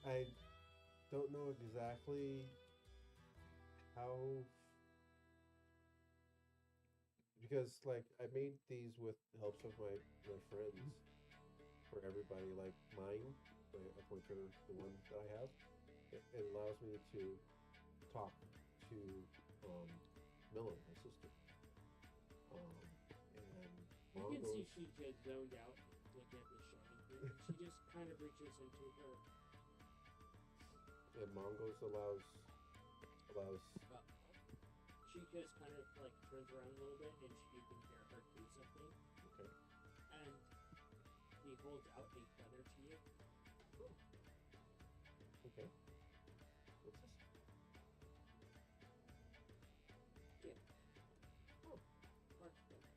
I don't know exactly how, because like I made these with help of my friends for everybody. Like mine, my pointer, the one that I have, it allows me to talk to Millen, my sister. And You can Mongo's, see she just zoned out looking at the shiny thing. She just kind of reaches into her. and Mongo's allows She just kind of like turns around a little bit and you can hear her do something. okay. And he holds out a feather to you. Okay. What's this? Yeah. Oh, Heart feather.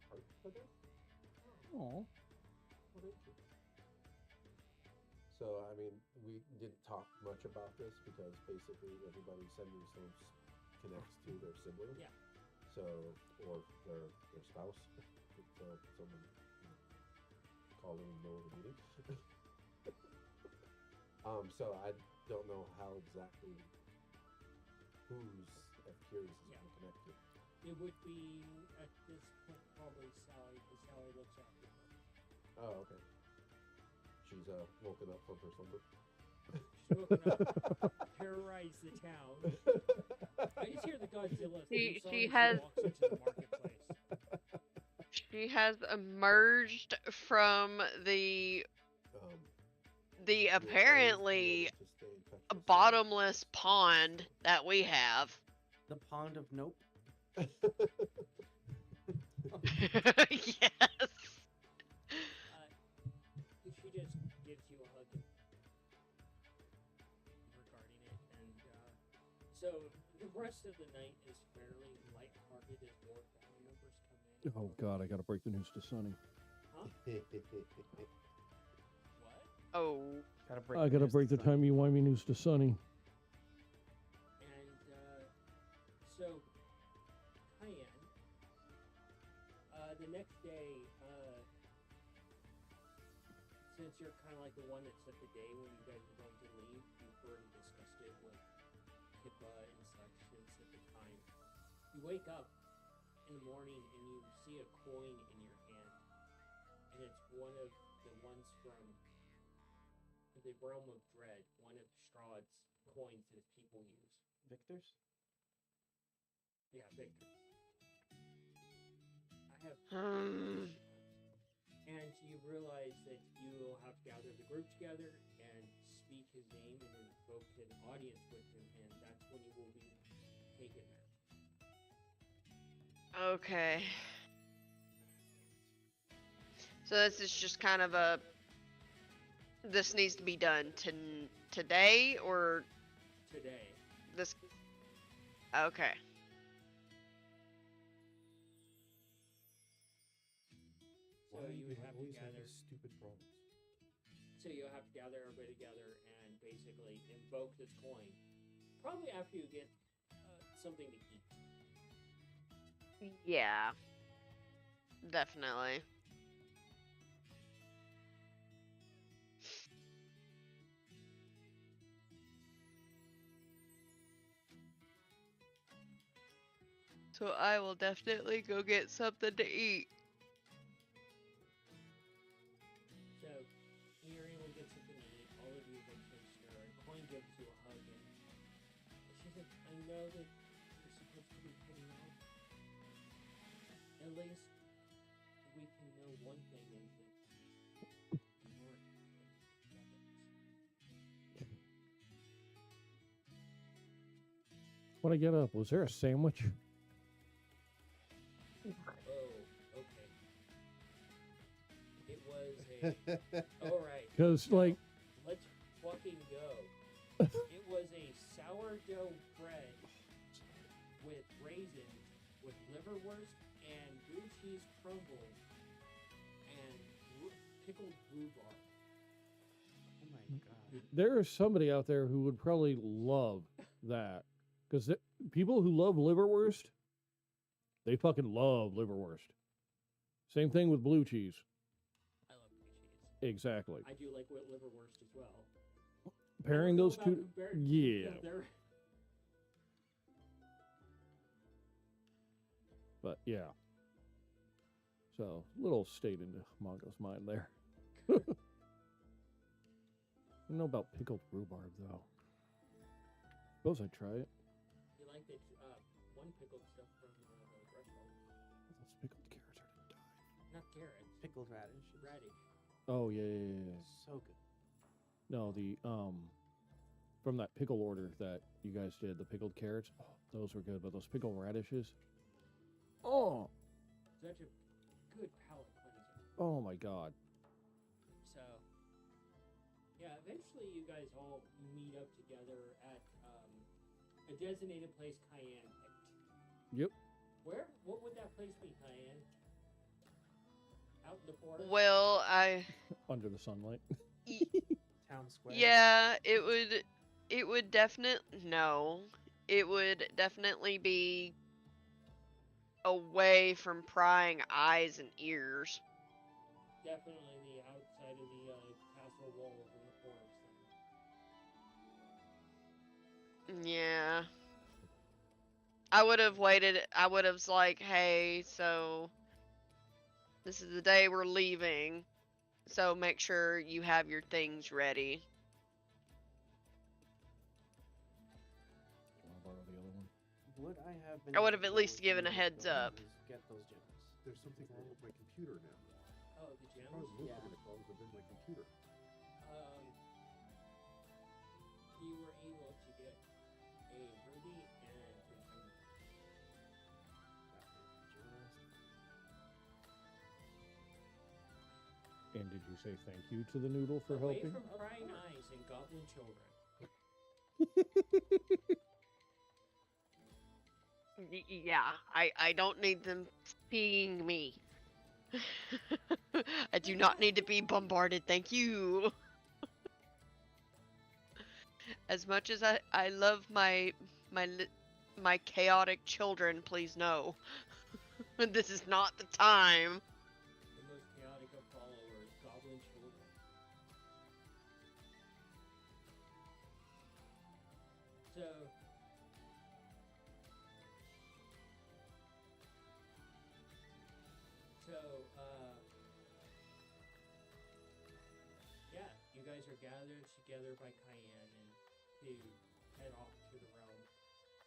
heart feather? Oh, Oh, thank you. So, I mean, we didn't talk much about this because basically everybody sending stones connects to their sibling. Yeah. So, or their spouse. So, someone called in the middle of the meeting. So I don't know how exactly whose F Curious is Yeah. going to connect to. It would be at this point probably Sally, because Sally looks after her. Oh, okay. She's woken up from her slumber. She's woken up, terrorized the town. I just hear the Godzilla theme song She as has- walks into the marketplace. She has emerged from the You always be apparently able to stay in touch with someone. bottomless pond that we have. The pond of nope. Yes. She just gives you a hug regarding it, and so the rest of the night is fairly lighthearted as more family members come in. oh God! I got to break the news to Sonny. Huh? What? Oh. I got to break the timey-wimey news to Sonny. And so Cayenne. The next day, since you're kind of like the one that set the day when you guys were going to leave, you've already discussed it with Kippa and such and set the time. You wake up in the morning and you see a coin in your hand, and it's one of the ones from the realm of dread, one of Strahd's coins that people use. Victor's? Yeah, Victor. I have. And you realize that you will have to gather the group together and speak his name and invoke an audience with him, and that's when you will be taken there. Okay. So this is just kind of a. This needs to be done today or Today. this. Okay. So Why do you would have to always have gather. these stupid problems? So you'll have to gather everybody together and basically invoke this coin. Probably after you get something to eat. Yeah. Definitely. So I will definitely go get something to eat. So you're able to get something to eat. All of you go taste her. And Coin gives you a hug, and she said, "I know that you're supposed to be heading out. At least we can know one thing is that you weren't together." When I get up, was there a sandwich? Oh, okay. It was a. All right. Because No, like, let's fucking go. It was a sourdough bread with raisins with liverwurst and blue cheese crumbles and pickled rhubarb. Oh my god. There is somebody out there who would probably love that because people who love liverwurst, they fucking love liverwurst. Same thing with blue cheese. I love blue cheese. Exactly. I do like liverwurst as well. Pairing those two, yeah. But yeah. So, little stayed into Mongo's mind there. I don't know about pickled rhubarb, though. Suppose I'd try it. You like the one pickled stuff from the restaurant? Those pickled carrots are to die. Not carrots. Pickled radish. Radish. Oh, yeah. So good. No, the, from that pickle order that you guys did, the pickled carrots, oh, those were good. But those pickled radishes, oh, Such a good palate cleanser. oh my God. So, yeah, eventually you guys all meet up together at a designated place Cayenne picked. Yep. What would that place be, Cayenne? Out in the forest? Well, Under the sunlight. Town square. yeah, it would definitely be away from prying eyes and ears. Definitely the outside of the castle walls in the forest. Yeah. I would have waited. I would have like, hey, so this is the day we're leaving. So make sure you have your things ready. Want to borrow the other one? Would I have been? I would have able at least to given a use heads those up. to Get those gems. There's something wrong with my computer now. Oh, the As far gems? as most Yeah. of my problems have been my computer. You were able to get a ruby and some emerald. And did you say thank you to the noodle for Away helping? from prying eyes and goblin children. Yeah, I don't need them seeing me. I do not need to be bombarded, thank you. As much as I love my chaotic children, please know. This is not the time. The most chaotic of followers, goblin children. So, yeah, you guys are gathered together by Cayenne and to head off to the realm.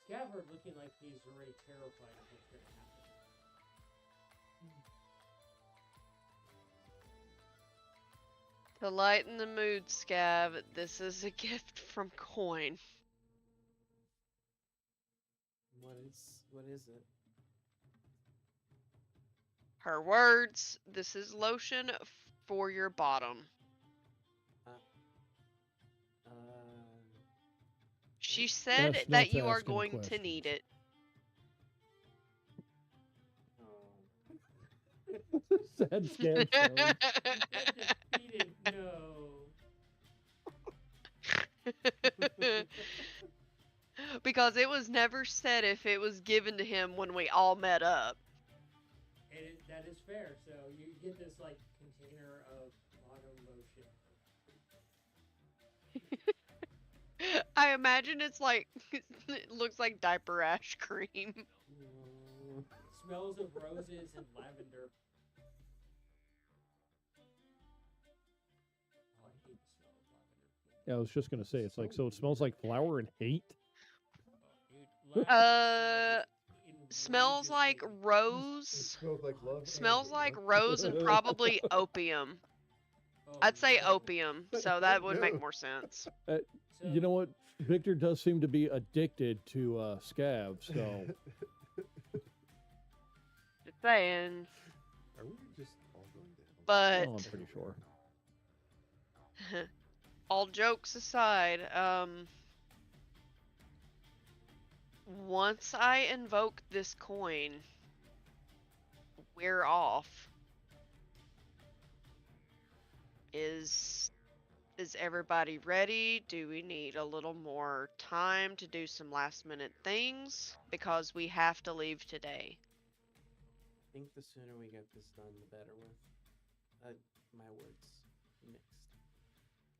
Scabbard looking like he's already terrified of what's going to happen. To lighten the mood, Scav, this is a gift from Coin. What is it? Her words, this is lotion for your bottom. She said Best not that to you are ask any going to need questions. Oh. Sad scab tone. Defeated, no. Because it was never said if it was given to him when we all met up. That is fair. So you get this like container of bottom lotion. I imagine it's like, it looks like diaper rash cream. Smells of roses and lavender. Oh, I hate the smell of lavender. Yeah, I was just gonna say it's like so. It smells like flour and hate. Dude, Smells like It rose. smells like love. and Smells hate, like huh? rose and probably opium. I'd say opium, so that would make more sense. You know what? Victor does seem to be addicted to scab, so Just saying. Are we just all going to hell? But oh, I'm pretty sure. all jokes aside, Once I invoke this coin, we're off. Is everybody ready? Do we need a little more time to do some last minute things? Because we have to leave today. I think the sooner we get this done, the better. With my words mixed.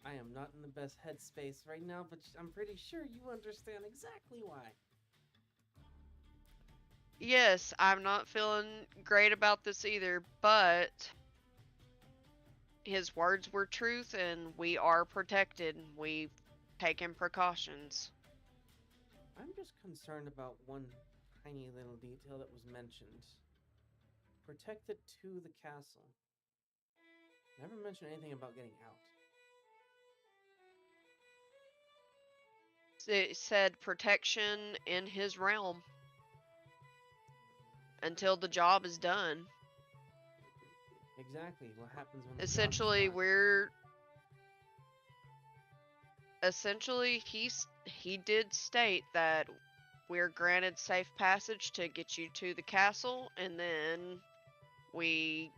I am not in the best headspace right now, but I'm pretty sure you understand exactly why. Yes, I'm not feeling great about this either, but his words were truth and we are protected. We've taken precautions. I'm just concerned about one tiny little detail that was mentioned. Protected to the castle. Never mentioned anything about getting out. It said protection in his realm until the job is done. Exactly. What happens when the Essentially, job is he did state that we're granted safe passage to get you to the castle, and then we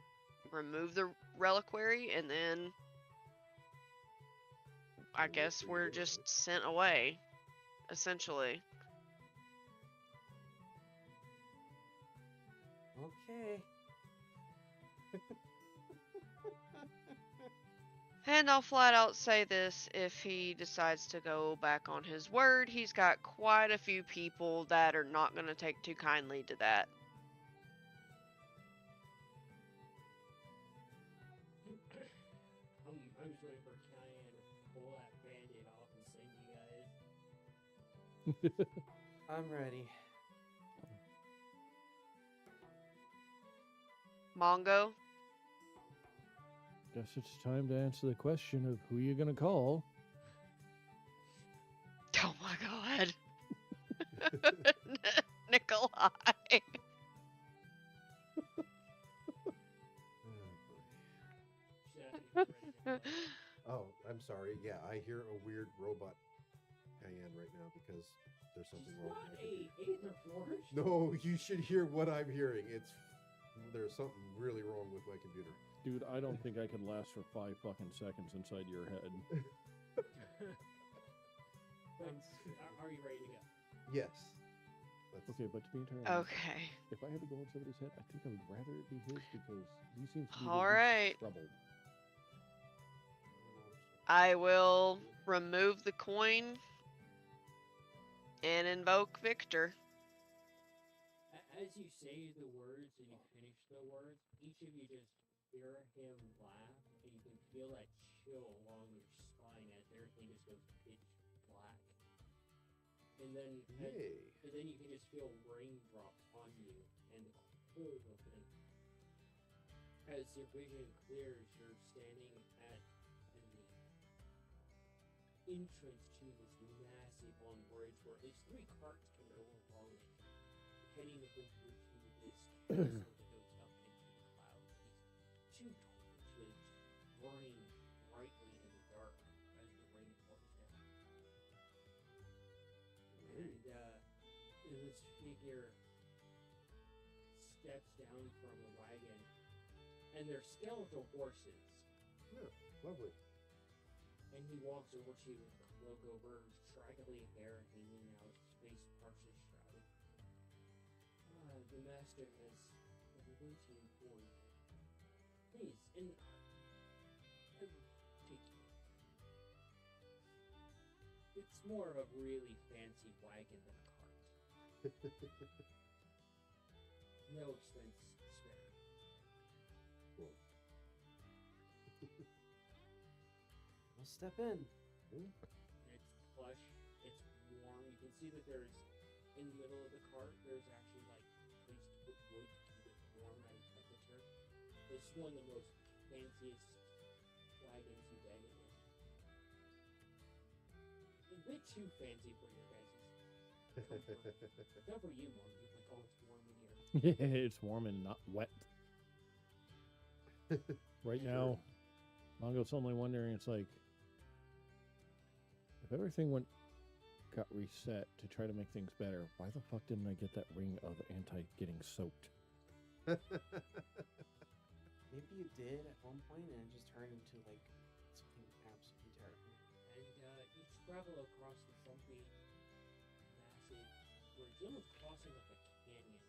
remove the reliquary, and then I guess we're just sent away, essentially. done? Okay. And I'll flat out say this, if he decides to go back on his word, he's got quite a few people that are not going to take too kindly to that. I'm just waiting for Cayenne to pull that band-aid off and send you guys. I'm ready. Mongo? Guess it's time to answer the question of who you're gonna call. Oh my god. Nikolai. Oh, I'm sorry. Yeah, I hear a weird robot Cayenne right now because there's something wrong with my computer. Aether Forge. No, you should hear what I'm hearing. There's something really wrong with my computer. Dude, I don't think I can last for 5 fucking seconds inside your head. Are you ready to go? Yes. Okay, but to be entirely honest, Okay. if I had to go in somebody's head, I think I would rather it be his because he seems to be All the least right. troubled. I will remove the coin and invoke Victor. As you say the words and you finish the words, each of you just hear him laugh, and you can feel that chill along your spine as everything just goes pitch black. And then, and then you can just feel raindrops on you and the cold of it. As your vision clears, you're standing at the entrance to this massive long bridge where at least 3 carts can go along it, heading over to this castle that goes up into the clouds. These 2 torches burning brightly in the dark as the rain pours down. And this figure steps down from a wagon, and they're skeletal horses. Yeah, lovely. And he walks over to you with a cloak over his straggly hair hanging out, his face partially shrouded. The master has a routine for you. Please, and I will take you. It's more of a really fancy wagon than a cart. No expense spared. Cool. We'll step in. It's plush, it's warm. You can see that there's, in the middle of the cart, there's actually like place to put wood to keep it warm at a temperature. This is one of the most fanciest wagons you've been in. A bit too fancy for your guys' comfort. Not for you, Mom. You're like, oh, it's warm in here. It's warm and not wet. Right now, Mongo's only wondering, it's like, if everything went got reset to try to make things better. Why the fuck didn't I get that ring of anti-getting soaked? Maybe you did at one point and it just turned into like something absolutely terrible. And you travel across the bumpy, massive, where it's almost crossing like a canyon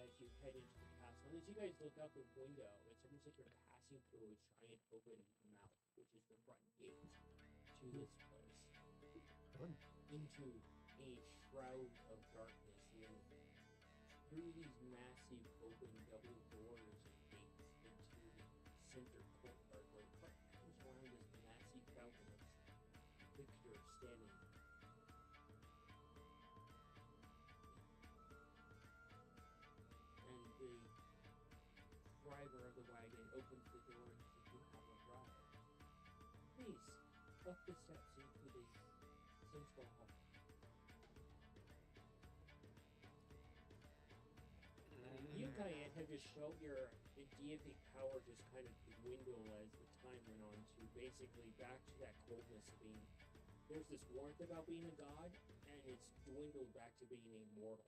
as you head into the castle. And as you guys look out the window, it's almost like you're passing through a giant open mouth, which is the front gate to this place. Fun. Into a shroud of darkness. And through these massive open double doors and gates into the center courtyard where the park comes around this massive fountain of Victor standing. And the driver of the wagon opens the door and says, "You have arrived. Please, up the steps into the central hall." You, Cayenne, have just felt your deific power just kind of dwindle as the time went on to basically back to that coldness of being. There's this warmth about being a god, and it's dwindled back to being a mortal.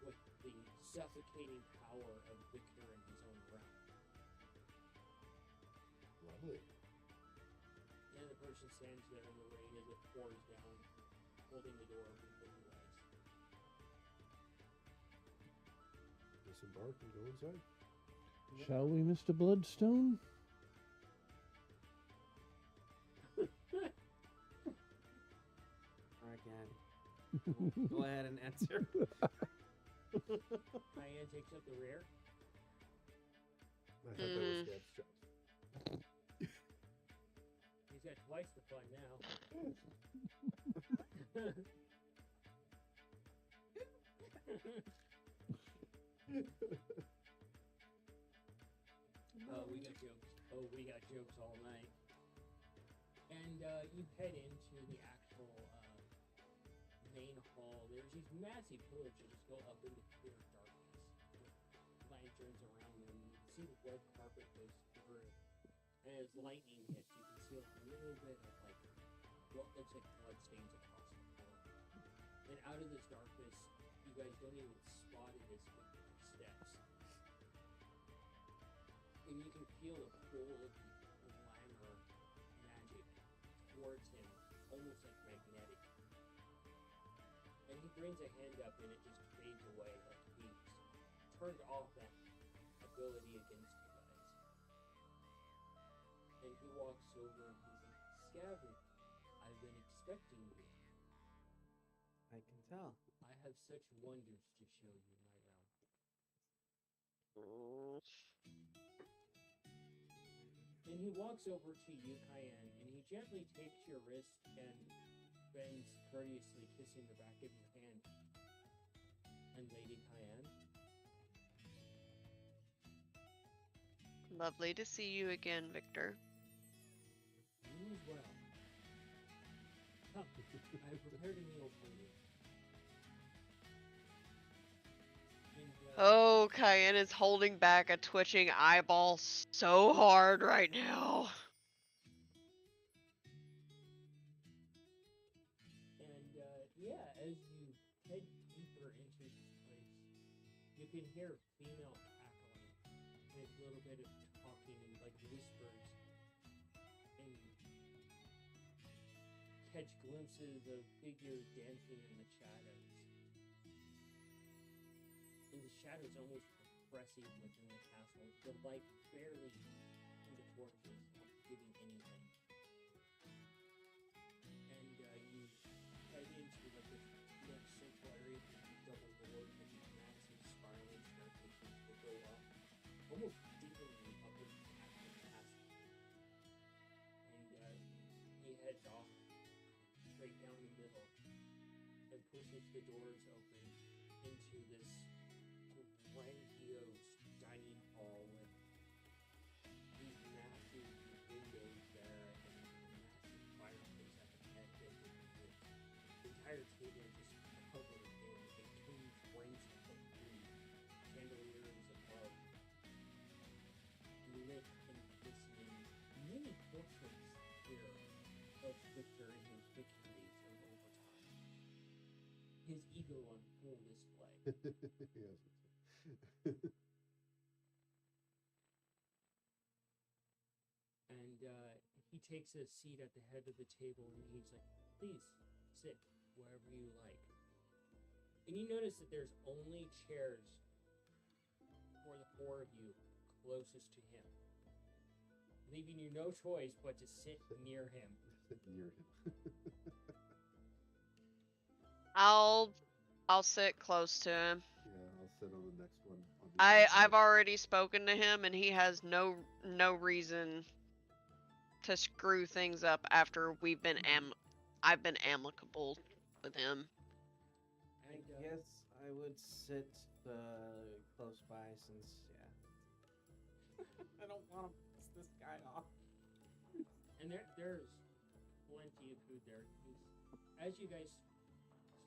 With the suffocating power of Victor in his own realm. Lovely. And the person stands there in the rain as it pours down, holding the door open for you guys. Disembark and go inside. Shall we, Mr. Bloodstone? Again. Go ahead and answer. Cayenne takes up the rear. I thought that was Dad's job. He's got twice the fun now. We got jokes. Oh, we got jokes all night. And you head into the actual main hall. There's these massive pillars that just go up into pure darkness with lanterns around them. You can see the red carpet goes through. And as lightning hits, you can see a little bit of like what looks like blood stains across the floor. And out of this darkness, you guys don't even spot it as Victor steps. And you can feel the pull of the glamour magic towards him, almost like magnetic. And he brings a hand up and it just fades away like he's turned off that ability against you guys. And he walks over and he's like, "Scavin, I've been expecting you. I can tell. I have such wonders to show you, my realm." And he walks over to you, Cayenne, and he gently takes your wrist and bends courteously, kissing the back of your hand. And Lady Cayenne, Lovely to see you again, Victor. you as well. Come, I have prepared a meal for you. And, Oh, Cayenne is holding back a twitching eyeball so hard right now. And yeah, as you head deeper into this place, you can hear female cackling and a little bit of talking and like whispers, and catch glimpses of figures dancing in the shadows. And the shadows almost oppressive within the castle. The light barely from the torches not giving anything. And you head into like this next central area with these double doors and these massive spiraling staircases that go up, almost digging up into the actual castle. And he heads off straight down the middle and pushes the doors open into this grandiose dining hall with these massive windows there and a massive fireplace at the head of the entire table is just covered in a king's bracelet of food, chandeliers above, lit and glistening, many portraits here of Victor and his victories his ego on full display. Yes. And he takes a seat at the head of the table and he's like, please sit wherever you like. And you notice that there's only chairs for the four of you closest to him, leaving you no choice but to sit near him. Sit near him. I'll sit close to him. Yeah, I'll sit on the next one. On the other I've side. already spoken to him, and he has no reason to screw things up after I've been amicable with him. I And guess I would sit close by since, I don't want to piss this guy off. and there's plenty of food there. As you guys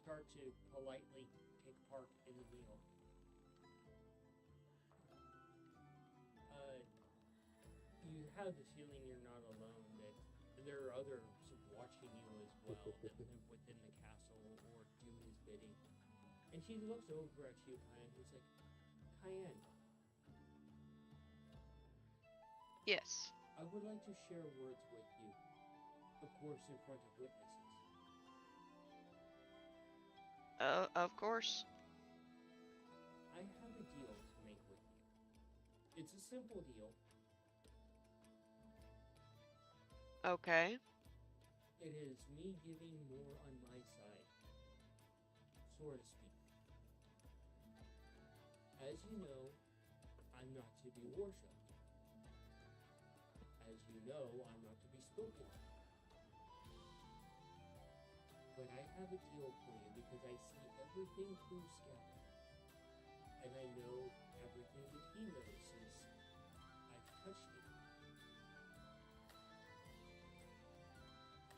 start to politely take part in the meal, you have the feeling you're not alone, that there are others watching you as well that live within the castle or do his bidding. And he looks over at you, Cayenne. He's like, Cayenne, Yes. I would like to share words with you, of course, in front of witnesses. Of course. I have a deal to make with you. It's a simple deal. Okay. It is me giving more on my side, so to speak. As you know, I'm not to be worshipped. As you know, I'm not to be spoken of. But I have a deal for you because I see everything through Scout. And I know everything that he knows since I've touched it.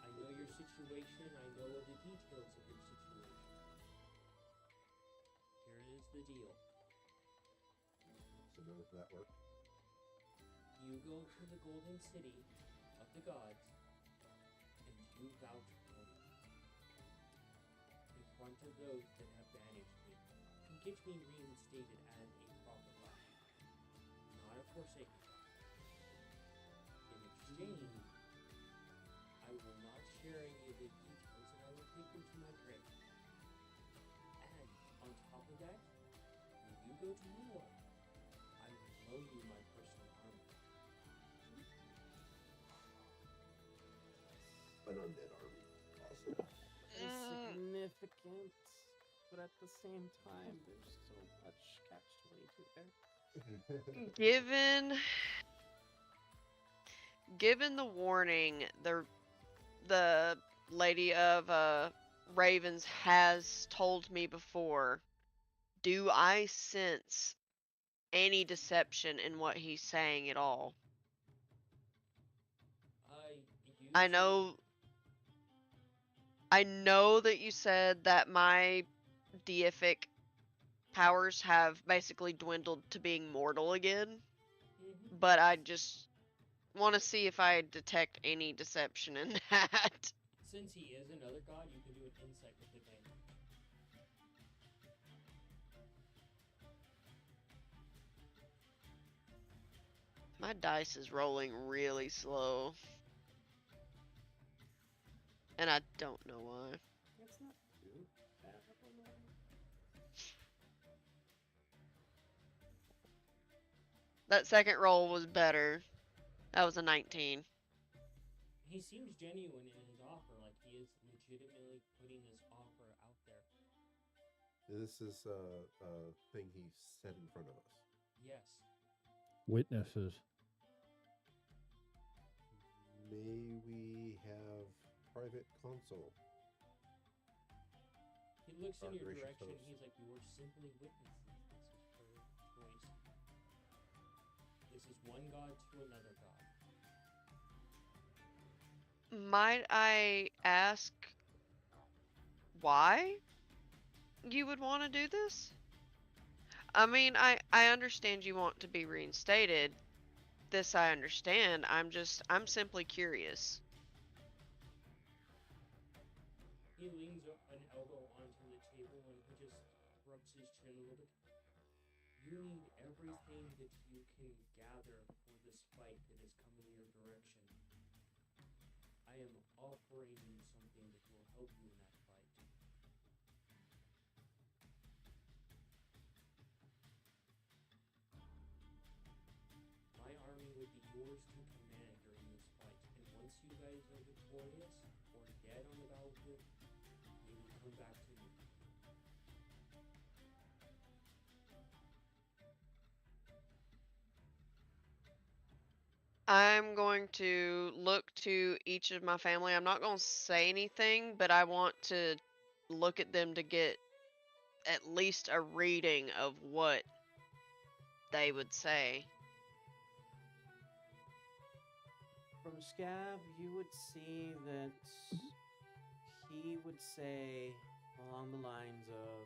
I know your situation, I know the details of your situation. Here is the deal. So none of that worked. You go to the Golden City of the Gods, and you vouch for me. In front of those that have banished me, to get me reinstated as a proper god, not a forsaken god. In exchange, I will not share any of the details, and I will take them to my grave. And on top of that, when you go to war, I will loan you my personal armor. An undead army. Awesome. It's Mm, significant, but at the same time, there's so much catch-22 there. given the warning, the lady of Ravens has told me before. Do I sense any deception in what he's saying at all? You I know that you said that my deific powers have basically dwindled to being mortal again, but I just want to see if I detect any deception in that. Since he is another god, you can do an insight with advantage. My dice is rolling really slow, and I don't know why. It's not too bad of a roll. That second roll was better. That was a 19. He seems genuine in his offer, like he is legitimately putting this offer out there. This is a thing he said in front of us. Yes. Witnesses. May we have private console? He looks Our in your gracious direction. host. He's like, "You are simply witnesses. This is her choice. This is one god to another god." Might I ask why you would want to do this? I mean, I understand you want to be reinstated. This I understand. I'm simply curious. He leans an elbow onto the table and he just rubs his chin a little bit. You need everything that you can gather for this fight that is coming your direction. I am offering you something that will help you in that fight. My army would be yours to command during this fight, and once you guys are victorious or dead on the battlefield, you will come back to me. I'm going to look to each of my family. I'm not going to say anything, but I want to look at them to get at least a reading of what they would say. From Scab, you would see that he would say along the lines of,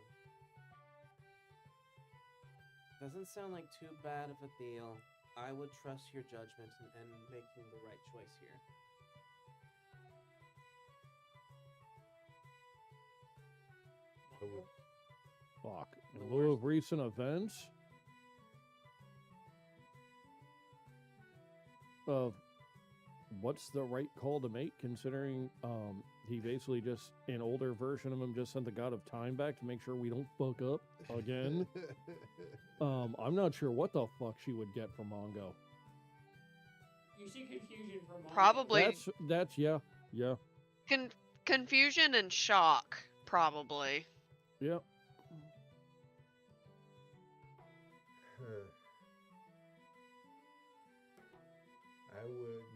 doesn't sound like too bad of a deal. I would trust your judgment and making the right choice here. I would, Fuck. In lieu of recent events of what's the right call to make, considering he basically just, an older version of him just sent the God of Time back to make sure we don't fuck up again. I'm not sure what the fuck she would get from Mongo. You see confusion from Mongo. Probably That's yeah. confusion and shock, probably. Yep.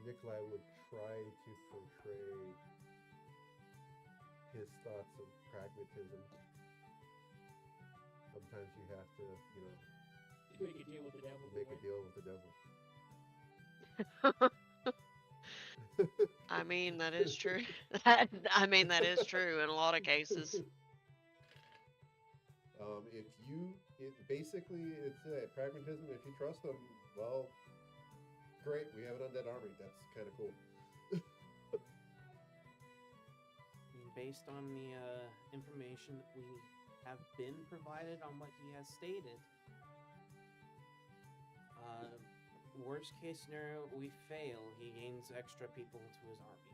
Nikolai would try to portray his thoughts of pragmatism. Sometimes you have to, Make a deal with the devil. make a deal with the devil. I mean, that is true. That is true in a lot of cases. Basically, it's pragmatism. If you trust them, well, great. We have an undead army. That's kind of cool. Based on the information that we have been provided on what he has stated, worst case scenario, we fail. He gains extra people to his army.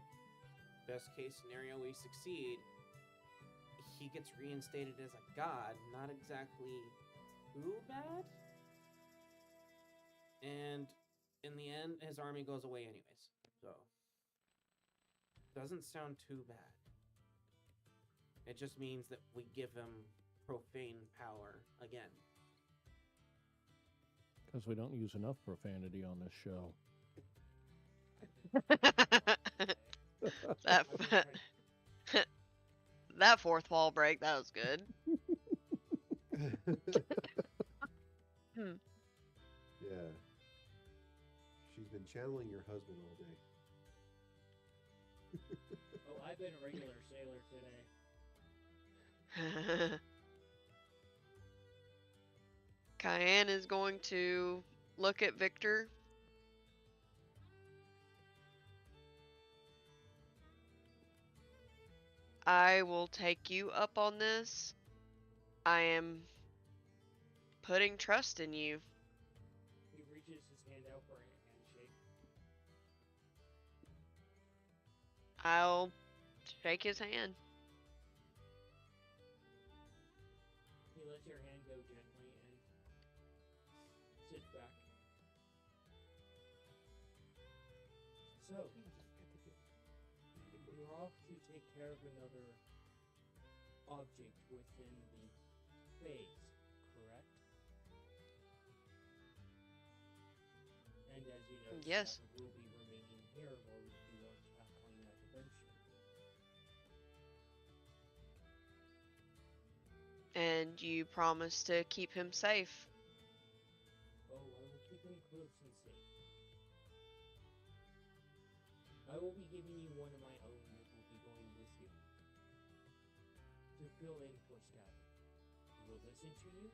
Best case scenario, we succeed. He gets reinstated as a god. Not exactly too bad. And in the end, his army goes away anyways. So, doesn't sound too bad. It just means that we give him profane power again. Because we don't use enough profanity on this show. That fourth wall break, that was good. Yeah. She's been channeling your husband all day. Oh, I've been a regular sailor today. Cayenne is going to look at Victor. I will take you up on this. I am putting trust in you. He reaches his hand out for a handshake. I'll shake his hand. He lets your hand go gently and sits back. So, we're off to take care of another object within the phase, correct? And as you know, Yes. Scabba will be remaining here while we do our attack on that adventure. And you promise to keep him safe. Oh, I will keep him close and safe. I will be giving you one of my own that will be going with you to fill in for Scabba. He will listen to you.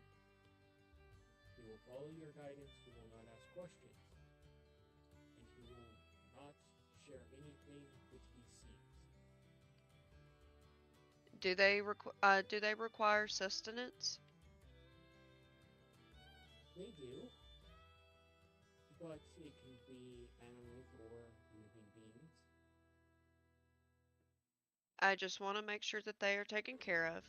He will follow your guidance. He will not ask questions. And he will not share anything that he sees. do they require sustenance? They do, but it can be animals or living beings. I just want to make sure that they are taken care of.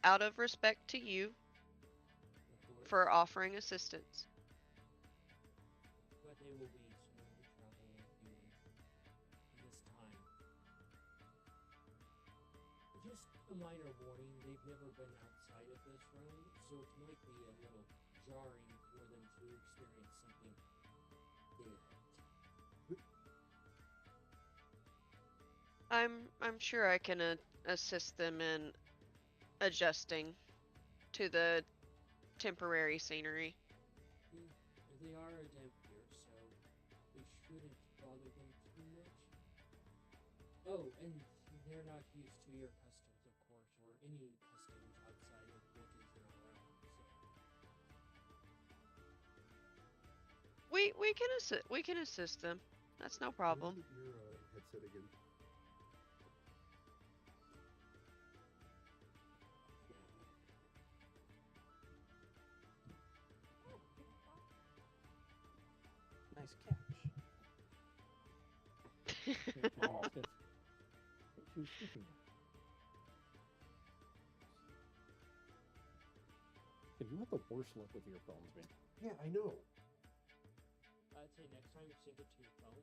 Out of respect to you Of course, for offering assistance. but they will be slowly traveling with you in this time. Just a minor warning, they've never been outside of this realm, so it might be a little jarring for them to experience something different. I'm sure I can assist them in adjusting to the temporary scenery. They are adept here, so it shouldn't bother them too much. Oh, and they're not used to your customs, of course, or any customs outside of what is in our realm. So We can assist them. That's no Can I problem. get your headset again? Nice catch. She was sticking there. You have the worst luck with your phones, man. Yeah, I know. I'd say next time sync it to your phone.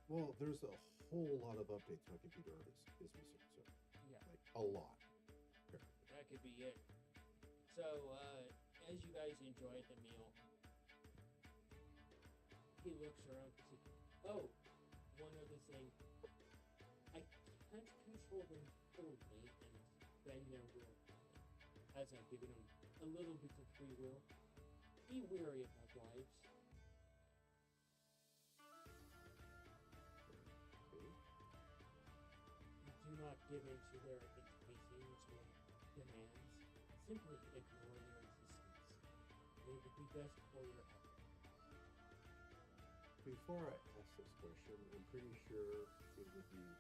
Well, there's a whole lot of updates my computer is missing, so Yeah, like a lot. that could be it. So, as you guys enjoy the meal, he looks around to see, oh, one other thing. I can't control them totally and bend their will, as I've given them a little bit of free will. Be wary of my wives. Okay. Do not give in to their enticings or demands. Simply ignore their existence. They would be best for your health. Before I ask this question, I'm pretty sure it would be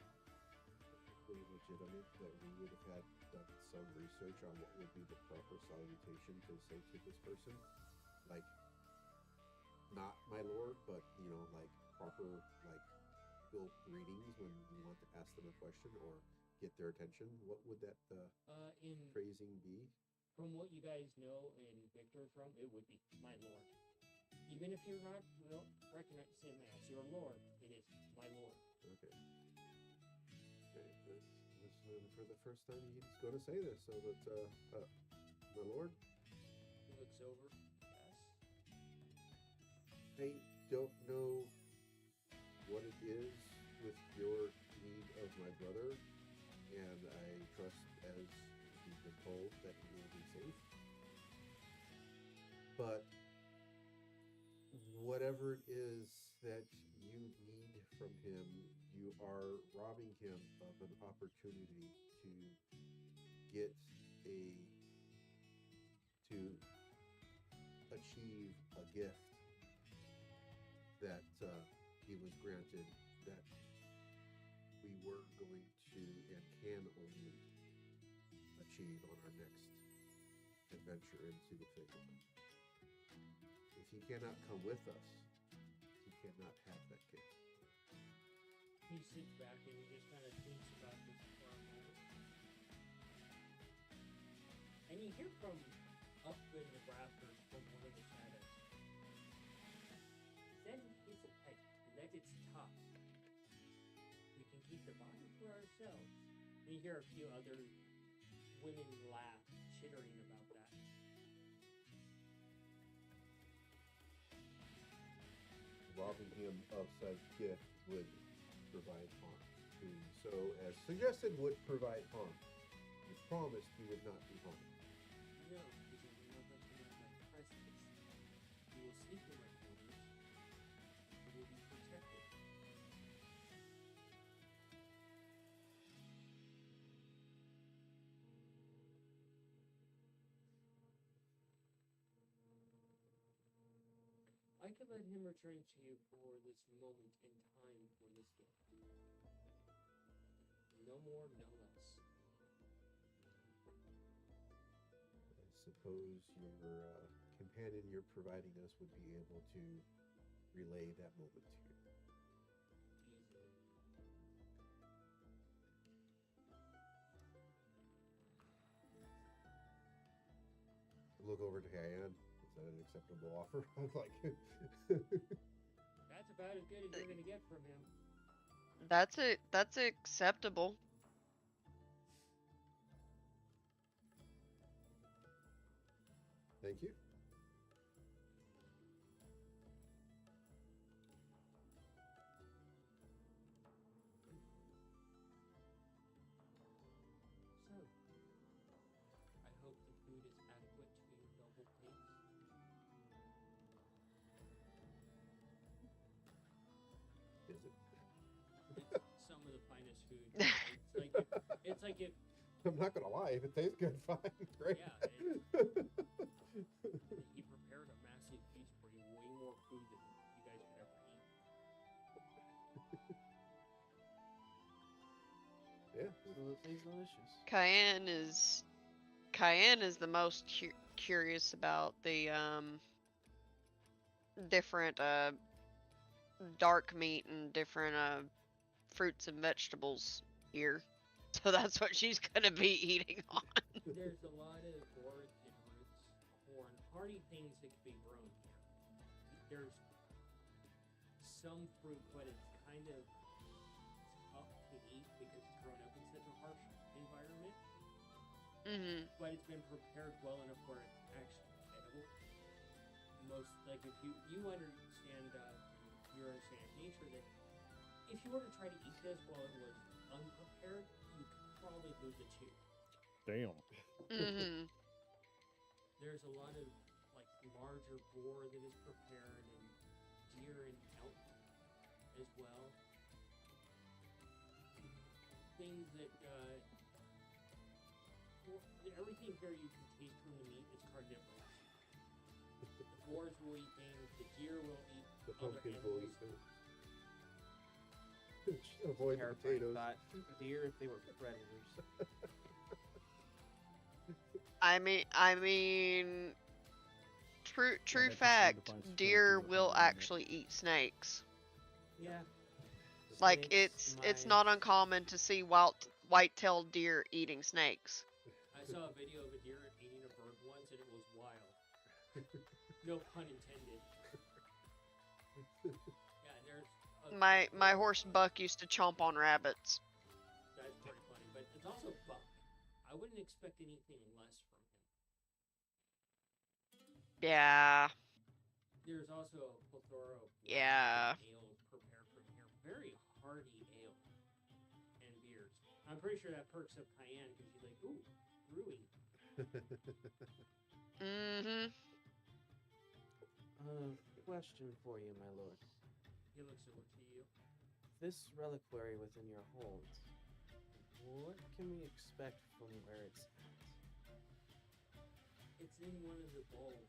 perfectly legitimate that we would have had done some research on what would be the proper salutation to say to this person. Like, not my lord, but like proper greetings when you want to ask them a question or get their attention. What would that In phrasing be? From what you guys know and Victor from, it would be my lord. Even if you're not recognize him as your lord, it is my lord. Okay. Okay. This for the first time he's going to say this, so that my lord. He looks over. I Yes. don't know what it is with your need of my brother, and I trust, as he's been told, that he will be safe. But whatever it is that you need from him, you are robbing him of an opportunity to get to achieve a gift that he was granted, that we were going to and can only achieve on our next adventure into the Feywild. If he cannot come with us, he cannot have that gift. He sits back and he just kind of thinks about this for a moment. And you hear from up in the rafters from one of the shadows. Send his head, let its top. We can keep the body for ourselves. And you hear a few other women laugh, chittering about that. Robbing him of said gift would provide harm. So, as suggested, would provide harm. You promised you would not be harmed. No, because I will not let you out of my presence. You will sleep in my quarters. You will be protected. I I could let him return to you for this moment in time for this gift. No more, no less. I suppose your companion you're providing us would be able to relay that moment to you. Easily. I look over to Cayenne. Is that an acceptable offer? I'm like, That's about as good as you're gonna get from him. That's acceptable. thank you. So, I hope the food is adequate to your noble taste. Is it? It's some of the finest food. It's like if I'm not gonna lie. If it tastes good, fine, great. Yeah, he prepared a massive feast for you, way more food than you guys could ever eat. Yeah. Absolutely delicious. Cayenne is the most curious about the different dark meat and different fruits and vegetables here. So that's what she's gonna be eating on. There's a lot of gourds and roots, corn, hardy things that can be grown here. There's some fruit, but it's kind of tough to eat because it's grown up in such a harsh environment. Mm-hmm. But it's been prepared well enough where it's actually edible. Most like if you understand your understanding of nature that if you were to try to eat this while it was unprepared, you could probably lose a tooth. Damn. Mm-hmm. There's a lot of like larger boar that is prepared and deer and elk as well. Things that everything here you can taste from the meat is carnivorous. The boars will eat things, the deer will eat The other pumpkins will animals. eat them. Avoid the Terrifying potatoes. thought. Deer if they were predators. I mean, true that's just hard to fact. find security Deer with will that, isn't it? actually eat snakes. Yeah. Like Snakes, it's mice. not uncommon to see white-tailed deer eating snakes. I saw a video of a deer eating a bird once and it was wild. No pun intended. Yeah, there's My horse Buck used to chomp on rabbits. that's pretty funny, but it's also Buck. I wouldn't expect anything less from him. Yeah. There's also a plethora of Yeah. wines and ales prepared from here. Very hearty ale and beers. I'm pretty sure that perks up Cayenne because she's like, ooh, brewing. Mm-hmm. Question for you, my lord. He looks over to you. This reliquary within your holds, what can we expect from where it's at? It's in one of the bowls.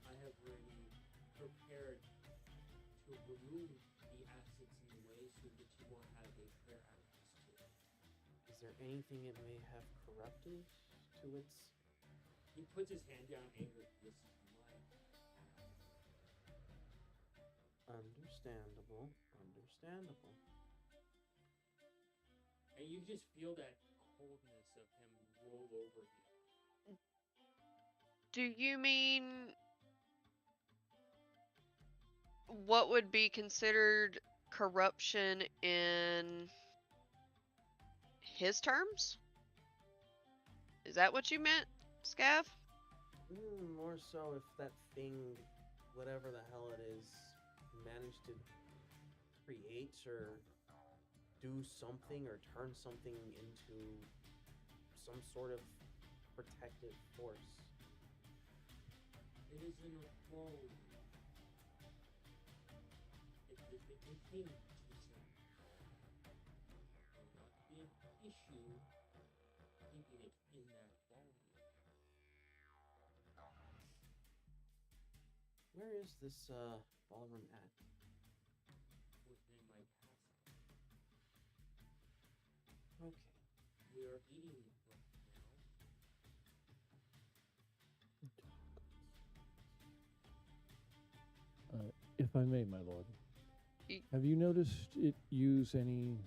I have already prepared to remove the acids in the way so that you won't have a fair access to it. Is there anything it may have corrupted to its... He puts his hand down anger. This is mine. Understandable. Understandable. And you just feel that coldness of him roll over you. Do you mean what would be considered corruption in his terms? Is that what you meant, Scav? More so if that thing, whatever the hell it is, managed to create or do something or turn something into some sort of protective force. It is in a fold. It contains something. Will not be an issue keeping it in that volume. Where is this ballroom at? within my castle. Okay. We are eating right now. If I may, my lord, Y- have you noticed it use anything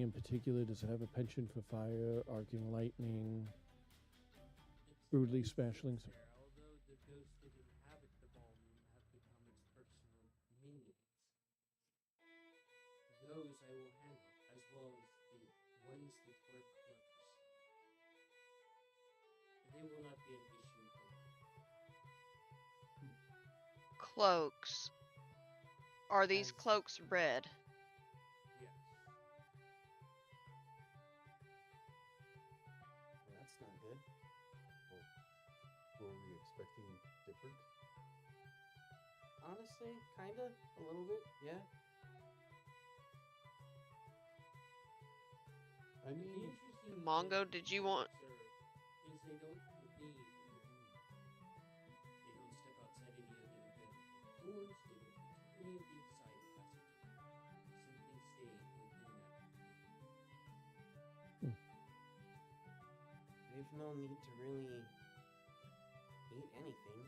in particular? Does it have a penchant for fire, arcing lightning? It's Rudely nice smashing there, although the ghosts that inhabit the ballroom have become its personal minions. Those I will handle, as well as the ones that wear cloaks. They will not be an issue for me. Cloaks. Are these As- cloaks red? Yes. Well, that's not good. Were we expecting different? Honestly, kinda, a little bit, yeah. I The mean, interesting Mongo, thing did you to want- observe is they don't leave the room. They don't step outside any of the available doors. They don't enter any of the side passages. Simply stay within that room. They've no need to really eat anything.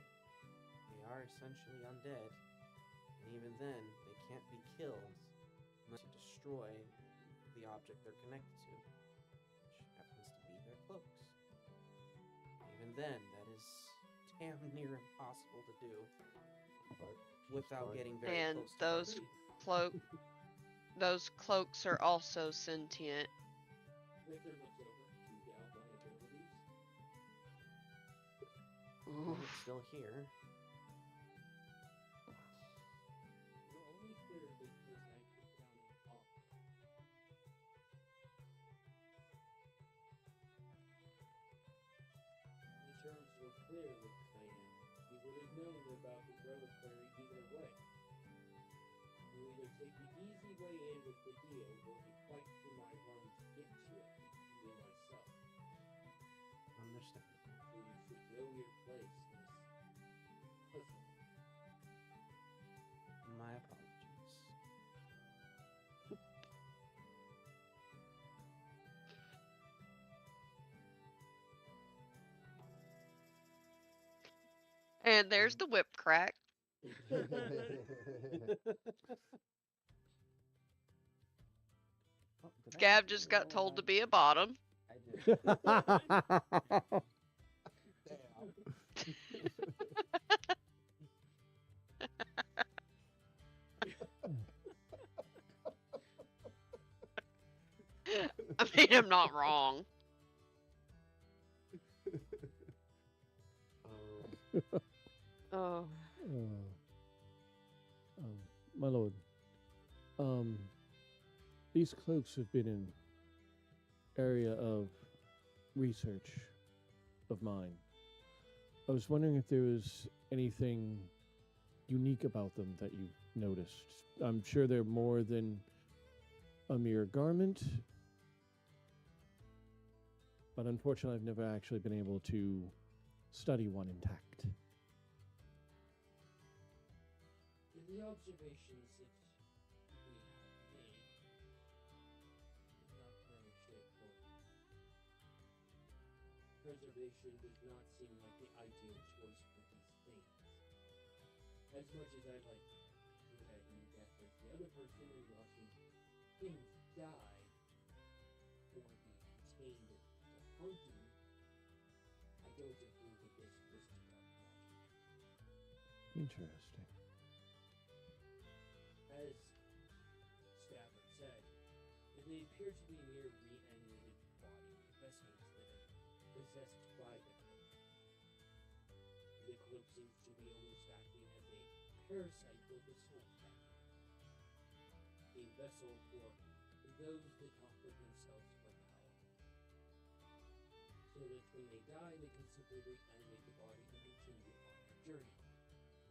They are essentially undead. And even then, they can't be killed unless you destroy the object they're connected to, which happens to be their cloaks. Even then, that is damn near impossible to do but without fine. getting very And close to those them. those cloaks are also sentient. Victor looks over to doubt my abilities. Well, it's still here. You're only fair because I put down an offer. The terms were clear with Diane. You would have known about the reliquary either way. You either take the easy way in with the deal, or you fight for my run to get to it, you and myself. Understandable. So you should know your place in this puzzle. My apologies. And there's the whip crack. Oh, did I Gav actually just got roll told to that? be a bottom. I did. I mean, I'm not wrong. Oh. My lord, these cloaks have been an area of research of mine. I was wondering if there was anything unique about them that you noticed. I'm sure they're more than a mere garment, but unfortunately, I've never actually been able to study one intact. The observations that we have made is not very straightforward. Preservation does not seem like the ideal choice for these things. As much as I'd like to think I knew death as the other person and watching things die or be contained or hunting, I don't agree with this aristocrat logic. Interesting. As Stafford said, they appear to be mere reanimated body investments that are possessed by the cloak. The cloak seems to be almost acting as a parasite for the soul traveler, a vessel for those that offer themselves for power. So that when they die, they can simply reanimate the body and continue on their journey,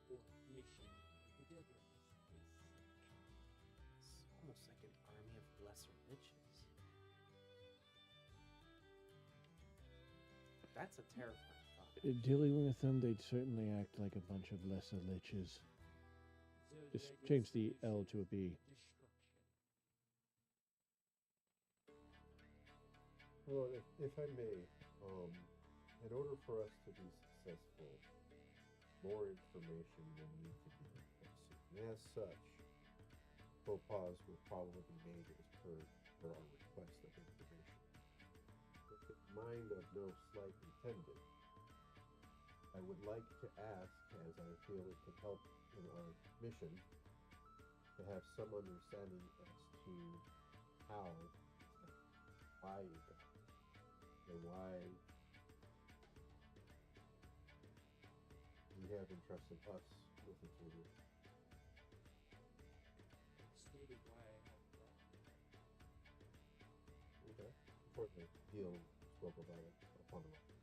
or mission of the dead race. It's almost like an army of lesser witches. That's a terrifying thought. Dealing with them, they'd certainly act like a bunch of lesser liches. Just change the L to a B. Well, if I may, in order for us to be successful, more information will need to be obtained. And as such, faux pas will probably be made as per our request of information. With the mind of no slight intended, I would like to ask, as I feel it could help in our mission, to have some understanding as to how, why you got it, and why you have entrusted us with its review. Stated why I have that. Okay. Before the deal spoke about it upon arrival.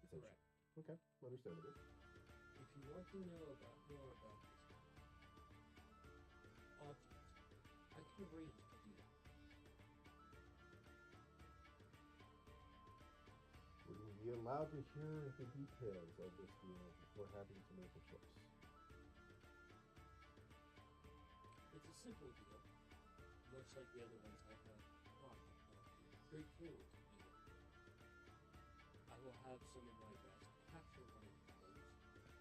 Essentially. Correct. Okay, understandable. If you want to know about more about this object, I can arrange to do that. Would we be allowed to hear the details of this deal before having to make a choice? It's a simple deal, much like the other ones I have on. Straightforward deal. I will have some of my best capture one of those,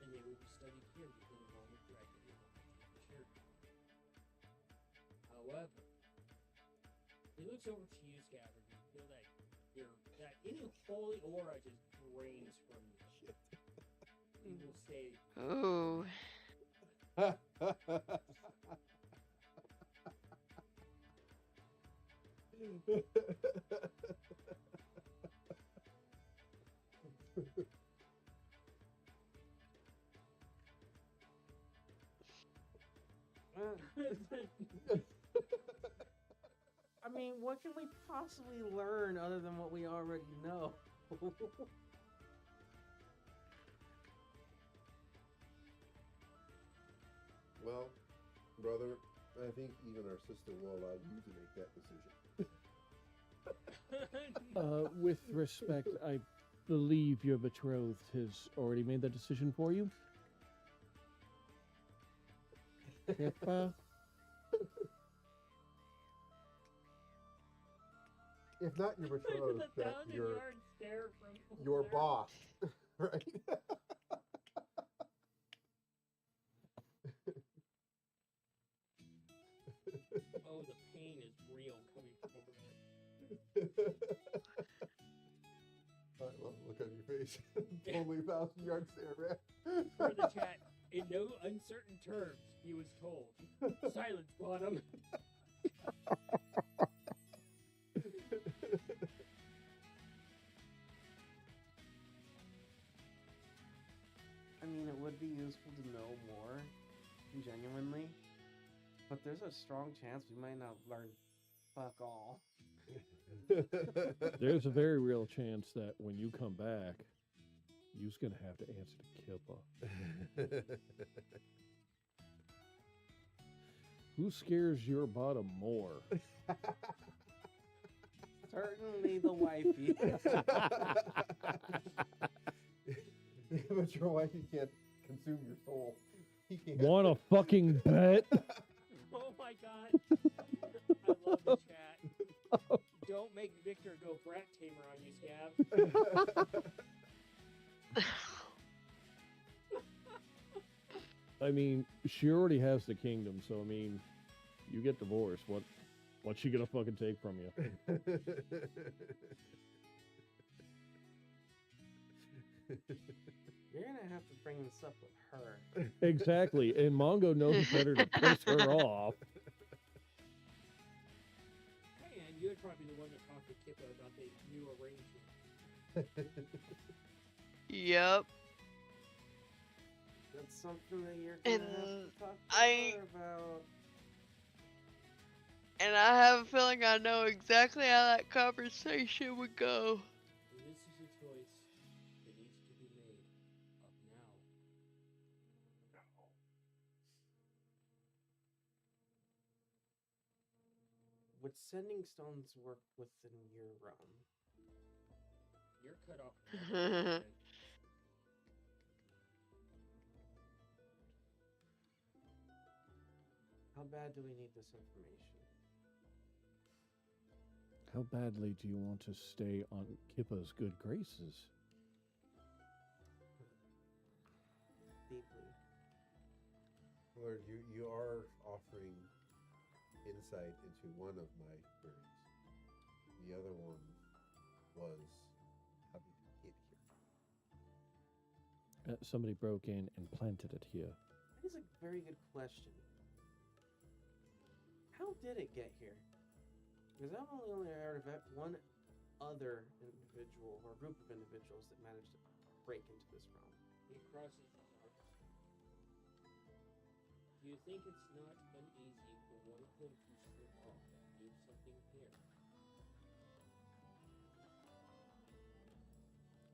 and they will be studied here within a moment directly shared. However, he looks over to you, Scabbard, and you feel that that any holy aura just drains from you. He will say, Ooh. I mean, what can we possibly learn other than what we already know? Well, brother, I think even our system will allow you to make that decision. With respect, I believe your betrothed has already made that decision for you. Kippa? If not your betrothed, the that 1,000-yard stare from your there. boss, right? Oh, the pain is real coming from over there. All right, well, look on your face. Totally 1,000-yard stare, man. For the chat, in no uncertain terms, he was told, silence, bottom. I mean, it would be useful to know more, genuinely. But there's a strong chance we might not learn fuck all. There's a very real chance that when you come back, you're gonna have to answer to Kippa. Who scares your bottom more? Certainly the wifey. But your wifey can't consume your soul. He can't. Want a fucking bet? Oh my god. I love the chat. Don't make Victor go brat tamer on you, Scab. I mean, she already has the kingdom, so I mean, you get divorced. What's she gonna fucking take from you? You're gonna have to bring this up with her. Exactly, and Mongo knows better to piss her off. Hey, and you're probably the one that talked to Kippa about the new arrangement. Yep. That's something that you're gonna have And to talk to I- her about. And I have a feeling I know exactly how that conversation would go. This is a choice that needs to be made up now. Would sending stones work within your realm? You're cut off. How bad do we need this information? How badly do you want to stay on Kippa's good graces? Deeply. Lord, you are offering insight into one of my queries. The other one was, how did it get here? Somebody broke in and planted it here. That is a very good question. How did it get here? Because I've only heard of one other individual or group of individuals that managed to break into this realm. He crosses his arms. Do you think it's not uneasy for one of them to slip off and leave something here?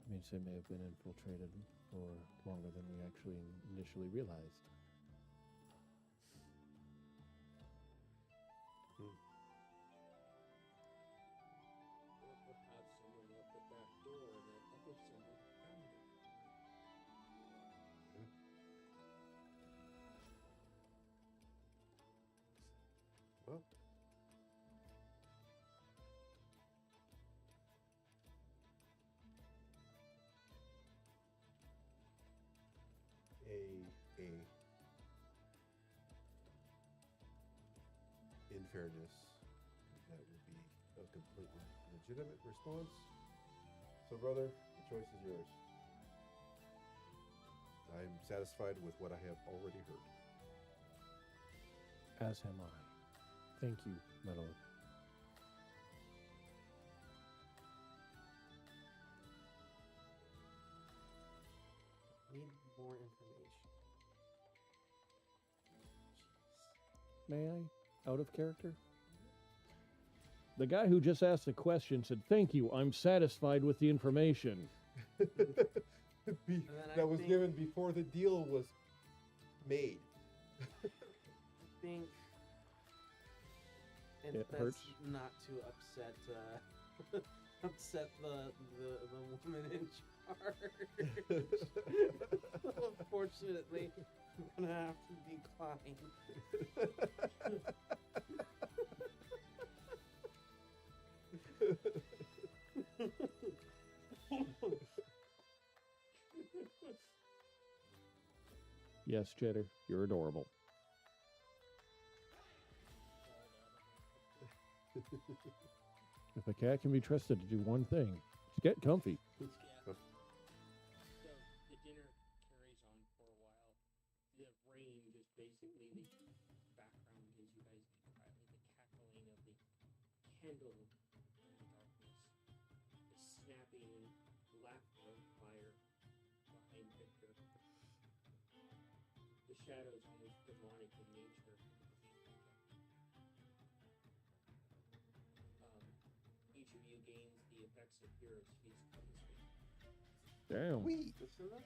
It means they may have been infiltrated for longer than we actually initially realized. Or perhaps someone left the back door and that other someone found it. Well, in fairness, that would be a completely legitimate response. So, brother, the choice is yours. I am satisfied with what I have already heard. As am I. Thank you, my lord. Need more information. Jeez. May I? Out of character? The guy who just asked the question said, "Thank you, I'm satisfied with the information." That was given before the deal was made. I think it's It best hurts. not to upset upset the woman in charge. Unfortunately, I'm gonna have to decline. Yes, Cheddar, you're adorable. If a cat can be trusted to do one thing, it's get comfy. Yeah. So the dinner carries on for a while. The rain just basically the background gives you guys quietly the cackling of the candle in the darkness, the snapping laughter of fire behind Victor, the shadows almost demonic in nature. Each of you gains the effects of Hero's Feast on this week. Damn. Wait. Listen up.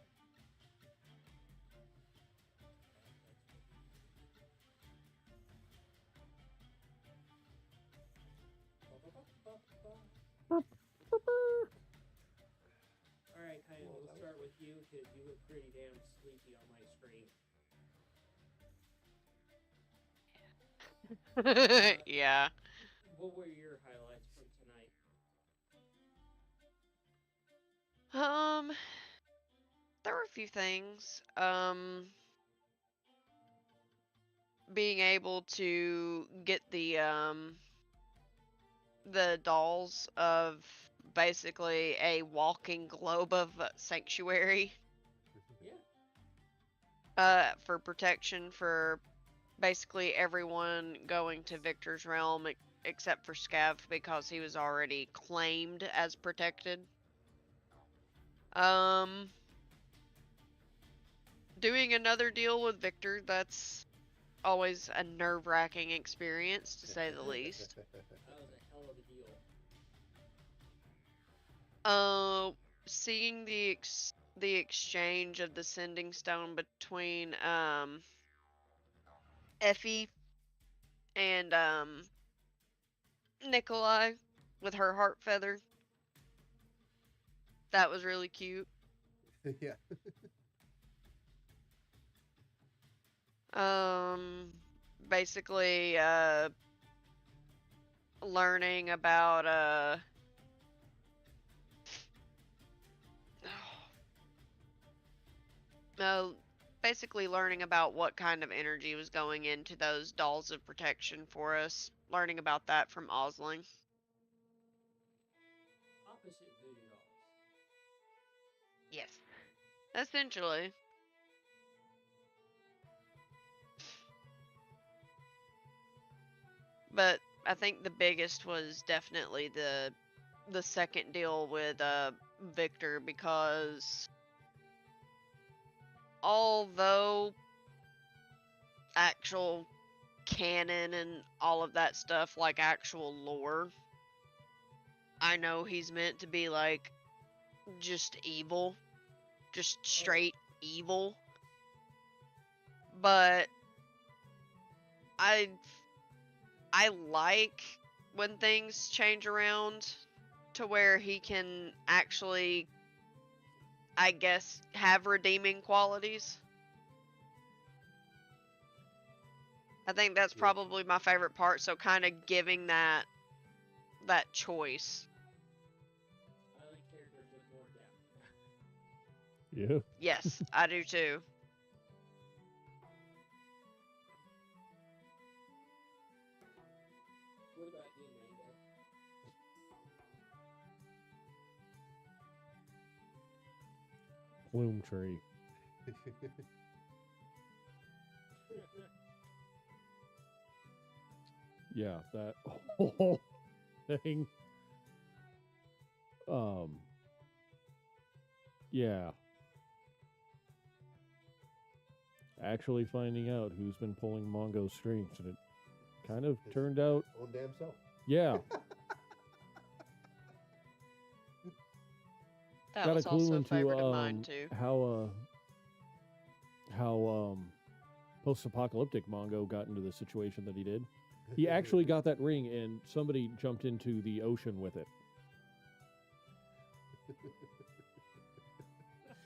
All right, Kyan, Well, we'll that start with you because you look pretty damn sleepy on my screen. Yeah. What were your highlights from tonight? There were a few things. Being able to get the dolls of basically a walking globe of sanctuary Yeah. for protection for basically everyone going to Victor's realm except for Scav because he was already claimed as protected. Doing another deal with Victor, that's always a nerve-wracking experience to say the least. That was a hell of a deal. Seeing the exchange of the sending stone between Effie and Nikolai with her heart feather. That was really cute. Yeah. basically learning about uh, basically learning about what kind of energy was going into those dolls of protection for us. Learning about that from Osling. Opposite voodoo dolls. Yes. Essentially. But I think the biggest was definitely the second deal with Victor, because although actual canon and all of that stuff, like actual lore, I know he's meant to be like just evil, just straight evil. But I I like when things change around to where he can actually, I guess, have redeeming qualities. I think that's Yeah. probably my favorite part, so kind of giving that choice. I like characters with more depth. Yeah. Yes, I do too. What about you, Mango? Plume tree. Yeah, that whole thing. Yeah. Actually finding out who's been pulling Mongo's strings, and it kind of His turned out, own damn self. yeah, That got a was clue also a into favorite of mine too. how post-apocalyptic Mongo got into the situation that he did. He actually got that ring, and somebody jumped into the ocean with it.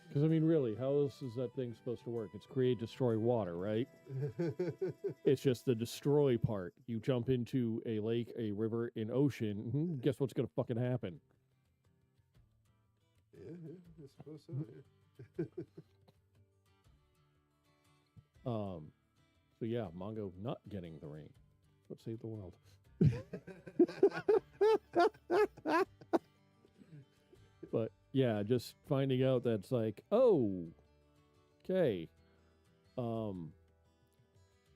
Because I mean, really, how else is that thing supposed to work? It's create, destroy, water, right? It's just the destroy part. You jump into a lake, a river, an ocean. Guess what's gonna fucking happen? Yeah, I suppose so. Yeah. So yeah, Mongo not getting the ring. Let's save the world. But yeah, just finding out that's like, oh, okay.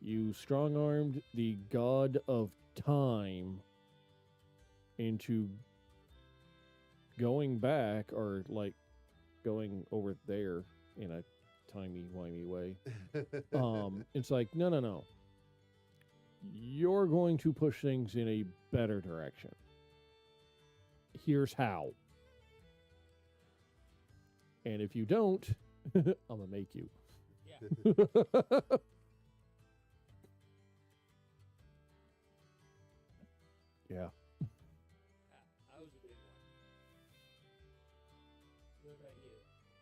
You strong armed the god of time into going back, or like going over there in a timey-wimey way. It's like, no. You're going to push things in a better direction. Here's how. And if you don't, I'm gonna make you. Yeah. Yeah. That was a big one. What about you?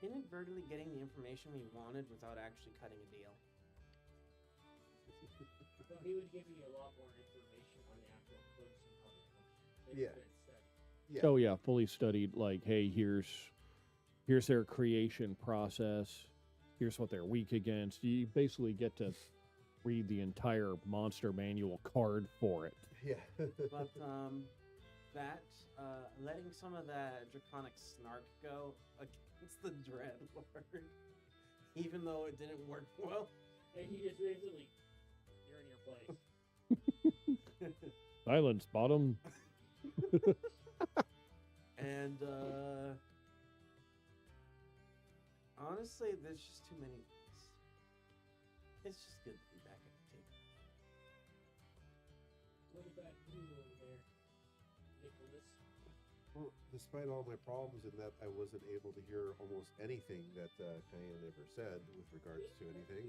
Inadvertently getting the information we wanted without actually cutting a deal. So he was giving you a lot more information on the actual quotes and how they function. Yeah. It's study. Yeah. Oh yeah, fully studied. Like, hey, here's their creation process. Here's what they're weak against. You basically get to read the entire monster manual card for it. Yeah. But that letting some of that draconic snark go against the Dread Lord, even though it didn't work well. And he just basically, you're in your place. Silence, bottom. And honestly, there's just too many. It's just good to be back at the table. What about you over there, Nicholas? Well, despite all my problems in that I wasn't able to hear almost anything that Cayenne ever said with regards to anything.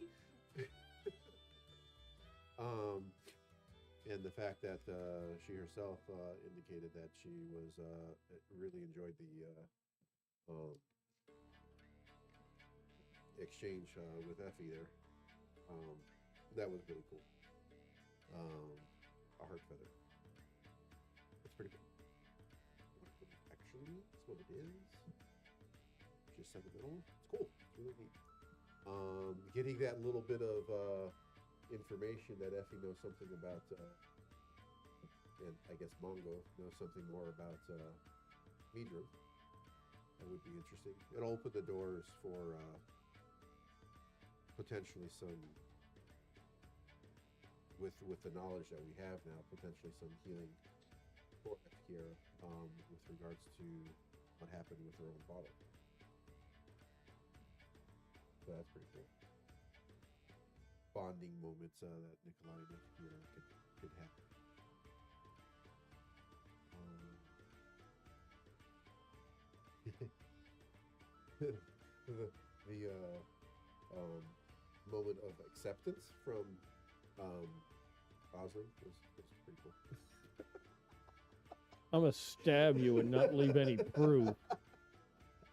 And the fact that she herself indicated that she was really enjoyed the exchange with Effie there. That was really cool. a heart feather. It's pretty cool. What it actually means, what it is. Just sentimental. It's cool. It's really neat. Getting that little bit of information that Effie knows something about, and I guess Mongo knows something more about Midra. That would be interesting. It'll open the doors for potentially some, with the knowledge that we have now, potentially some healing for Kiera with regards to what happened with her own father. So that's pretty cool. Bonding moments that Nikolai and Kiera could have. The moment of acceptance from Osling was pretty cool. I'm gonna stab you and not leave any proof.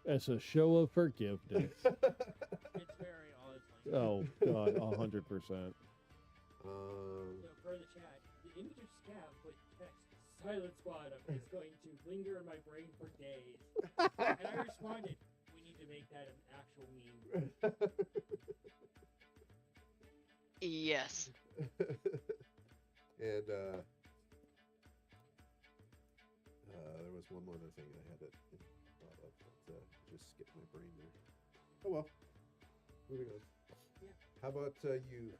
As a show of forgiveness. It's very honestly. Oh God, 100%. So for the chat, the image of Scav with text Silent Squad is going to linger in my brain for days. And I responded, we need to make that an actual meme. Yes. And there was one more other thing I had that thought of, but just skipped my brain there. Oh well. Moving on. Yeah. How about you,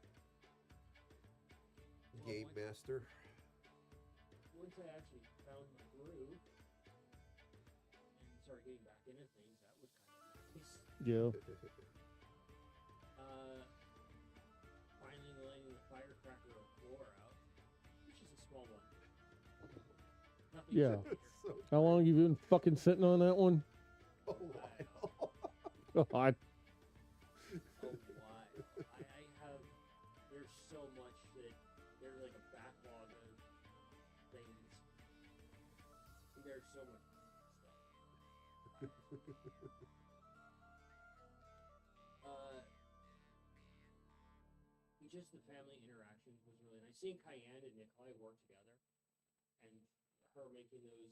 Game Master? Once I actually found my groove and started getting back into things, that was kind of nice. Yeah. Finally letting the firecracker of floor out, which is a small one. Nothing Yeah. major. So, How long you been fucking sitting on that one? oh, wow. God. Oh, why? I have. There's so much that there's like a backlog of things. There's so much stuff. Just the family interactions was really nice. Seeing Cayenne and Nikolai work together, and her making those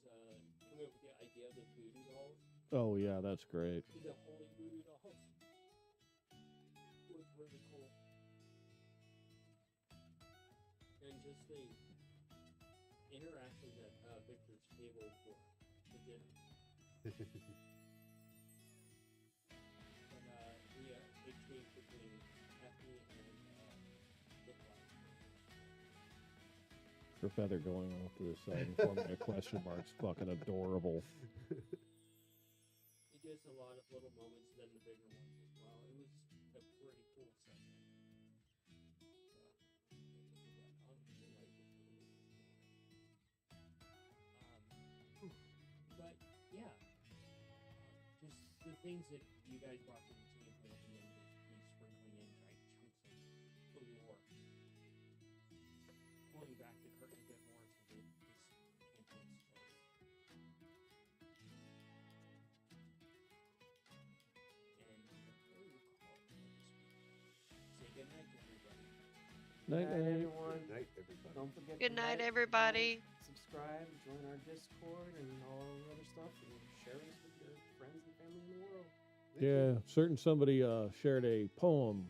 coming up with the idea of the voodoo dolls. Oh yeah, that's great. The holy voodoo dolls was really cool. And just the interactions at Victor's table for the dinner. But the exchange between Effie and Nikolai. Her feather going off to the side and forming a question mark's fucking adorable. It gives a lot of little moments than the bigger ones as well. It was a pretty cool session. But yeah, just the things that you guys brought to the table and then just me sprinkling in giant chunks of lore, pulling back the curtain a bit more to this campaign story. And what do you call it this week? Say goodnight to everybody. Night, Good night, night. everyone. Good night, everybody. Don't forget Good to night, like, everybody. comment, subscribe, join our Discord, and all our other stuff, and share us with your friends and family in the world. Yeah, certain somebody shared a poem